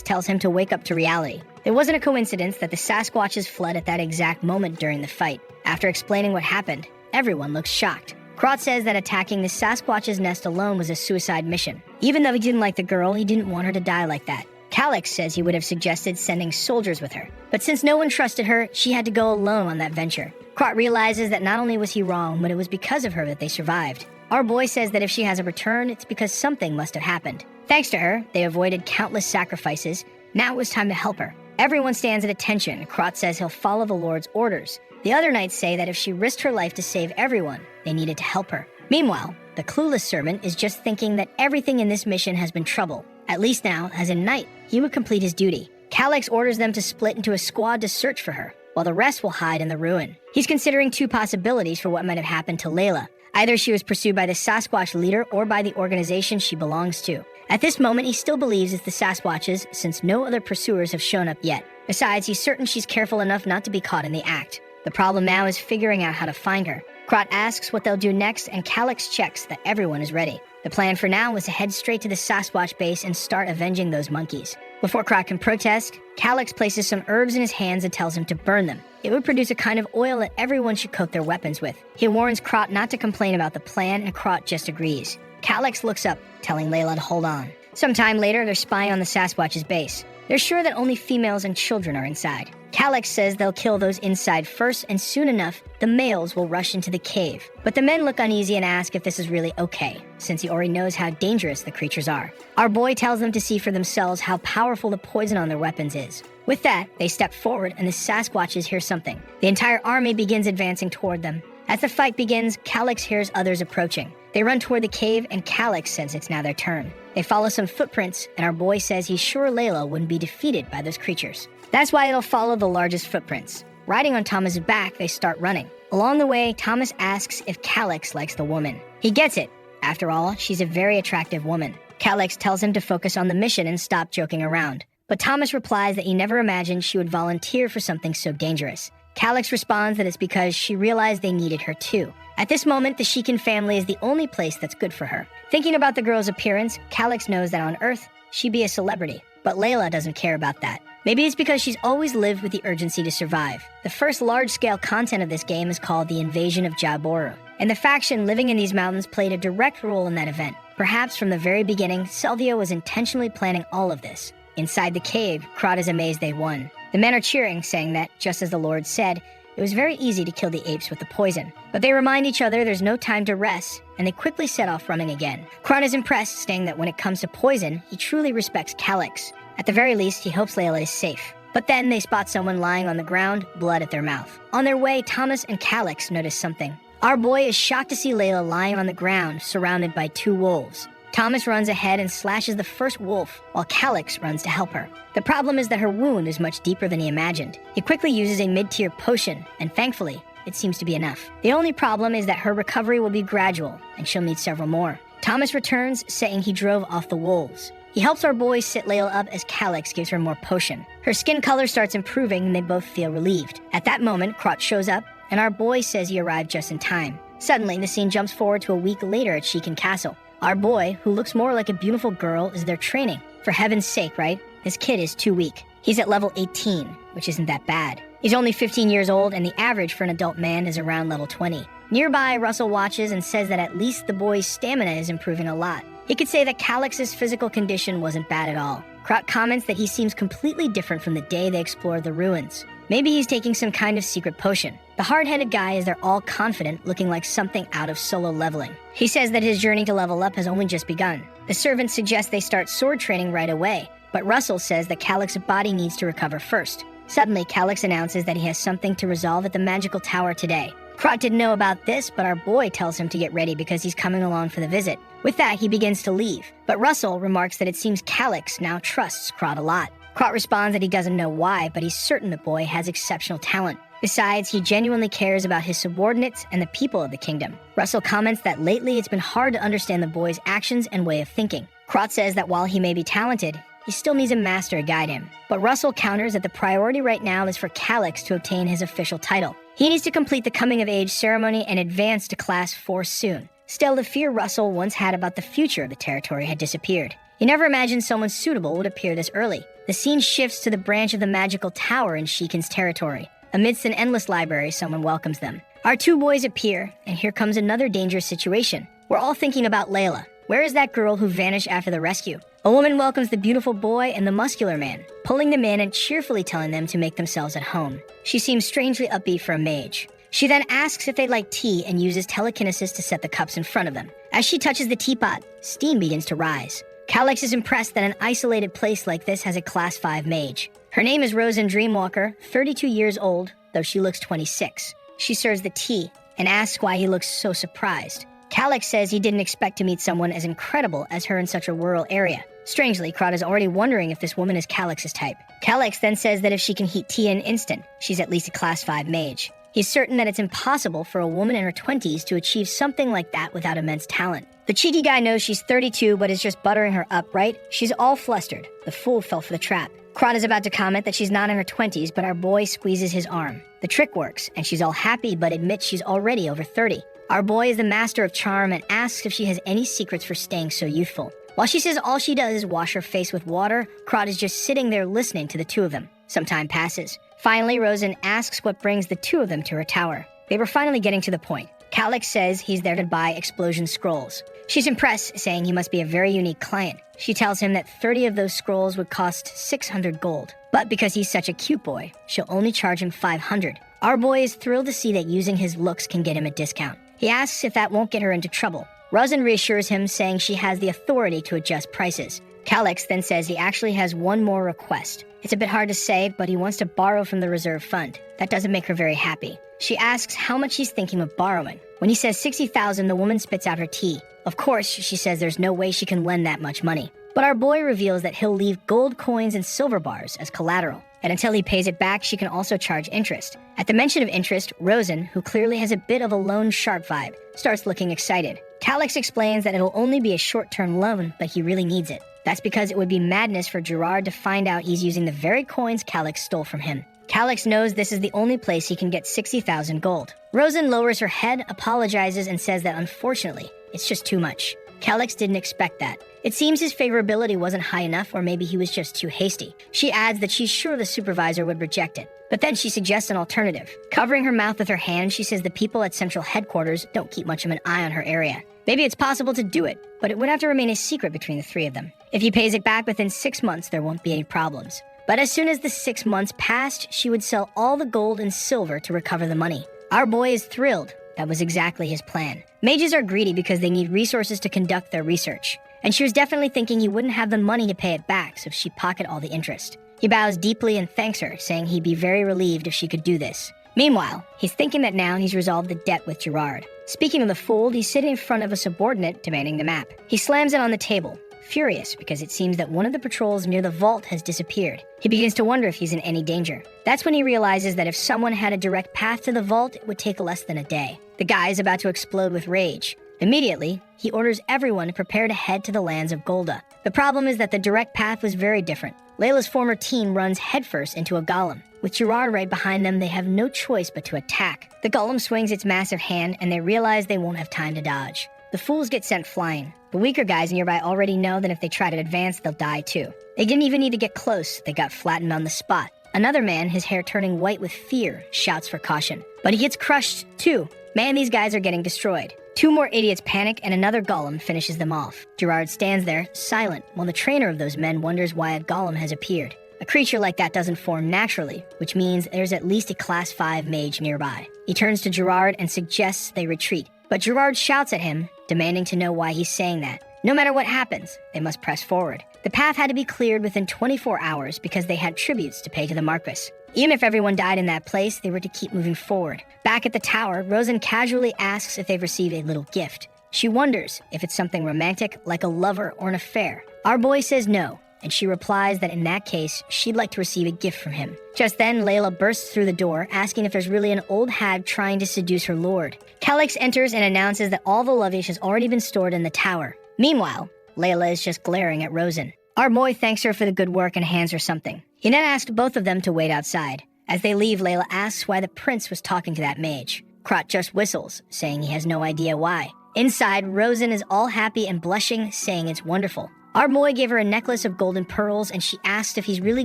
tells him to wake up to reality. It wasn't a coincidence that the Sasquatches fled at that exact moment during the fight. After explaining what happened, everyone looks shocked. Krot says that attacking the Sasquatch's nest alone was a suicide mission. Even though he didn't like the girl, he didn't want her to die like that. Calyx says he would have suggested sending soldiers with her. But since no one trusted her, she had to go alone on that venture. Krat realizes that not only was he wrong, but it was because of her that they survived. Our boy says that if she hasn't returned, it's because something must have happened. Thanks to her, they avoided countless sacrifices. Now it was time to help her. Everyone stands at attention. Krat says he'll follow the Lord's orders. The other knights say that if she risked her life to save everyone, they needed to help her. Meanwhile, the clueless servant is just thinking that everything in this mission has been trouble. At least now, as a knight, he would complete his duty. Calyx orders them to split into a squad to search for her, while the rest will hide in the ruin. He's considering two possibilities for what might have happened to Layla. Either she was pursued by the Sasquatch leader or by the organization she belongs to. At this moment, he still believes it's the Sasquatches since no other pursuers have shown up yet. Besides, he's certain she's careful enough not to be caught in the act. The problem now is figuring out how to find her. Krat asks what they'll do next, and Calyx checks that everyone is ready. The plan for now was to head straight to the Sasquatch base and start avenging those monkeys. Before Krat can protest, Calyx places some herbs in his hands and tells him to burn them. It would produce a kind of oil that everyone should coat their weapons with. He warns Krat not to complain about the plan, and Krat just agrees. Calyx looks up, telling Layla to hold on. Sometime later, they're spying on the Sasquatch's base. They're sure that only females and children are inside. Calyx says they'll kill those inside first, and soon enough, the males will rush into the cave. But the men look uneasy and ask if this is really okay, since he already knows how dangerous the creatures are. Our boy tells them to see for themselves how powerful the poison on their weapons is. With that, they step forward and the Sasquatches hear something. The entire army begins advancing toward them. As the fight begins, Calyx hears others approaching. They run toward the cave, and Calyx says it's now their turn. They follow some footprints, and our boy says he's sure Layla wouldn't be defeated by those creatures. That's why they'll follow the largest footprints. Riding on Thomas's back, they start running. Along the way, Thomas asks if Calyx likes the woman. He gets it. After all, she's a very attractive woman. Calyx tells him to focus on the mission and stop joking around. But Thomas replies that he never imagined she would volunteer for something so dangerous. Calyx responds that it's because she realized they needed her too. At this moment, the Shikan family is the only place that's good for her. Thinking about the girl's appearance, Calyx knows that on Earth, she'd be a celebrity. But Layla doesn't care about that. Maybe it's because she's always lived with the urgency to survive. The first large-scale content of this game is called the invasion of Jaboru, and the faction living in these mountains played a direct role in that event. Perhaps from the very beginning, Selvia was intentionally planning all of this. Inside the cave, Krat is amazed they won. The men are cheering, saying that, just as the Lord said, it was very easy to kill the apes with the poison. But they remind each other there's no time to rest, and they quickly set off running again. Krat is impressed, saying that when it comes to poison, he truly respects Calyx. At the very least, he hopes Layla is safe. But then they spot someone lying on the ground, blood at their mouth. On their way, Thomas and Calyx notice something. Our boy is shocked to see Layla lying on the ground, surrounded by two wolves. Thomas runs ahead and slashes the first wolf, while Calyx runs to help her. The problem is that her wound is much deeper than he imagined. He quickly uses a mid-tier potion, and thankfully, it seems to be enough. The only problem is that her recovery will be gradual, and she'll need several more. Thomas returns, saying he drove off the wolves. He helps our boy sit Layla up as Calyx gives her more potion. Her skin color starts improving, and they both feel relieved. At that moment, Krat shows up, and our boy says he arrived just in time. Suddenly, the scene jumps forward to a week later at Shikan Castle. Our boy, who looks more like a beautiful girl, is there training. For heaven's sake, right? This kid is too weak. He's at level 18, which isn't that bad. He's only 15 years old, and the average for an adult man is around level 20. Nearby, Russell watches and says that at least the boy's stamina is improving a lot. He could say that Calyx's physical condition wasn't bad at all. Krat comments that he seems completely different from the day they explored the ruins. Maybe he's taking some kind of secret potion. The hard-headed guy is there all confident, looking like something out of Solo Leveling. He says that his journey to level up has only just begun. The servant suggests they start sword training right away, but Russell says that Calyx's body needs to recover first. Suddenly, Calyx announces that he has something to resolve at the magical tower today. Krat didn't know about this, but our boy tells him to get ready because he's coming along for the visit. With that, he begins to leave, but Russell remarks that it seems Calyx now trusts Krat a lot. Krat responds that he doesn't know why, but he's certain the boy has exceptional talent. Besides, he genuinely cares about his subordinates and the people of the kingdom. Russell comments that lately it's been hard to understand the boy's actions and way of thinking. Krat says that while he may be talented, he still needs a master to guide him. But Russell counters that the priority right now is for Calyx to obtain his official title. He needs to complete the coming-of-age ceremony and advance to Class 4 soon. Still, the fear Russell once had about the future of the territory had disappeared. He never imagined someone suitable would appear this early. The scene shifts to the branch of the magical tower in Shikan's territory. Amidst an endless library, someone welcomes them. Our two boys appear, and here comes another dangerous situation. We're all thinking about Layla. Where is that girl who vanished after the rescue? A woman welcomes the beautiful boy and the muscular man, pulling them in and cheerfully telling them to make themselves at home. She seems strangely upbeat for a mage. She then asks if they'd like tea and uses telekinesis to set the cups in front of them. As she touches the teapot, steam begins to rise. Calyx is impressed that an isolated place like this has a Class 5 mage. Her name is Rosen Dreamwalker, 32 years old, though she looks 26. She serves the tea and asks why he looks so surprised. Calyx says he didn't expect to meet someone as incredible as her in such a rural area. Strangely, Crot is already wondering if this woman is Calyx's type. Calyx then says that if she can heat tea in an instant, she's at least a Class 5 mage. He's certain that it's impossible for a woman in her 20s to achieve something like that without immense talent. The cheeky guy knows she's 32 but is just buttering her up, right? She's all flustered. The fool fell for the trap. Crot is about to comment that she's not in her 20s, but our boy squeezes his arm. The trick works, and she's all happy but admits she's already over 30. Our boy is the master of charm and asks if she has any secrets for staying so youthful. While she says all she does is wash her face with water, Crot is just sitting there listening to the two of them. Some time passes. Finally, Rosen asks what brings the two of them to her tower. They were finally getting to the point. Calyx says he's there to buy explosion scrolls. She's impressed, saying he must be a very unique client. She tells him that 30 of those scrolls would cost 600 gold. But because he's such a cute boy, she'll only charge him 500. Our boy is thrilled to see that using his looks can get him a discount. He asks if that won't get her into trouble. Rosen reassures him, saying she has the authority to adjust prices. Calyx then says he actually has one more request. It's a bit hard to say, but he wants to borrow from the reserve fund. That doesn't make her very happy. She asks how much he's thinking of borrowing. When he says 60,000, the woman spits out her tea. Of course, she says there's no way she can lend that much money. But our boy reveals that he'll leave gold coins and silver bars as collateral. And until he pays it back, she can also charge interest. At the mention of interest, Rosen, who clearly has a bit of a loan shark vibe, starts looking excited. Calyx explains that it'll only be a short-term loan, but he really needs it. That's because it would be madness for Gerard to find out he's using the very coins Calyx stole from him. Calyx knows this is the only place he can get 60,000 gold. Rosen lowers her head, apologizes, and says that unfortunately, it's just too much. Calyx didn't expect that. It seems his favorability wasn't high enough, or maybe he was just too hasty. She adds that she's sure the supervisor would reject it. But then she suggests an alternative. Covering her mouth with her hand, she says the people at Central Headquarters don't keep much of an eye on her area. Maybe it's possible to do it, but it would have to remain a secret between the three of them. If he pays it back within 6 months, there won't be any problems. But as soon as the 6 months passed, she would sell all the gold and silver to recover the money. Our boy is thrilled. That was exactly his plan. Mages are greedy because they need resources to conduct their research. And she was definitely thinking he wouldn't have the money to pay it back, so she'd pocket all the interest. He bows deeply and thanks her, saying he'd be very relieved if she could do this. Meanwhile, he's thinking that now he's resolved the debt with Gerard. Speaking of the fool, he's sitting in front of a subordinate demanding the map. He slams it on the table, furious because it seems that one of the patrols near the vault has disappeared. He begins to wonder if he's in any danger. That's when he realizes that if someone had a direct path to the vault, it would take less than a day. The guy is about to explode with rage. Immediately, he orders everyone to prepare to head to the lands of Golda. The problem is that the direct path was very different. Layla's former team runs headfirst into a golem. With Gerard right behind them, they have no choice but to attack. The golem swings its massive hand, and they realize they won't have time to dodge. The fools get sent flying. The weaker guys nearby already know that if they try to advance, they'll die too. They didn't even need to get close. They got flattened on the spot. Another man, his hair turning white with fear, shouts for caution. But he gets crushed too. Man, these guys are getting destroyed. 2 more idiots panic, and another golem finishes them off. Gerard stands there, silent, while the trainer of those men wonders why a golem has appeared. A creature like that doesn't form naturally, which means there's at least a Class 5 mage nearby. He turns to Gerard and suggests they retreat, but Gerard shouts at him, demanding to know why he's saying that. No matter what happens, they must press forward. The path had to be cleared within 24 hours because they had tributes to pay to the Marquis. Even if everyone died in that place, they were to keep moving forward. Back at the tower, Rosen casually asks if they've received a little gift. She wonders if it's something romantic, like a lover or an affair. Our boy says no, and she replies that in that case, she'd like to receive a gift from him. Just then, Layla bursts through the door, asking if there's really an old hag trying to seduce her lord. Calyx enters and announces that all the luggage has already been stored in the tower. Meanwhile, Layla is just glaring at Rosen. Our boy thanks her for the good work and hands her something. He then asks both of them to wait outside. As they leave, Layla asks why the prince was talking to that mage. Crot just whistles, saying he has no idea why. Inside, Rosen is all happy and blushing, saying it's wonderful. Our boy gave her a necklace of golden pearls, and she asked if he's really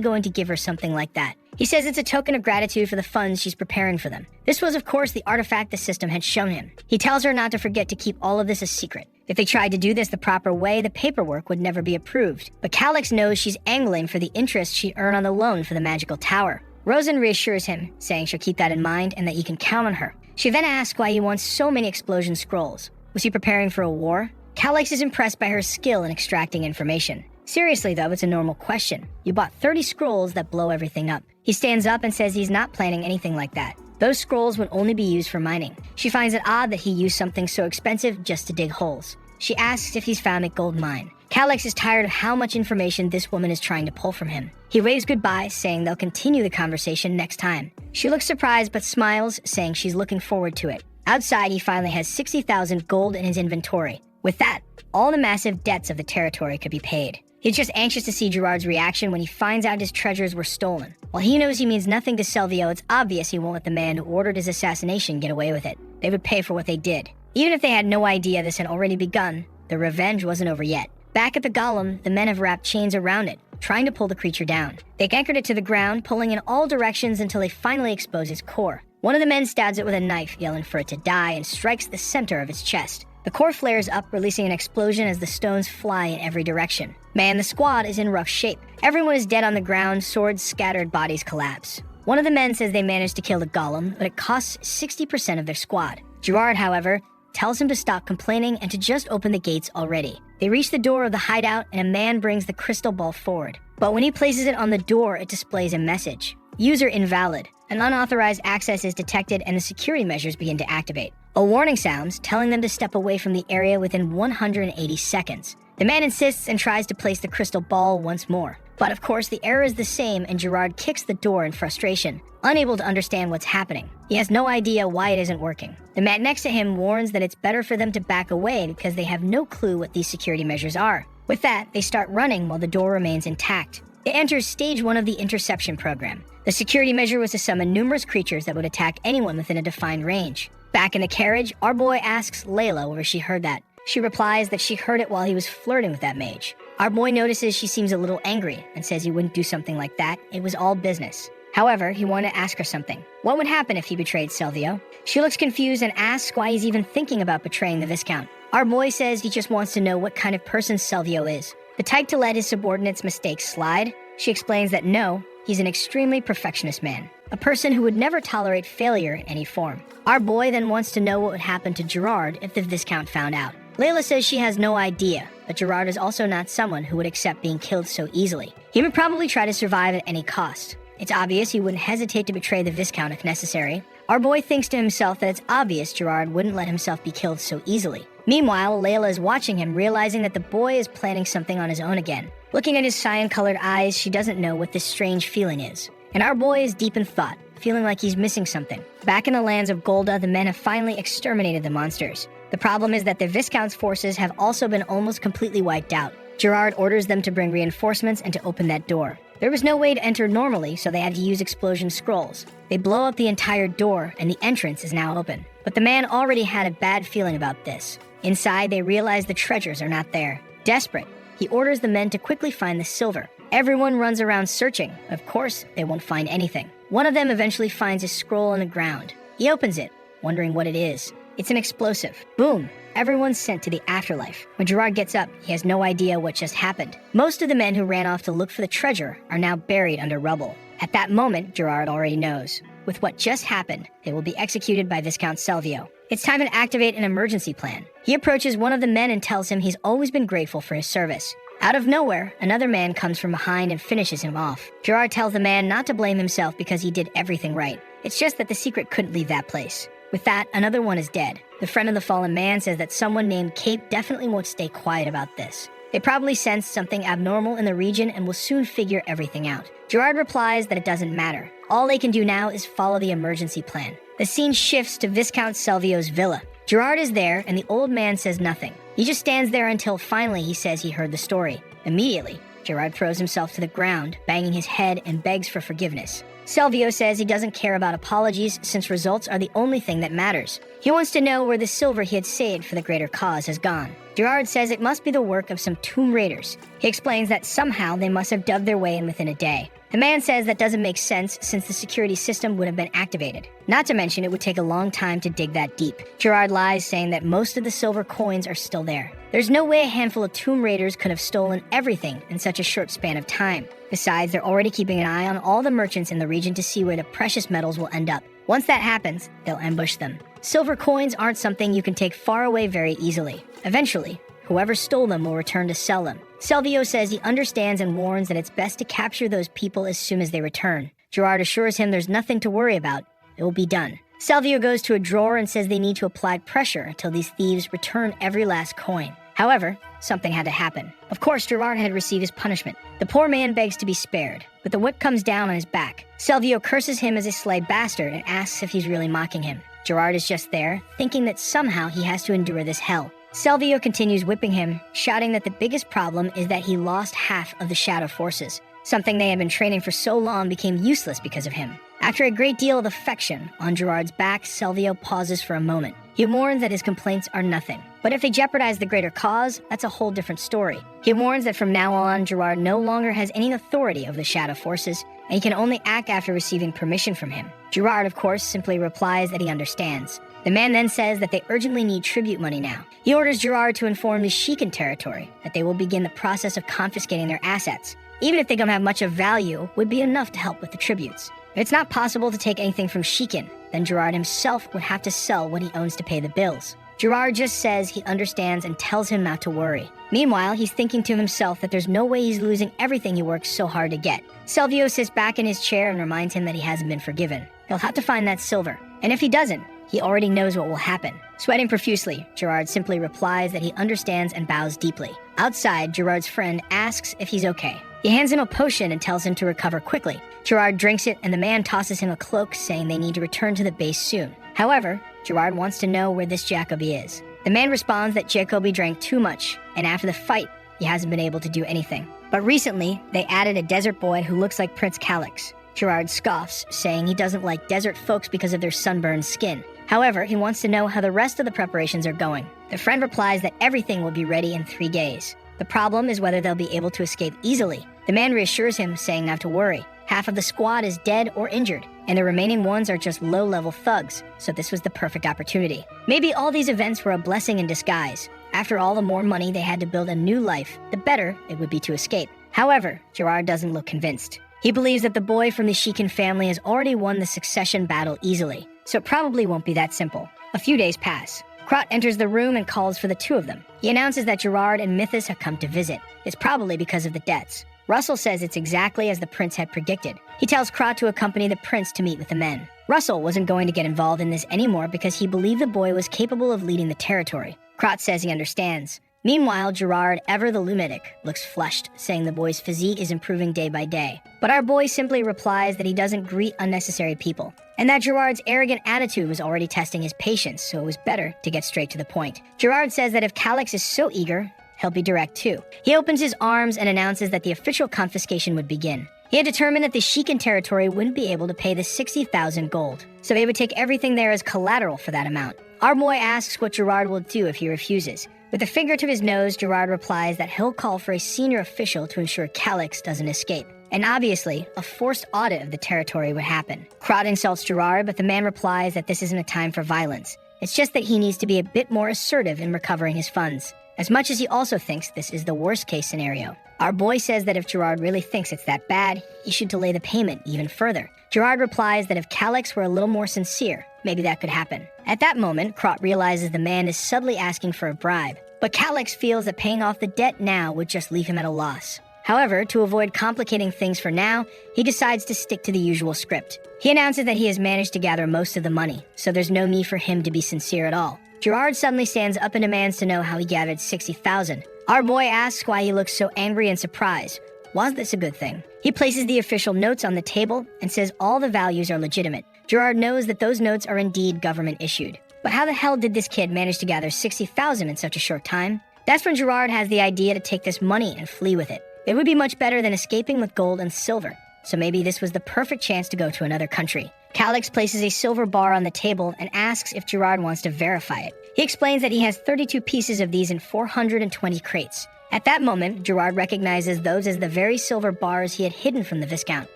going to give her something like that. He says it's a token of gratitude for the funds she's preparing for them. This was, of course, the artifact the system had shown him. He tells her not to forget to keep all of this a secret. If they tried to do this the proper way, the paperwork would never be approved. But Calyx knows she's angling for the interest she'd earn on the loan for the magical tower. Rosen reassures him, saying she'll keep that in mind and that he can count on her. She then asks why he wants so many explosion scrolls. Was he preparing for a war? Calix is impressed by her skill in extracting information. Seriously though, it's a normal question. You bought 30 scrolls that blow everything up. He stands up and says he's not planning anything like that. Those scrolls would only be used for mining. She finds it odd that he used something so expensive just to dig holes. She asks if he's found a gold mine. Calix is tired of how much information this woman is trying to pull from him. He waves goodbye, saying they'll continue the conversation next time. She looks surprised but smiles, saying she's looking forward to it. Outside, he finally has 60,000 gold in his inventory. With that, all the massive debts of the territory could be paid. He's just anxious to see Gerard's reaction when he finds out his treasures were stolen. While he knows he means nothing to Selvio, it's obvious he won't let the man who ordered his assassination get away with it. They would pay for what they did. Even if they had no idea this had already begun, the revenge wasn't over yet. Back at the golem, the men have wrapped chains around it, trying to pull the creature down. They anchored it to the ground, pulling in all directions until they finally expose its core. One of the men stabs it with a knife, yelling for it to die, and strikes the center of its chest. The core flares up, releasing an explosion as the stones fly in every direction. Man, the squad is in rough shape. Everyone is dead on the ground, swords scattered, bodies collapse. One of the men says they managed to kill the golem, but it costs 60% of their squad. Gerard, however, tells him to stop complaining and to just open the gates already. They reach the door of the hideout, and a man brings the crystal ball forward. But when he places it on the door, it displays a message. User invalid. An unauthorized access is detected and the security measures begin to activate. A warning sounds, telling them to step away from the area within 180 seconds. The man insists and tries to place the crystal ball once more. But of course, the error is the same and Gerard kicks the door in frustration, unable to understand what's happening. He has no idea why it isn't working. The man next to him warns that it's better for them to back away because they have no clue what these security measures are. With that, they start running while the door remains intact. It enters stage 1 of the interception program. The security measure was to summon numerous creatures that would attack anyone within a defined range. Back in the carriage, our boy asks Layla where she heard that. She replies that she heard it while he was flirting with that mage. Our boy notices she seems a little angry and says he wouldn't do something like that. It was all business. However, he wanted to ask her something. What would happen if he betrayed Selvio? She looks confused and asks why he's even thinking about betraying the Viscount. Our boy says he just wants to know what kind of person Selvio is. The type to let his subordinates' mistakes slide? She explains that no, he's an extremely perfectionist man. A person who would never tolerate failure in any form. Our boy then wants to know what would happen to Gerard if the Viscount found out. Layla says she has no idea, but Gerard is also not someone who would accept being killed so easily. He would probably try to survive at any cost. It's obvious he wouldn't hesitate to betray the Viscount if necessary. Our boy thinks to himself that it's obvious Gerard wouldn't let himself be killed so easily. Meanwhile, Layla is watching him, realizing that the boy is planning something on his own again. Looking at his cyan-colored eyes, she doesn't know what this strange feeling is. And our boy is deep in thought, feeling like he's missing something. Back in the lands of Golda, the men have finally exterminated the monsters. The problem is that the Viscount's forces have also been almost completely wiped out. Gerard orders them to bring reinforcements and to open that door. There was no way to enter normally, so they had to use explosion scrolls. They blow up the entire door, and the entrance is now open. But the man already had a bad feeling about this. Inside, they realize the treasures are not there. Desperate, he orders the men to quickly find the silver. Everyone runs around searching. Of course, they won't find anything. One of them eventually finds a scroll on the ground. He opens it, wondering what it is. It's an explosive. Boom! Everyone's sent to the afterlife. When Gerard gets up, he has no idea what just happened. Most of the men who ran off to look for the treasure are now buried under rubble. At that moment, Gerard already knows. With what just happened, they will be executed by Viscount Selvio. It's time to activate an emergency plan. He approaches one of the men and tells him he's always been grateful for his service. Out of nowhere, another man comes from behind and finishes him off. Gerard tells the man not to blame himself because he did everything right. It's just that the secret couldn't leave that place. With that, another one is dead. The friend of the fallen man says that someone named Cape definitely won't stay quiet about this. They probably sense something abnormal in the region and will soon figure everything out. Gerard replies that it doesn't matter. All they can do now is follow the emergency plan. The scene shifts to Viscount Selvio's villa. Gerard is there, and the old man says nothing. He just stands there until finally he says he heard the story. Immediately, Gerard throws himself to the ground, banging his head and begs for forgiveness. Selvio says he doesn't care about apologies since results are the only thing that matters. He wants to know where the silver he had saved for the greater cause has gone. Gerard says it must be the work of some tomb raiders. He explains that somehow they must have dug their way in within a day. The man says that doesn't make sense since the security system would have been activated. Not to mention it would take a long time to dig that deep. Gerard lies, saying that most of the silver coins are still there. There's no way a handful of tomb raiders could have stolen everything in such a short span of time. Besides, they're already keeping an eye on all the merchants in the region to see where the precious metals will end up. Once that happens, they'll ambush them. Silver coins aren't something you can take far away very easily. Eventually, whoever stole them will return to sell them. Salvio says he understands and warns that it's best to capture those people as soon as they return. Gerard assures him there's nothing to worry about. It will be done. Salvio goes to a drawer and says they need to apply pressure until these thieves return every last coin. However, something had to happen. Of course, Gerard had received his punishment. The poor man begs to be spared, but the whip comes down on his back. Salvio curses him as a sly bastard and asks if he's really mocking him. Gerard is just there, thinking that somehow he has to endure this hell. Salvio continues whipping him, shouting that the biggest problem is that he lost half of the shadow forces. Something they had been training for so long became useless because of him. After a great deal of affection on Gerard's back, Salvio pauses for a moment. He warns that his complaints are nothing. But if they jeopardize the greater cause, that's a whole different story. He warns that from now on, Gerard no longer has any authority over the shadow forces, and he can only act after receiving permission from him. Gerard, of course, simply replies that he understands. The man then says that they urgently need tribute money now. He orders Gerard to inform the Shikan territory that they will begin the process of confiscating their assets. Even if they don't have much of value, would be enough to help with the tributes. If it's not possible to take anything from Shikan, then Gerard himself would have to sell what he owns to pay the bills. Gerard just says he understands and tells him not to worry. Meanwhile, he's thinking to himself that there's no way he's losing everything he worked so hard to get. Salvio sits back in his chair and reminds him that he hasn't been forgiven. He'll have to find that silver. And if he doesn't, he already knows what will happen. Sweating profusely, Gerard simply replies that he understands and bows deeply. Outside, Gerard's friend asks if he's okay. He hands him a potion and tells him to recover quickly. Gerard drinks it, and the man tosses him a cloak, saying they need to return to the base soon. However, Gerard wants to know where this Jacoby is. The man responds that Jacoby drank too much, and after the fight, he hasn't been able to do anything. But recently, they added a desert boy who looks like Prince Calix. Gerard scoffs, saying he doesn't like desert folks because of their sunburned skin. However, he wants to know how the rest of the preparations are going. The friend replies that everything will be ready in 3 days. The problem is whether they'll be able to escape easily. The man reassures him, saying not to worry. Half of the squad is dead or injured, and the remaining ones are just low-level thugs, so this was the perfect opportunity. Maybe all these events were a blessing in disguise. After all, the more money they had to build a new life, the better it would be to escape. However, Gerard doesn't look convinced. He believes that the boy from the Shikan family has already won the succession battle easily, so it probably won't be that simple. A few days pass. Krot enters the room and calls for the two of them. He announces that Gerard and Mythos have come to visit. It's probably because of the debts. Russell says it's exactly as the prince had predicted. He tells Krot to accompany the prince to meet with the men. Russell wasn't going to get involved in this anymore because he believed the boy was capable of leading the territory. Krot says he understands. Meanwhile, Gerard, ever the lunatic, looks flushed, saying the boy's physique is improving day by day. But our boy simply replies that he doesn't greet unnecessary people, and that Gerard's arrogant attitude was already testing his patience, so it was better to get straight to the point. Gerard says that if Calix is so eager, he'll be direct too. He opens his arms and announces that the official confiscation would begin. He had determined that the Shikan territory wouldn't be able to pay the 60,000 gold, so they would take everything there as collateral for that amount. Our boy asks what Gerard will do if he refuses. With a finger to his nose, Gerard replies that he'll call for a senior official to ensure Calix doesn't escape. And obviously, a forced audit of the territory would happen. Krot insults Gerard, but the man replies that this isn't a time for violence. It's just that he needs to be a bit more assertive in recovering his funds, as much as he also thinks this is the worst-case scenario. Our boy says that if Gerard really thinks it's that bad, he should delay the payment even further. Gerard replies that if Calix were a little more sincere, maybe that could happen. At that moment, Krot realizes the man is subtly asking for a bribe, but Calix feels that paying off the debt now would just leave him at a loss. However, to avoid complicating things for now, he decides to stick to the usual script. He announces that he has managed to gather most of the money, so there's no need for him to be sincere at all. Gerard suddenly stands up and demands to know how he gathered 60,000. Our boy asks why he looks so angry and surprised. Was this a good thing? He places the official notes on the table and says all the values are legitimate. Gerard knows that those notes are indeed government issued. But how the hell did this kid manage to gather 60,000 in such a short time? That's when Gerard has the idea to take this money and flee with it. It would be much better than escaping with gold and silver, so maybe this was the perfect chance to go to another country. Calix places a silver bar on the table and asks if Gerard wants to verify it. He explains that he has 32 pieces of these in 420 crates. At that moment, Gerard recognizes those as the very silver bars he had hidden from the Viscount.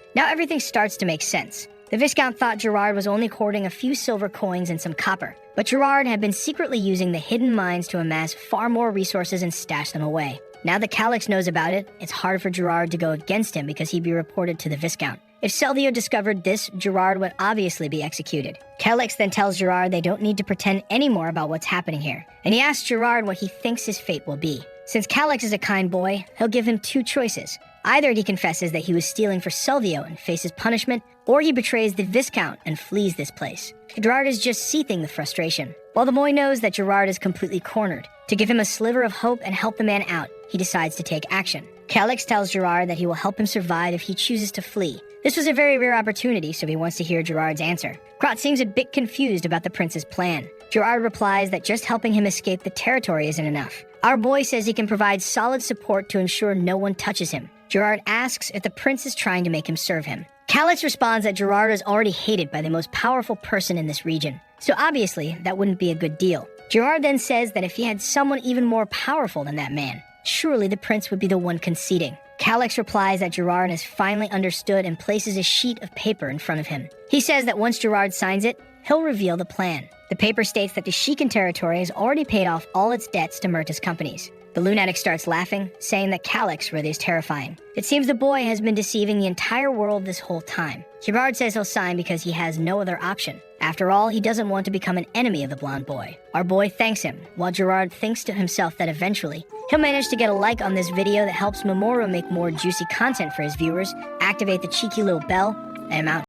Now everything starts to make sense. The Viscount thought Gerard was only hoarding a few silver coins and some copper, but Gerard had been secretly using the hidden mines to amass far more resources and stash them away. Now that Calix knows about it, it's hard for Gerard to go against him because he'd be reported to the Viscount. If Selvio discovered this, Gerard would obviously be executed. Calix then tells Gerard they don't need to pretend anymore about what's happening here, and he asks Gerard what he thinks his fate will be. Since Calix is a kind boy, he'll give him two choices. Either he confesses that he was stealing for Selvio and faces punishment, or he betrays the Viscount and flees this place. Gerard is just seething with frustration, while the boy knows that Gerard is completely cornered. To give him a sliver of hope and help the man out, he decides to take action. Calix tells Gerard that he will help him survive if he chooses to flee. This was a very rare opportunity, so he wants to hear Gerard's answer. Krat seems a bit confused about the prince's plan. Gerard replies that just helping him escape the territory isn't enough. Our boy says he can provide solid support to ensure no one touches him. Gerard asks if the prince is trying to make him serve him. Calix responds that Gerard is already hated by the most powerful person in this region, so obviously that wouldn't be a good deal. Gerard then says that if he had someone even more powerful than that man, surely the prince would be the one conceding. Calix replies that Gerard has finally understood and places a sheet of paper in front of him. He says that once Gerard signs it, he'll reveal the plan. The paper states that the Shikan territory has already paid off all its debts to Myrta's companies. The lunatic starts laughing, saying that Calix really is terrifying. It seems the boy has been deceiving the entire world this whole time. Gerard says he'll sign because he has no other option. After all, he doesn't want to become an enemy of the blonde boy. Our boy thanks him, while Gerard thinks to himself that eventually, he'll manage to get a like on this video that helps Mamoru make more juicy content for his viewers, activate the cheeky little bell, and I'm out.